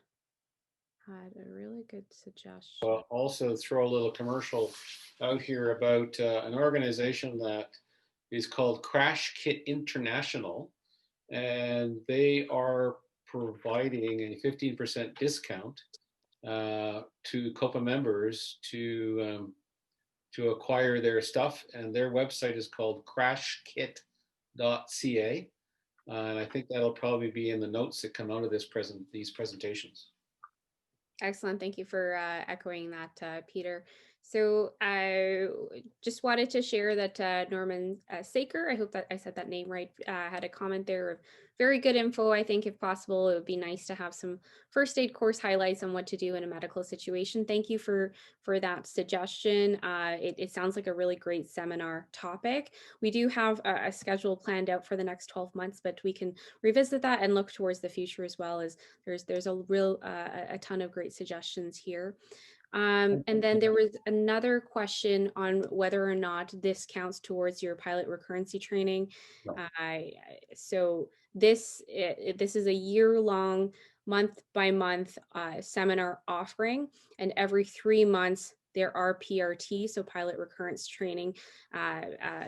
had a really good suggestion. I'll also throw a little commercial out here about an organization that is called Crash Kit International, and they are providing a 15% discount to COPA members to acquire their stuff, and their website is called crashkit.ca, and I think that'll probably be in the notes that come out of these presentations. Excellent. Thank you for echoing that, Peter. So I just wanted to share that Norman Saker, I hope that I said that name right, had a comment there of very good info. I think if possible, it would be nice to have some first aid course highlights on what to do in a medical situation. Thank you for that suggestion. It sounds like a really great seminar topic. We do have a schedule planned out for the next 12 months, but we can revisit that and look towards the future as well, as there's a real a ton of great suggestions here. And then there was another question on whether or not this counts towards your pilot recurrency training. No. So this is a year-long, month-by-month seminar offering, and every 3 months there are PRT, so pilot recurrence training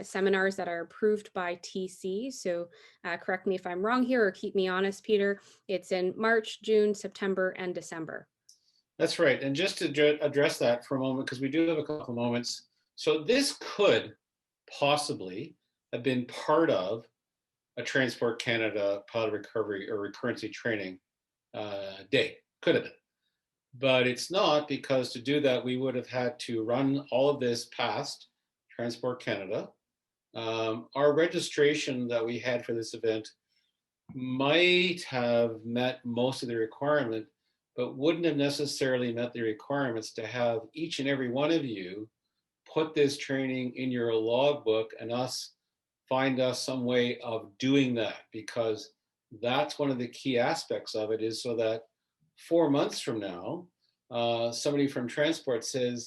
seminars that are approved by TC. So correct me if I'm wrong here, or keep me honest, Peter. It's in March, June, September, and December. That's right. And just to address that for a moment, because we do have a couple of moments. So this could possibly have been part of a Transport Canada pilot recovery or recurrency training day. Could have been. But it's not, because to do that, we would have had to run all of this past Transport Canada. Our registration that we had for this event might have met most of the requirement, but wouldn't have necessarily met the requirements to have each and every one of you put this training in your logbook and find us some way of doing that, because that's one of the key aspects of it, is so that 4 months from now, somebody from transport says,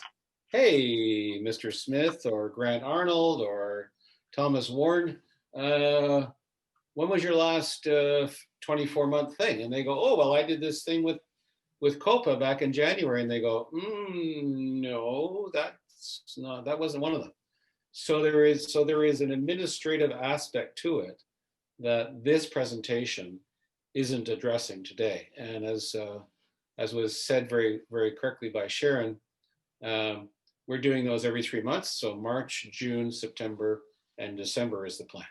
hey, Mr. Smith or Grant Arnold or Thomas Warren, when was your last 24-month thing? And they go, oh, well, I did this thing with COPA back in January. And they go, no, that wasn't one of them. So there is an administrative aspect to it that this presentation isn't addressing today. And as was said very, very correctly by Sharon, we're doing those every 3 months. So March, June, September, and December is the plan.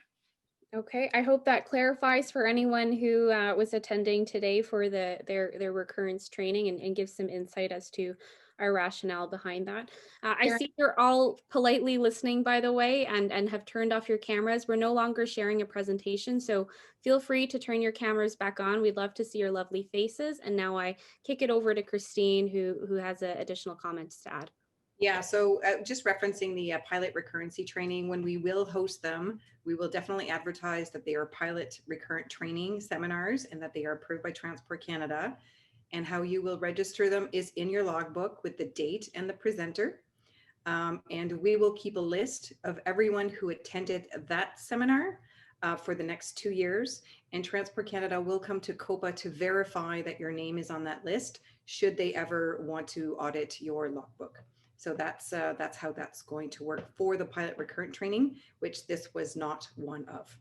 Okay, I hope that clarifies for anyone who was attending today for their recurrence training, and gives some insight as to our rationale behind that. I see you're all politely listening, by the way, and have turned off your cameras. We're no longer sharing a presentation, so feel free to turn your cameras back on. We'd love to see your lovely faces. And now I kick it over to Christine, who has additional comments to add. Yeah, so just referencing the pilot recurrency training, when we will host them, we will definitely advertise that they are pilot recurrent training seminars and that they are approved by Transport Canada. And how you will register them is in your logbook with the date and the presenter. And we will keep a list of everyone who attended that seminar for the next 2 years. And Transport Canada will come to COPA to verify that your name is on that list, should they ever want to audit your logbook. So that's how that's going to work for the pilot recurrent training, which this was not one of.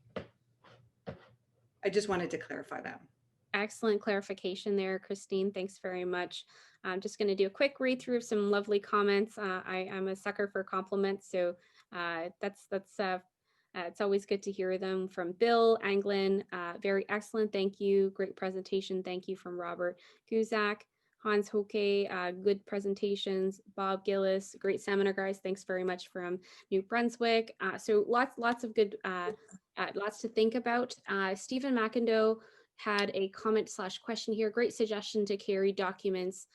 I just wanted to clarify that. Excellent clarification there, Christine. Thanks very much. I'm just going to do a quick read through of some lovely comments. I'm a sucker for compliments, so it's always good to hear them from Bill Anglin. Very excellent, thank you. Great presentation, thank you, from Robert Guzak. Hans Hoke, good presentations. Bob Gillis, great seminar, guys. Thanks very much, from New Brunswick. So lots of good, lots to think about. Stephen McIndoe had a comment/question here. Great suggestion to carry documents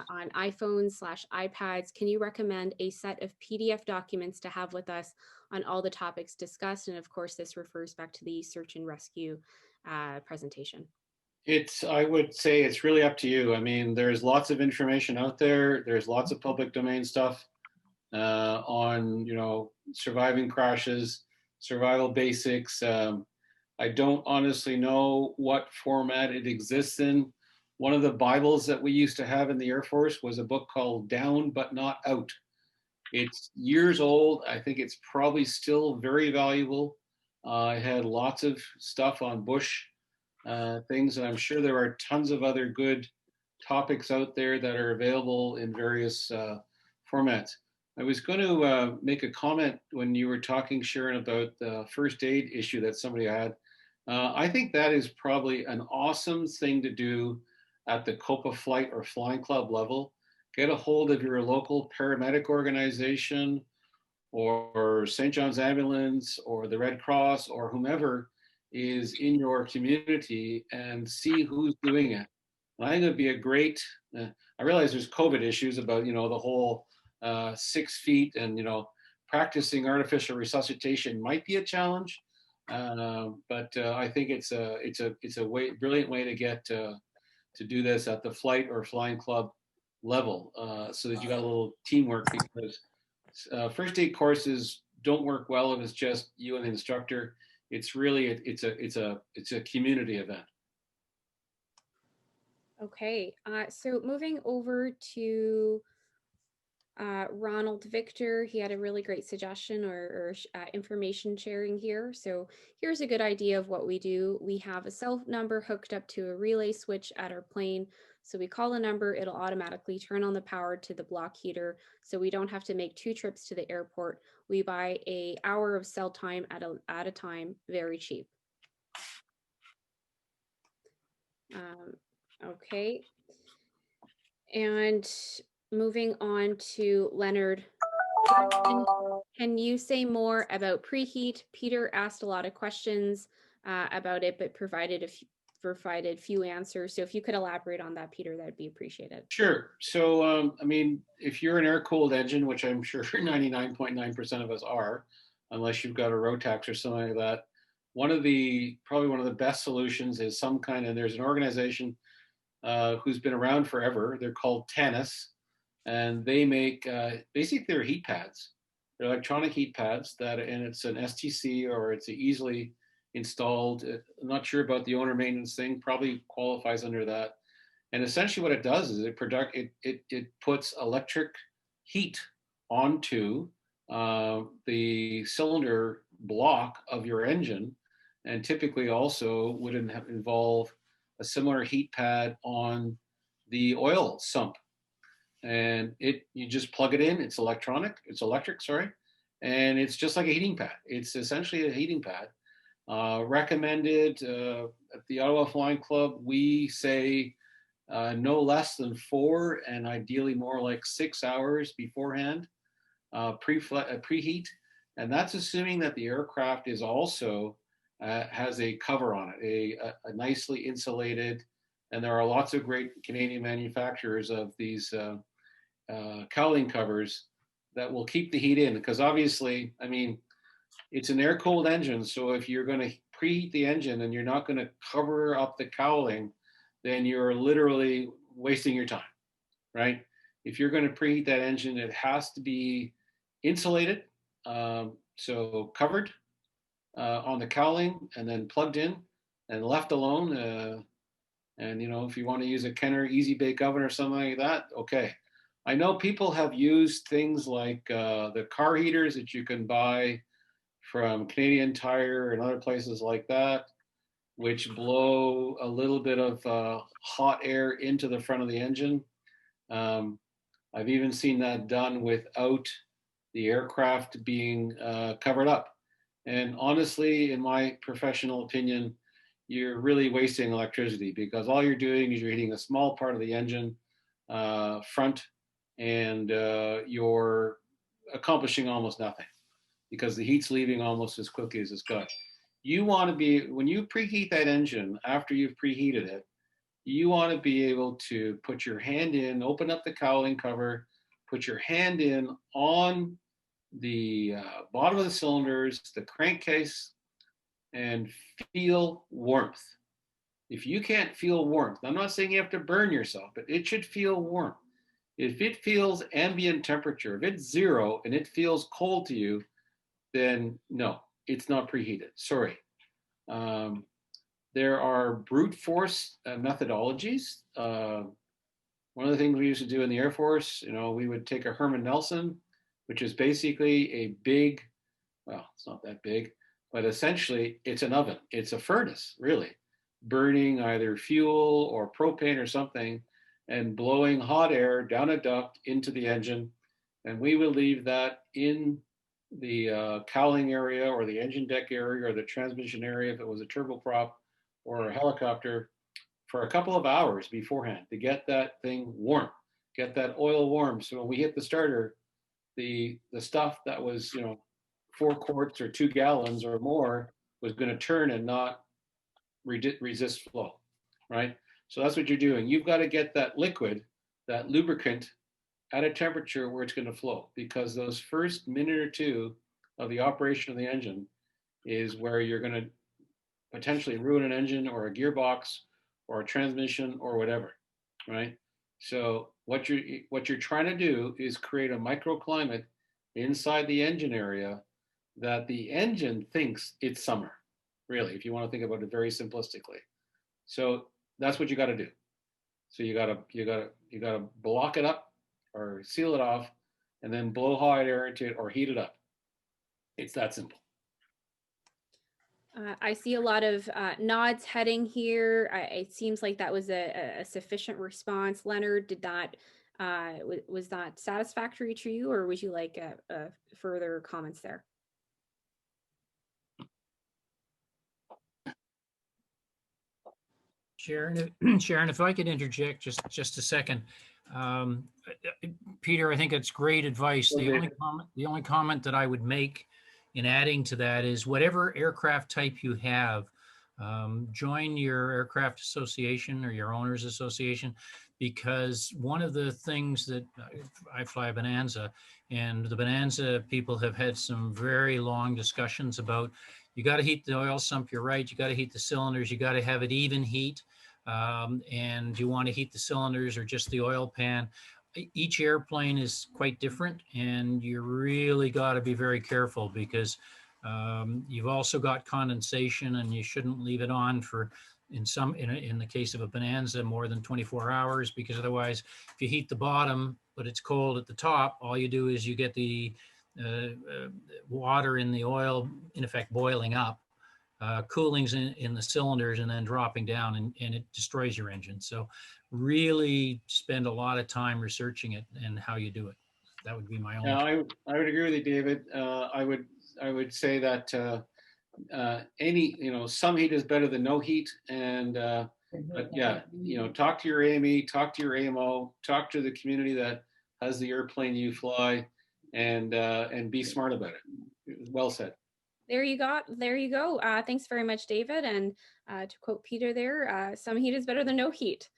on iPhones/iPads. Can you recommend a set of PDF documents to have with us on all the topics discussed? And of course, this refers back to the search and rescue presentation. I would say it's really up to you. I mean, there's lots of information out there. There's lots of public domain stuff on, surviving crashes, survival basics. I don't honestly know what format it exists in. One of the Bibles that we used to have in the Air Force was a book called Down But Not Out. It's years old. I think it's probably still very valuable. It had lots of stuff on bush things, and I'm sure there are tons of other good topics out there that are available in various formats. I was going to make a comment when you were talking, Sharon, about the first aid issue that somebody had. I think that is probably an awesome thing to do at the COPA flight or flying club level, get a hold of your local paramedic organization or St. John's Ambulance or the Red Cross or whomever is in your community and see who's doing it. And I think it'd be a great, I realize there's COVID issues about, you know, the whole 6 feet and, you know, practicing artificial resuscitation might be a challenge. But I think it's a brilliant way to get to do this at the flight or flying club level, so that you got a little teamwork, because first aid courses don't work well if it's just you and the instructor. It's really it's a community event. Okay, so moving over to Ronald Victor, he had a really great suggestion or information sharing here. So here's a good idea of what we do. We have a cell number hooked up to a relay switch at our plane. So we call a number, it'll automatically turn on the power to the block heater. So we don't have to make 2 trips to the airport. We buy an hour of cell time at a time, very cheap. Okay. And moving on to Leonard. Can you say more about preheat? Peter asked a lot of questions about it, but provided few answers. So if you could elaborate on that, Peter, that'd be appreciated. Sure. So, I mean, if you're an air-cooled engine, which I'm sure 99.9% of us are, unless you've got a Rotax or something like that, probably one of the best solutions is some kind of, there's an organization who's been around forever. They're called Tannis, and they make basically they're heat pads. They're electronic heat pads and it's an STC or it's easily installed. I'm not sure about the owner maintenance thing. Probably qualifies under that. And essentially, what it does is it puts electric heat onto the cylinder block of your engine, and typically also would involve a similar heat pad on the oil sump. And you just plug it in. It's electric, sorry, and it's just like a heating pad. It's essentially a heating pad. Recommended at the Ottawa Flying Club, we say no less than 4 and ideally more like 6 hours beforehand, preheat. And that's assuming that the aircraft is also has a cover on it, a nicely insulated, and there are lots of great Canadian manufacturers of these cowling covers that will keep the heat in, because obviously, I mean, it's an air-cooled engine, so if you're going to preheat the engine and you're not going to cover up the cowling, then you're literally wasting your time, right? If you're going to preheat that engine, it has to be insulated, so covered on the cowling and then plugged in and left alone. And you know, if you want to use a Kenner Easy Bake Oven or something like that, okay. I know people have used things like the car heaters that you can buy from Canadian Tire and other places like that, which blow a little bit of hot air into the front of the engine. I've even seen that done without the aircraft being covered up. And honestly, in my professional opinion, you're really wasting electricity, because all you're doing is you're heating a small part of the engine front, and you're accomplishing almost nothing, because the heat's leaving almost as quickly as it's got. You want to be, when you preheat that engine after you've preheated it, you want to be able to put your hand in, open up the cowling cover, put your hand in on the bottom of the cylinders, the crankcase, and feel warmth. If you can't feel warmth, I'm not saying you have to burn yourself, but it should feel warm. If it feels ambient temperature, if it's 0 and it feels cold to you, then no, it's not preheated. Sorry. There are brute force methodologies. One of the things we used to do in the Air Force, you know, we would take a Herman Nelson, which is basically a big, well, it's not that big, but essentially it's an oven. It's a furnace, really, burning either fuel or propane or something, and blowing hot air down a duct into the engine. And we would leave that in the cowling area or the engine deck area or the transmission area if it was a turboprop or a helicopter for a couple of hours beforehand to get that thing warm. get that oil warm. So when we hit the starter, the stuff that was, 4 quarts or 2 gallons or more was going to turn and not resist flow, right? So that's what you're doing. You've got to get that liquid, that lubricant, at a temperature where it's going to flow, because those first minute or two of the operation of the engine is where you're going to potentially ruin an engine or a gearbox or a transmission or whatever, right? So what you're trying to do is create a microclimate inside the engine area that the engine thinks it's summer, really, if you want to think about it very simplistically. So that's what you got to do. So you gotta block it up or seal it off, and then blow hot air into it or heat it up. It's that simple. I see a lot of nods heading here. It seems like that was a sufficient response. Leonard, did that was that satisfactory to you, or would you like further comments there? Sharon, Sharon, if I could interject just a second. Peter, I think it's great advice. The only comment that I would make in adding to that is whatever aircraft type you have, join your aircraft association or your owners association, because one of the things that I fly a Bonanza, and the Bonanza people have had some very long discussions about, you got to heat the oil sump, you're right, you got to heat the cylinders, you got to have it even heat, and you want to heat the cylinders or just the oil pan. Each airplane is quite different, and you really got to be very careful, because you've also got condensation, and you shouldn't leave it on for, in the case of a Bonanza, more than 24 hours, because otherwise, if you heat the bottom but it's cold at the top, all you do is you get the water in the oil, in effect, boiling up, coolings in the cylinders, and then dropping down, and it destroys your engine. So really spend a lot of time researching it and how you do it. That would be my only. Now, I would agree with you, David. I would say that some heat is better than no heat, and but yeah, talk to your AME, talk to your AMO, talk to the community that has the airplane you fly, and be smart about it. Well said. There you go. There you go. Thanks very much, David. And to quote Peter there, some heat is better than no heat.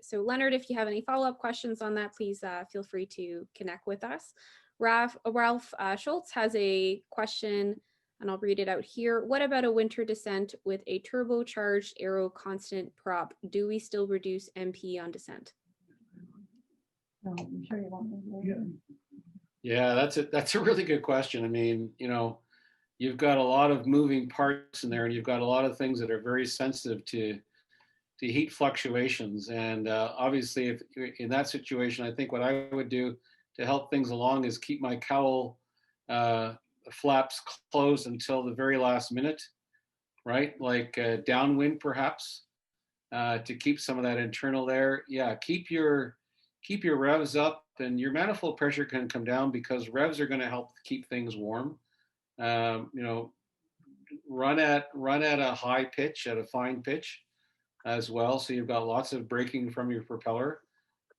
So Leonard, if you have any follow-up questions on that, please feel free to connect with us. Ralph Schultz has a question, and I'll read it out here. What about a winter descent with a turbocharged aero constant prop? Do we still reduce MP on descent? Yeah, that's a really good question. I mean, you've got a lot of moving parts in there, and you've got a lot of things that are very sensitive to heat fluctuations. And obviously, if in that situation, I think what I would do to help things along is keep my cowl flaps closed until the very last minute, right? Like downwind, perhaps, to keep some of that internal there. Yeah, keep your revs up, and your manifold pressure can come down, because revs are going to help keep things warm. Run at a high pitch, at a fine pitch as well, so you've got lots of braking from your propeller,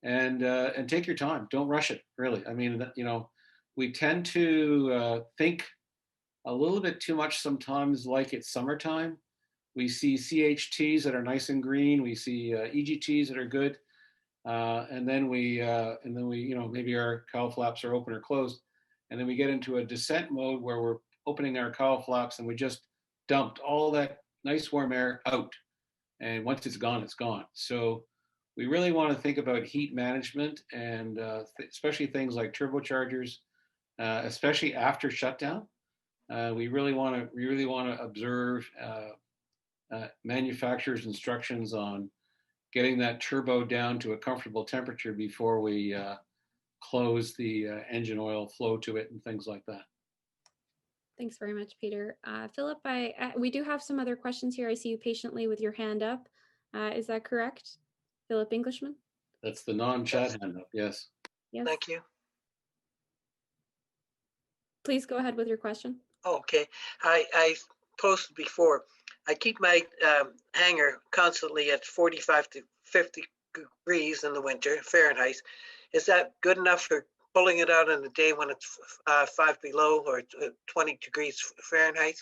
and take your time. Don't rush it, really. I mean, we tend to think a little bit too much sometimes, like it's summertime. We see CHTs that are nice and green. We see EGTs that are good, and then we maybe our cowl flaps are open or closed, and then we get into a descent mode where we're opening our cowl flaps, and we just dumped all that nice warm air out. And once it's gone, it's gone. So we really want to think about heat management, and especially things like turbochargers, especially after shutdown. We really want to observe manufacturers' instructions on getting that turbo down to a comfortable temperature before we close the engine oil flow to it and things like that. Thanks very much, Peter. Philip, we do have some other questions here. I see you patiently with your hand up. Is that correct? Philip Englishman? That's the non-chat hand up, yes. Yes. Thank you. Please go ahead with your question. Okay. I posted before. I keep my hanger constantly at 45 to 50 degrees in the winter, Fahrenheit. Is that good enough for pulling it out in the day when it's 5 below or 20 degrees Fahrenheit?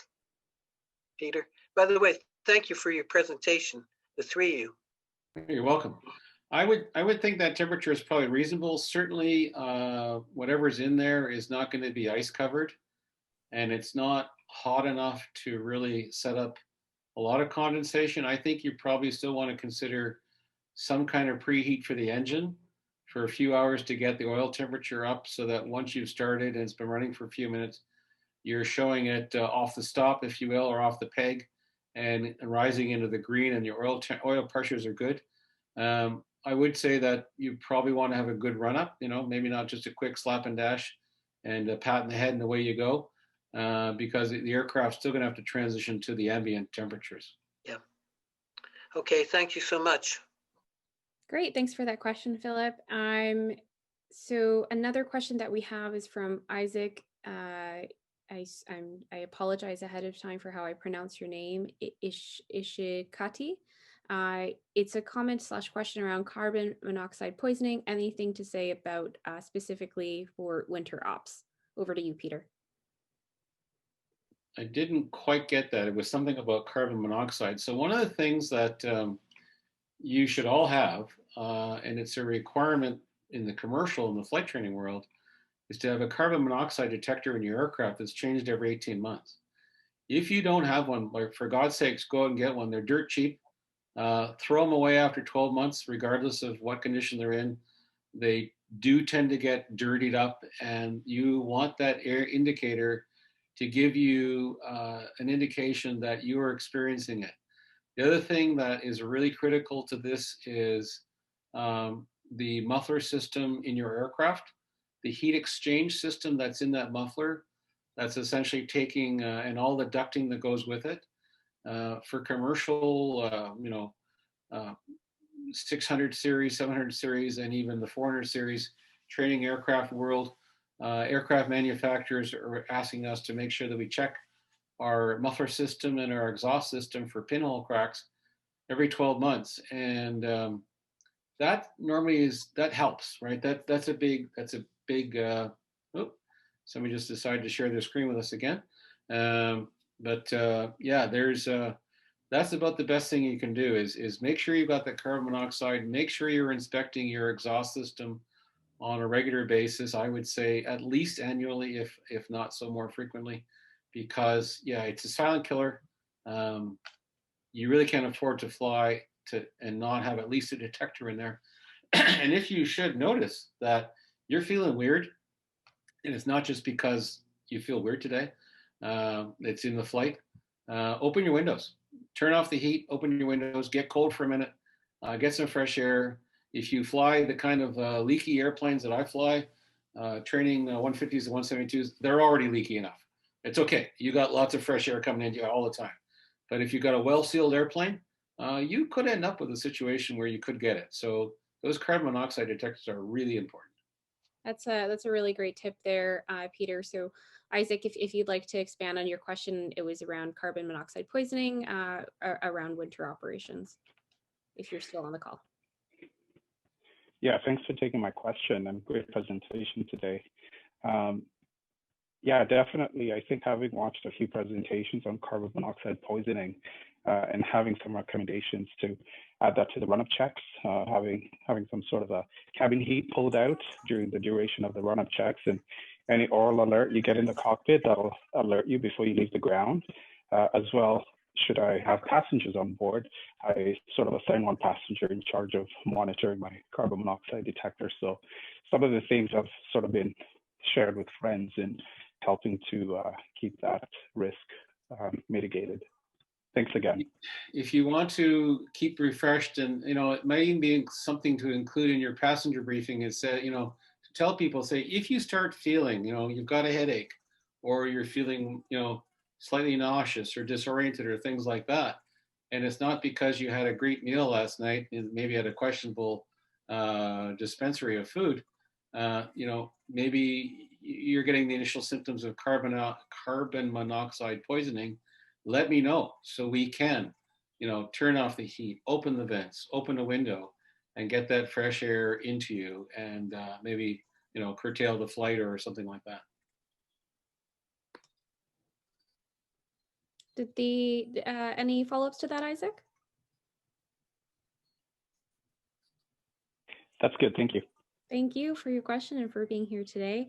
Peter, by the way, thank you for your presentation, the three of you. You're welcome. I would think that temperature is probably reasonable. Certainly, whatever's in there is not going to be ice covered, and it's not hot enough to really set up a lot of condensation. I think you probably still want to consider some kind of preheat for the engine for a few hours to get the oil temperature up, so that once you've started and it's been running for a few minutes, you're showing it off the stop, if you will, or off the peg, and rising into the green, and your oil pressures are good. I would say that you probably want to have a good run up, maybe not just a quick slap and dash and a pat in the head and away you go, because the aircraft's still going to have to transition to the ambient temperatures. Yeah. Okay, thank you so much. Great, thanks for that question, Philip. So another question that we have is from Isaac. I apologize ahead of time for how I pronounce your name, Ishikati. It's a comment/question around carbon monoxide poisoning. Anything to say about specifically for winter ops? Over to you, Peter. I didn't quite get that. It was something about carbon monoxide. So one of the things that you should all have, and it's a requirement in the commercial and the flight training world, is to have a carbon monoxide detector in your aircraft that's changed every 18 months. If you don't have one, like, for God's sakes, go out and get one. They're dirt cheap. Throw them away after 12 months, regardless of what condition they're in. They do tend to get dirtied up, and you want that air indicator to give you an indication that you are experiencing it. The other thing that is really critical to this is the muffler system in your aircraft. The heat exchange system that's in that muffler, that's essentially taking, and all the ducting that goes with it. For commercial, 600 series, 700 series, and even the 400 series training aircraft world, aircraft manufacturers are asking us to make sure that we check our muffler system and our exhaust system for pinhole cracks every 12 months. And that normally that helps, right? That's a big, somebody just decided to share their screen with us again. Yeah, that's about the best thing you can do is make sure you've got the carbon monoxide, make sure you're inspecting your exhaust system on a regular basis. I would say at least annually, if not so more frequently, because yeah, it's a silent killer. You really can't afford to fly and not have at least a detector in there. And if you should notice that you're feeling weird, and it's not just because you feel weird today, it's in the flight, open your windows, turn off the heat, open your windows, get cold for a minute, get some fresh air. If you fly the kind of leaky airplanes that I fly, training 150s and 172s, they're already leaky enough. It's okay. You got lots of fresh air coming into you all the time. But if you've got a well-sealed airplane, you could end up with a situation where you could get it. So those carbon monoxide detectors are really important. That's a really great tip there, Peter. So Isaac, if you'd like to expand on your question, it was around carbon monoxide poisoning around winter operations, if you're still on the call. Yeah, thanks for taking my question and great presentation today. Yeah, definitely. I think having watched a few presentations on carbon monoxide poisoning and having some recommendations to add that to the run-up checks, having some sort of a cabin heat pulled out during the duration of the run-up checks, and any oral alert you get in the cockpit that'll alert you before you leave the ground. As well, should I have passengers on board, I sort of assign one passenger in charge of monitoring my carbon monoxide detector. So some of the things have sort of been shared with friends and helping to keep that risk mitigated. Thanks again. If you want to keep refreshed, and it might even be something to include in your passenger briefing, is say, to tell people, say, if you start feeling, you've got a headache, or you're feeling, slightly nauseous or disoriented or things like that, and it's not because you had a great meal last night and maybe had a questionable dispensary of food, maybe you're getting the initial symptoms of carbon monoxide poisoning. Let me know so we can, turn off the heat, open the vents, open a window, and get that fresh air into you, and maybe, curtail the flight or something like that. Did any follow-ups to that, Isaac? That's good. Thank you. Thank you for your question and for being here today.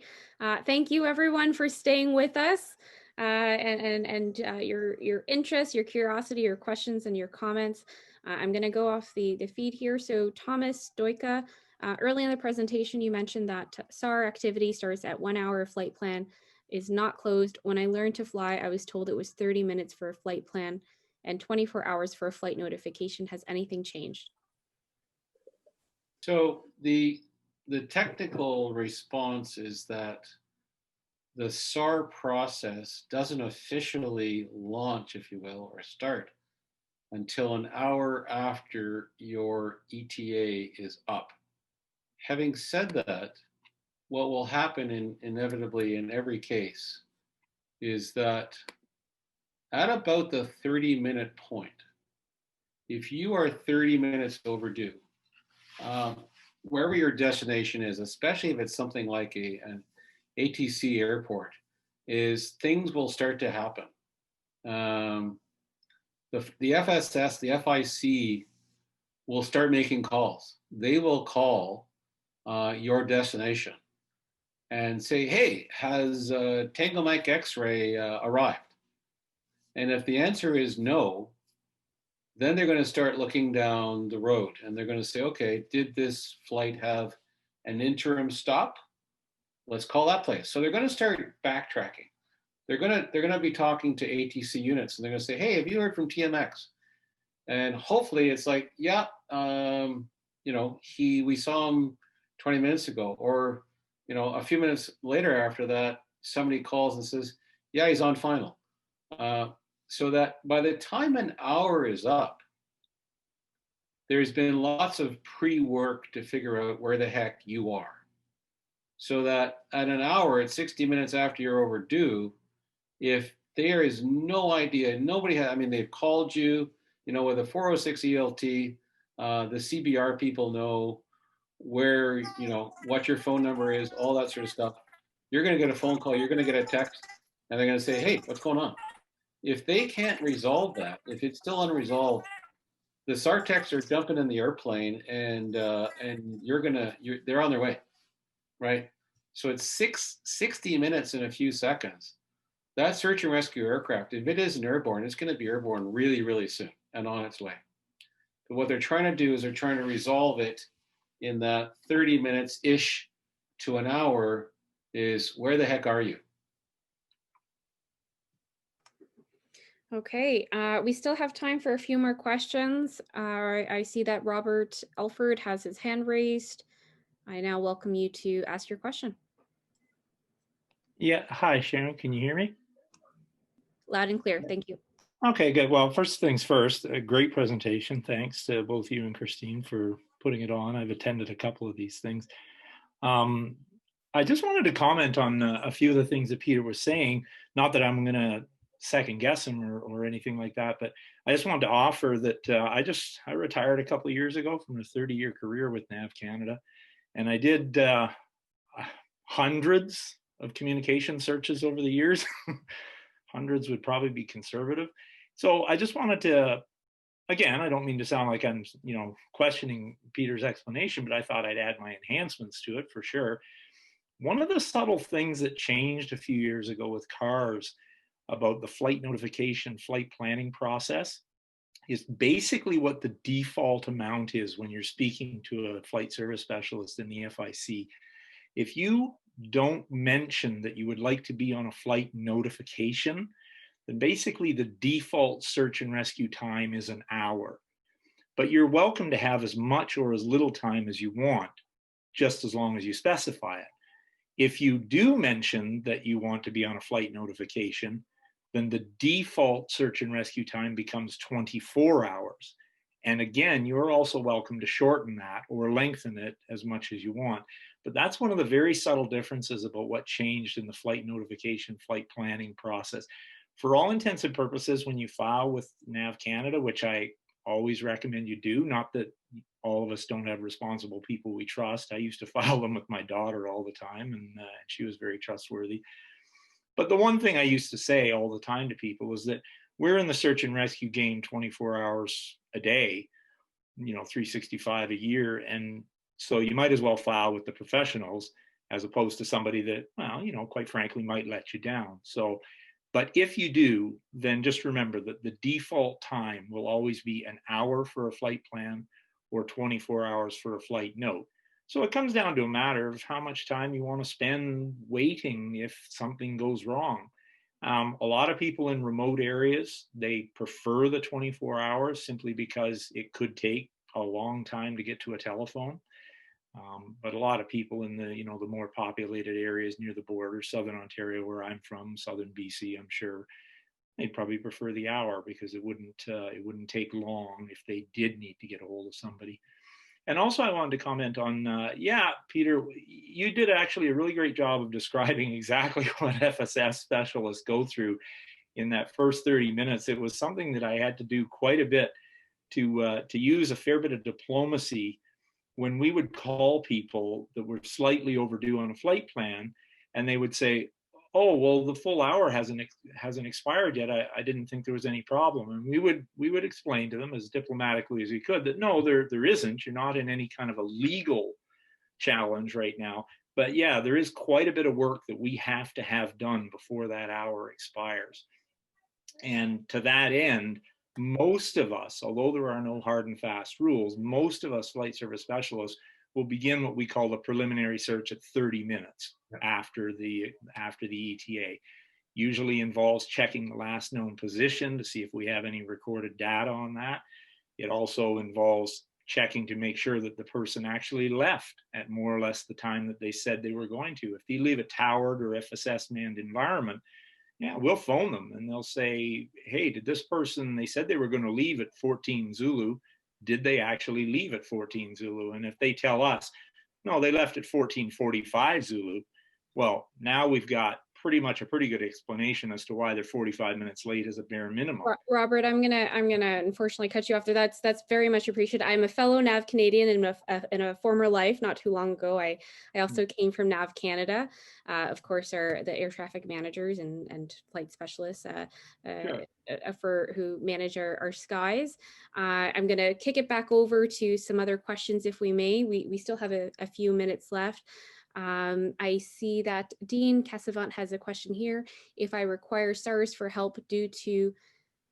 Thank you everyone for staying with us and your interest, your curiosity, your questions, and your comments. I'm going to go off the feed here. So Thomas Stoika, early in the presentation, you mentioned that SAR activity starts at 1 hour of flight plan is not closed. When I learned to fly, I was told it was 30 minutes for a flight plan and 24 hours for a flight notification. Has anything changed? So the technical response is that the SAR process doesn't officially launch, if you will, or start until an hour after your ETA is up. Having said that, what will happen inevitably in every case is that at about the 30-minute point, if you are 30 minutes overdue, wherever your destination is, especially if it's something like an ATC airport, is things will start to happen. The FSS, the FIC will start making calls. They will call your destination and say, hey, has Tango Mike X-ray arrived? And if the answer is no, then they're going to start looking down the road and they're going to say, okay, did this flight have an interim stop? Let's call that place. So they're going to start backtracking. They're going to be talking to ATC units and they're going to say, hey, have you heard from TMX? And hopefully it's like, yeah, we saw him 20 minutes ago, or, a few minutes later after that, somebody calls and says, yeah, he's on final. So that by the time an hour is up, there's been lots of pre-work to figure out where the heck you are. So that at an hour, at 60 minutes after you're overdue, if there is no idea, they've called you, with a 406 ELT, the CBR people know where, what your phone number is, all that sort of stuff. You're going to get a phone call, you're going to get a text, and they're going to say, hey, what's going on? If they can't resolve that, if it's still unresolved, the SAR techs are jumping in the airplane and they're on their way, right? So it's 60 minutes and a few seconds. That search and rescue aircraft, if it isn't airborne, it's going to be airborne really, really soon and on its way. But what they're trying to do is they're trying to resolve it in that 30 minutes-ish to an hour is, where the heck are you? Okay, we still have time for a few more questions. I see that Robert Elford has his hand raised. I now welcome you to ask your question. Yeah, hi Sharon, can you hear me? Loud and clear, thank you. Okay, good. Well, first things first, a great presentation. Thanks to both you and Christine for putting it on. I've attended a couple of these things. I just wanted to comment on a few of the things that Peter was saying. Not that I'm going to second guess him or anything like that, but I just wanted to offer that I retired a couple of years ago from a 30-year career with NAV Canada, and I did hundreds of communication searches over the years. Hundreds would probably be conservative. So I just wanted to, again, I don't mean to sound like I'm, questioning Peter's explanation, but I thought I'd add my enhancements to it for sure. One of the subtle things that changed a few years ago with CARS about the flight notification, flight planning process is basically what the default amount is when you're speaking to a flight service specialist in the FIC. If you don't mention that you would like to be on a flight notification, then basically the default search and rescue time is an hour. But you're welcome to have as much or as little time as you want, just as long as you specify it. If you do mention that you want to be on a flight notification, then the default search and rescue time becomes 24 hours. And again, you're also welcome to shorten that or lengthen it as much as you want. But that's one of the very subtle differences about what changed in the flight notification, flight planning process. For all intents and purposes, when you file with NAV Canada, which I always recommend you do. Not that all of us don't have responsible people we trust. I used to file them with my daughter all the time, and she was very trustworthy. But the one thing I used to say all the time to people is that we're in the search and rescue game 24 hours a day, 365 a year. And so you might as well file with the professionals as opposed to somebody that, well, quite frankly, might let you down. So, but if you do, then just remember that the default time will always be an hour for a flight plan or 24 hours for a flight note. So it comes down to a matter of how much time you want to spend waiting if something goes wrong. A lot of people in remote areas, they prefer the 24 hours simply because it could take a long time to get to a telephone. But a lot of people in the, the more populated areas near the border, Southern Ontario, where I'm from, Southern BC, I'm sure they'd probably prefer the hour because it wouldn't take long if they did need to get a hold of somebody. And also I wanted to comment on, yeah, Peter, you did actually a really great job of describing exactly what FSS specialists go through in that first 30 minutes. It was something that I had to do quite a bit to use a fair bit of diplomacy when we would call people that were slightly overdue on a flight plan, and they would say, oh, well, the full hour hasn't expired yet. I didn't think there was any problem. And we would explain to them as diplomatically as we could that no, there isn't. You're not in any kind of a legal challenge right now. But yeah, there is quite a bit of work that we have to have done before that hour expires. And to that end, most of us, although there are no hard and fast rules, most of us flight service specialists will begin what we call the preliminary search at 30 minutes after the ETA. Usually involves checking the last known position to see if we have any recorded data on that. It also involves checking to make sure that the person actually left at more or less the time that they said they were going to. If they leave a towered or FSS manned environment, yeah, we'll phone them and they'll say, hey, did this person, they said they were going to leave at 14 Zulu. Did they actually leave at 14 Zulu? And if they tell us, no, they left at 14:45 Zulu, well, now we've got pretty much a pretty good explanation as to why they're 45 minutes late as a bare minimum. Robert, I'm gonna unfortunately cut you off there. That's very much appreciated. I'm a fellow NAV Canadian in a former life, not too long ago. I also came from NAV Canada. Of course, are the air traffic managers and flight specialists who manage our skies. I'm gonna kick it back over to some other questions if we may. We still have a few minutes left. I see that Dean Cassavant has a question here. If I require SARS for help due to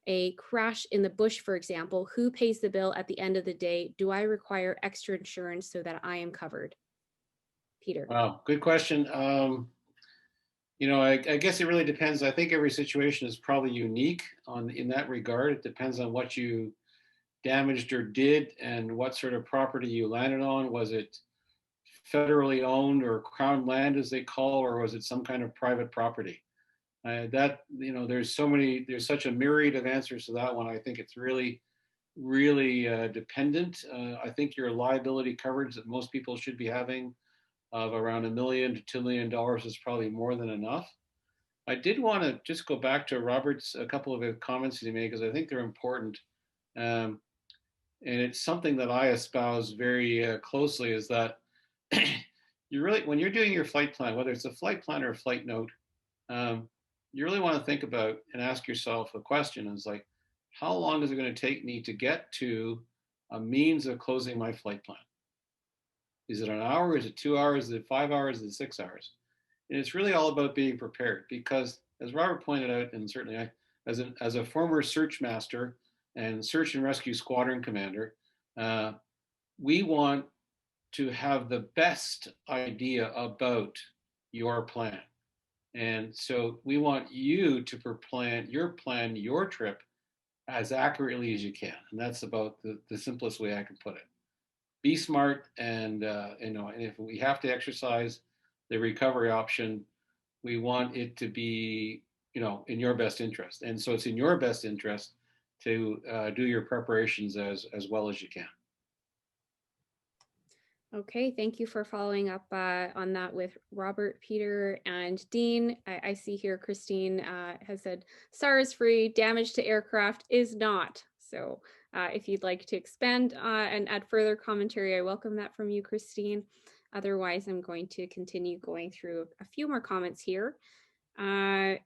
a crash in the bush, for example, who pays the bill at the end of the day? Do I require extra insurance so that I am covered? Peter. Wow, good question. I guess it really depends. I think every situation is probably unique in that regard. It depends on what you damaged or did and what sort of property you landed on. Was it federally owned or crown land, as they call, or was it some kind of private property? There's such a myriad of answers to that one. I think it's really dependent. I think your liability coverage that most people should be having of around $1 million to $2 million is probably more than enough. I did want to just go back to a couple of comments he made, because I think they're important. And it's something that I espouse very closely, is that when you're doing your flight plan, whether it's a flight plan or a flight note, you really want to think about and ask yourself a question. It's like, how long is it going to take me to get to a means of closing my flight plan? Is it an hour? Is it 2 hours? Is it 5 hours? Is it 6 hours? And it's really all about being prepared, because as Robert pointed out, and certainly I, as a former search master and search and rescue squadron commander, we want to have the best idea about your plan. And so we want you to plan your trip as accurately as you can. And that's about the simplest way I can put it. Be smart, and if we have to exercise the recovery option, we want it to be, in your best interest. And so it's in your best interest to do your preparations as well as you can. Okay, thank you for following up on that with Robert, Peter, and Dean. I see here Christine has said SARS free, damage to aircraft is not. So If you'd like to expand and add further commentary, I welcome that from you, Christine. Otherwise, I'm going to continue going through a few more comments here. Bob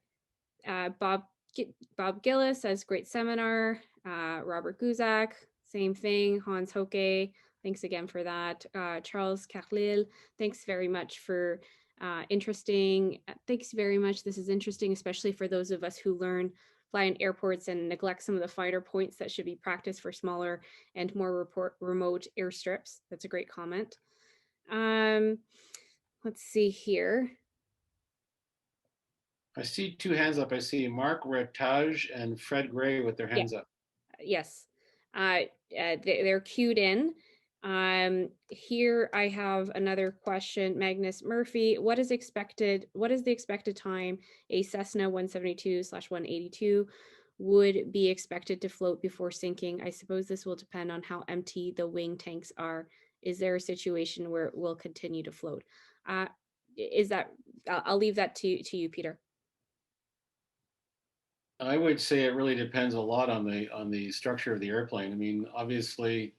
Gillis says, great seminar. Robert Guzak, same thing. Hans Hoke, thanks again for that. Charles Carlil, thanks very much for interesting. Thanks very much. This is interesting, especially for those of us who fly in airports and neglect some of the finer points that should be practiced for smaller and more remote airstrips. That's a great comment. Let's see here. I see two hands up. I see Mark Retage and Fred Gray with their hands up. Yes, they're queued in. Here I have another question. Magnus Murphy, what is the expected time a Cessna 172/182 would be expected to float before sinking? I suppose this will depend on how empty the wing tanks are. Is there a situation where it will continue to float? I'll leave that to you, Peter. I would say it really depends a lot on the structure of the airplane. I mean, obviously,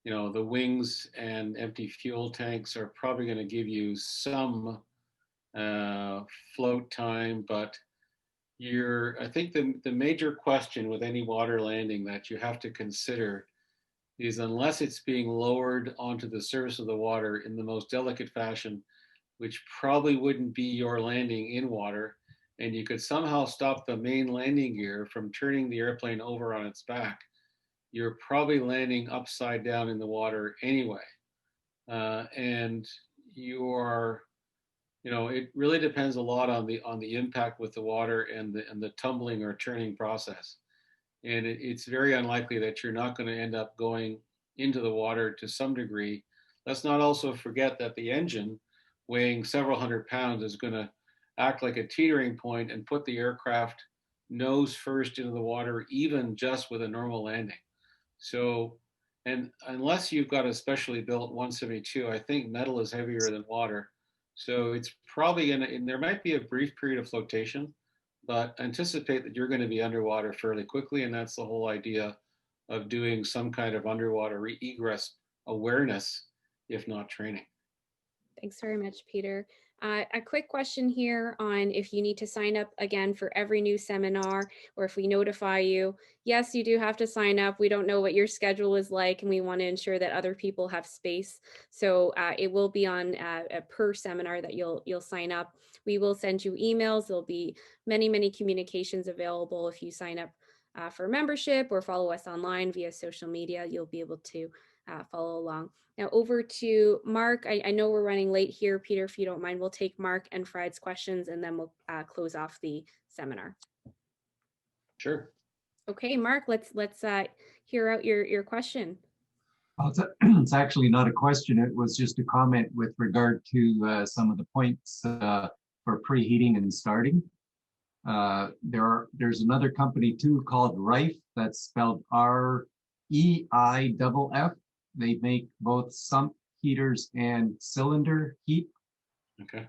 you know, the wings and empty fuel tanks are probably going to give you some float time, but I think the major question with any water landing that you have to consider is, unless it's being lowered onto the surface of the water in the most delicate fashion, which probably wouldn't be your landing in water, and you could somehow stop the main landing gear from turning the airplane over on its back, you're probably landing upside down in the water anyway. And it really depends a lot on the impact with the water and the tumbling or turning process. And it's very unlikely that you're not going to end up going into the water to some degree. Let's not also forget that the engine, weighing several hundred pounds, is going to act like a teetering point and put the aircraft nose first into the water, even just with a normal landing. So, and unless you've got a specially built 172, I think metal is heavier than water. So it's probably there might be a brief period of flotation, but anticipate that you're going to be underwater fairly quickly. And that's the whole idea of doing some kind of underwater egress awareness, if not training. Thanks very much, Peter. A quick question here on if you need to sign up again for every new seminar, or if we notify you. Yes, you do have to sign up. We don't know what your schedule is like, and we want to ensure that other people have space. So it will be on a per seminar that you'll sign up. We will send you emails. There'll be many communications available if you sign up for membership or follow us online via social media. You'll be able to follow along. Now over to Mark. I know we're running late here, Peter, if you don't mind, we'll take Mark and Fred's questions and then we'll close off the seminar. Sure. Okay, Mark, let's hear out your question. It's actually not a question. It was just a comment with regard to some of the points for preheating and starting. There's another company too called Rife, that's spelled REIFF. They make both sump heaters and cylinder heat. Okay.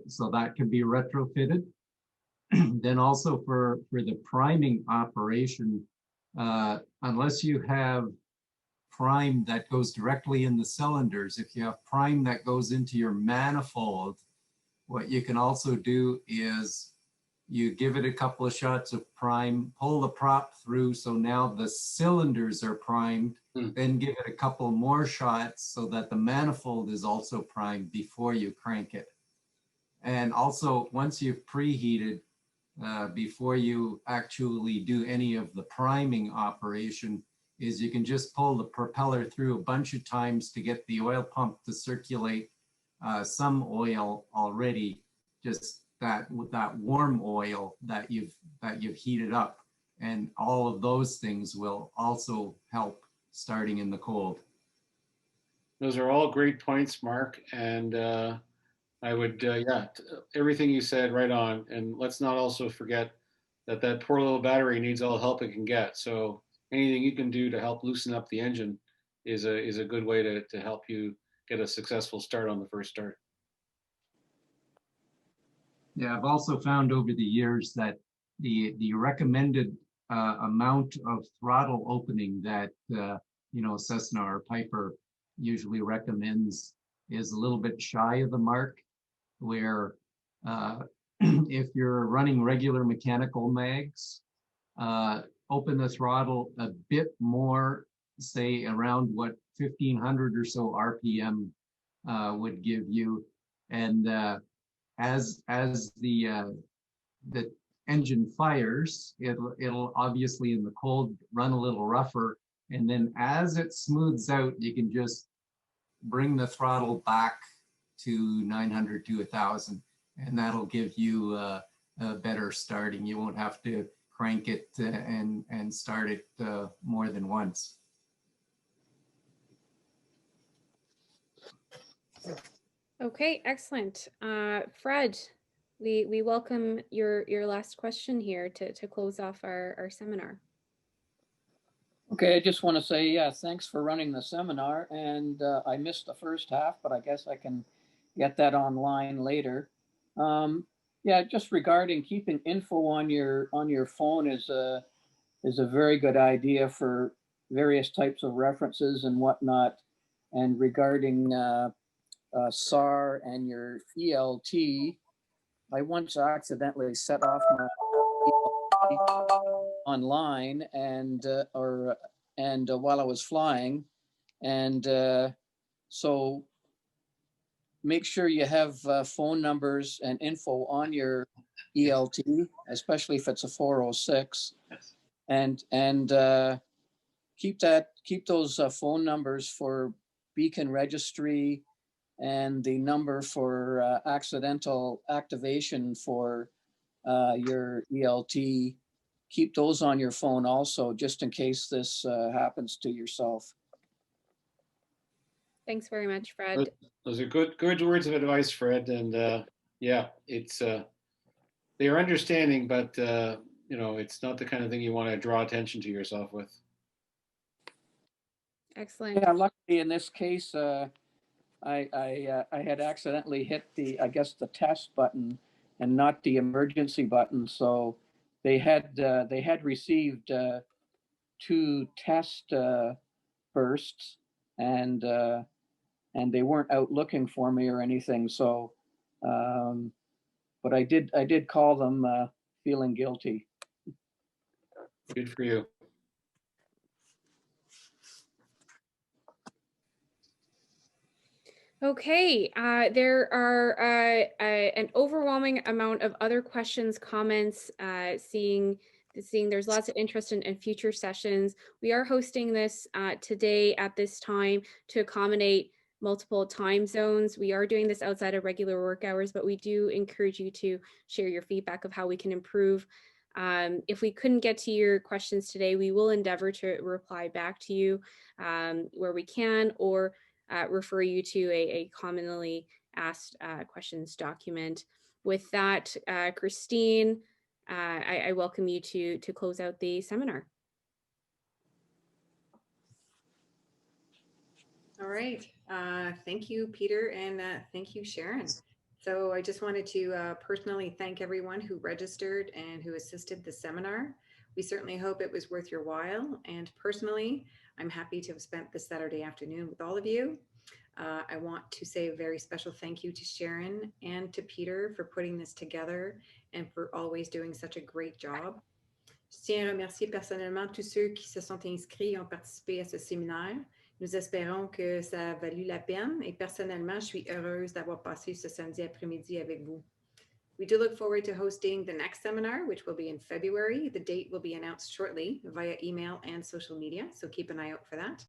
So that can be retrofitted. Then also for the priming operation, unless you have prime that goes directly in the cylinders, if you have prime that goes into your manifold, what you can also do is you give it a couple of shots of prime, pull the prop through so now the cylinders are primed, then give it a couple more shots so that the manifold is also primed before you crank it. And also, once you've preheated, before you actually do any of the priming operation, is you can just pull the propeller through a bunch of times to get the oil pump to circulate some oil already, just that warm oil that you've heated up, and all of those things will also help starting in the cold. Those are all great points, Mark, and I would everything you said right on. And let's not also forget that poor little battery needs all help it can get. So anything you can do to help loosen up the engine is a good way to help you get a successful start on the first start. Yeah, I've also found over the years that the recommended amount of throttle opening that Cessna or Piper usually recommends is a little bit shy of the mark, where if you're running regular mechanical mags, open the throttle a bit more, say around what 1500 or so RPM would give you, and as the engine fires, it'll obviously in the cold run a little rougher, and then as it smooths out, you can just bring the throttle back to 900 to 1000, and that'll give you a better starting. You won't have to crank it and start it more than once. Okay, excellent. Fred, we welcome your last question here to close off our seminar. Okay, I just want to say, yeah, thanks for running the seminar. And I missed the first half, but I guess I can get that online later. Yeah, just regarding keeping info on your phone is a very good idea for various types of references and whatnot. And regarding SAR and your ELT, I once accidentally set off my online and while I was flying, and so make sure you have phone numbers and info on your ELT, especially if it's a 406, and keep those phone numbers for beacon registry and the number for accidental activation for your ELT. Keep those on your phone also, just in case this happens to yourself. Thanks very much, Fred. Those are good words of advice, Fred. And yeah, it's they are understanding, but it's not the kind of thing you want to draw attention to yourself with. Excellent. Yeah, luckily in this case, I had accidentally hit the test button and not the emergency button. So they had received 2 test bursts, and they weren't out looking for me or anything. So, but I did call them feeling guilty. Good for you. Okay, there are an overwhelming amount of other questions, comments, seeing there's lots of interest in future sessions. We are hosting this today at this time to accommodate multiple time zones. We are doing this outside of regular work hours, but we do encourage you to share your feedback of how we can improve. If we couldn't get to your questions today, we will endeavor to reply back to you where we can, or refer you to a commonly asked questions document. With that, Christine, I welcome you to close out the seminar. All right. Thank you, Peter, and thank you, Sharon. So I just wanted to personally thank everyone who registered and who assisted the seminar. We certainly hope it was worth your while. And personally, I'm happy to have spent this Saturday afternoon with all of you. I want to say a very special thank you to Sharon and to Peter for putting this together and for always doing such a great job. Je tiens à remercier personnellement tous ceux qui se sont inscrits et ont participé à ce séminaire. Nous espérons que ça a valu la peine et personnellement, je suis heureuse d'avoir passé ce samedi après-midi avec vous. We do look forward to hosting the next seminar, which will be in February. The date will be announced shortly via email and social media, so keep an eye out for that.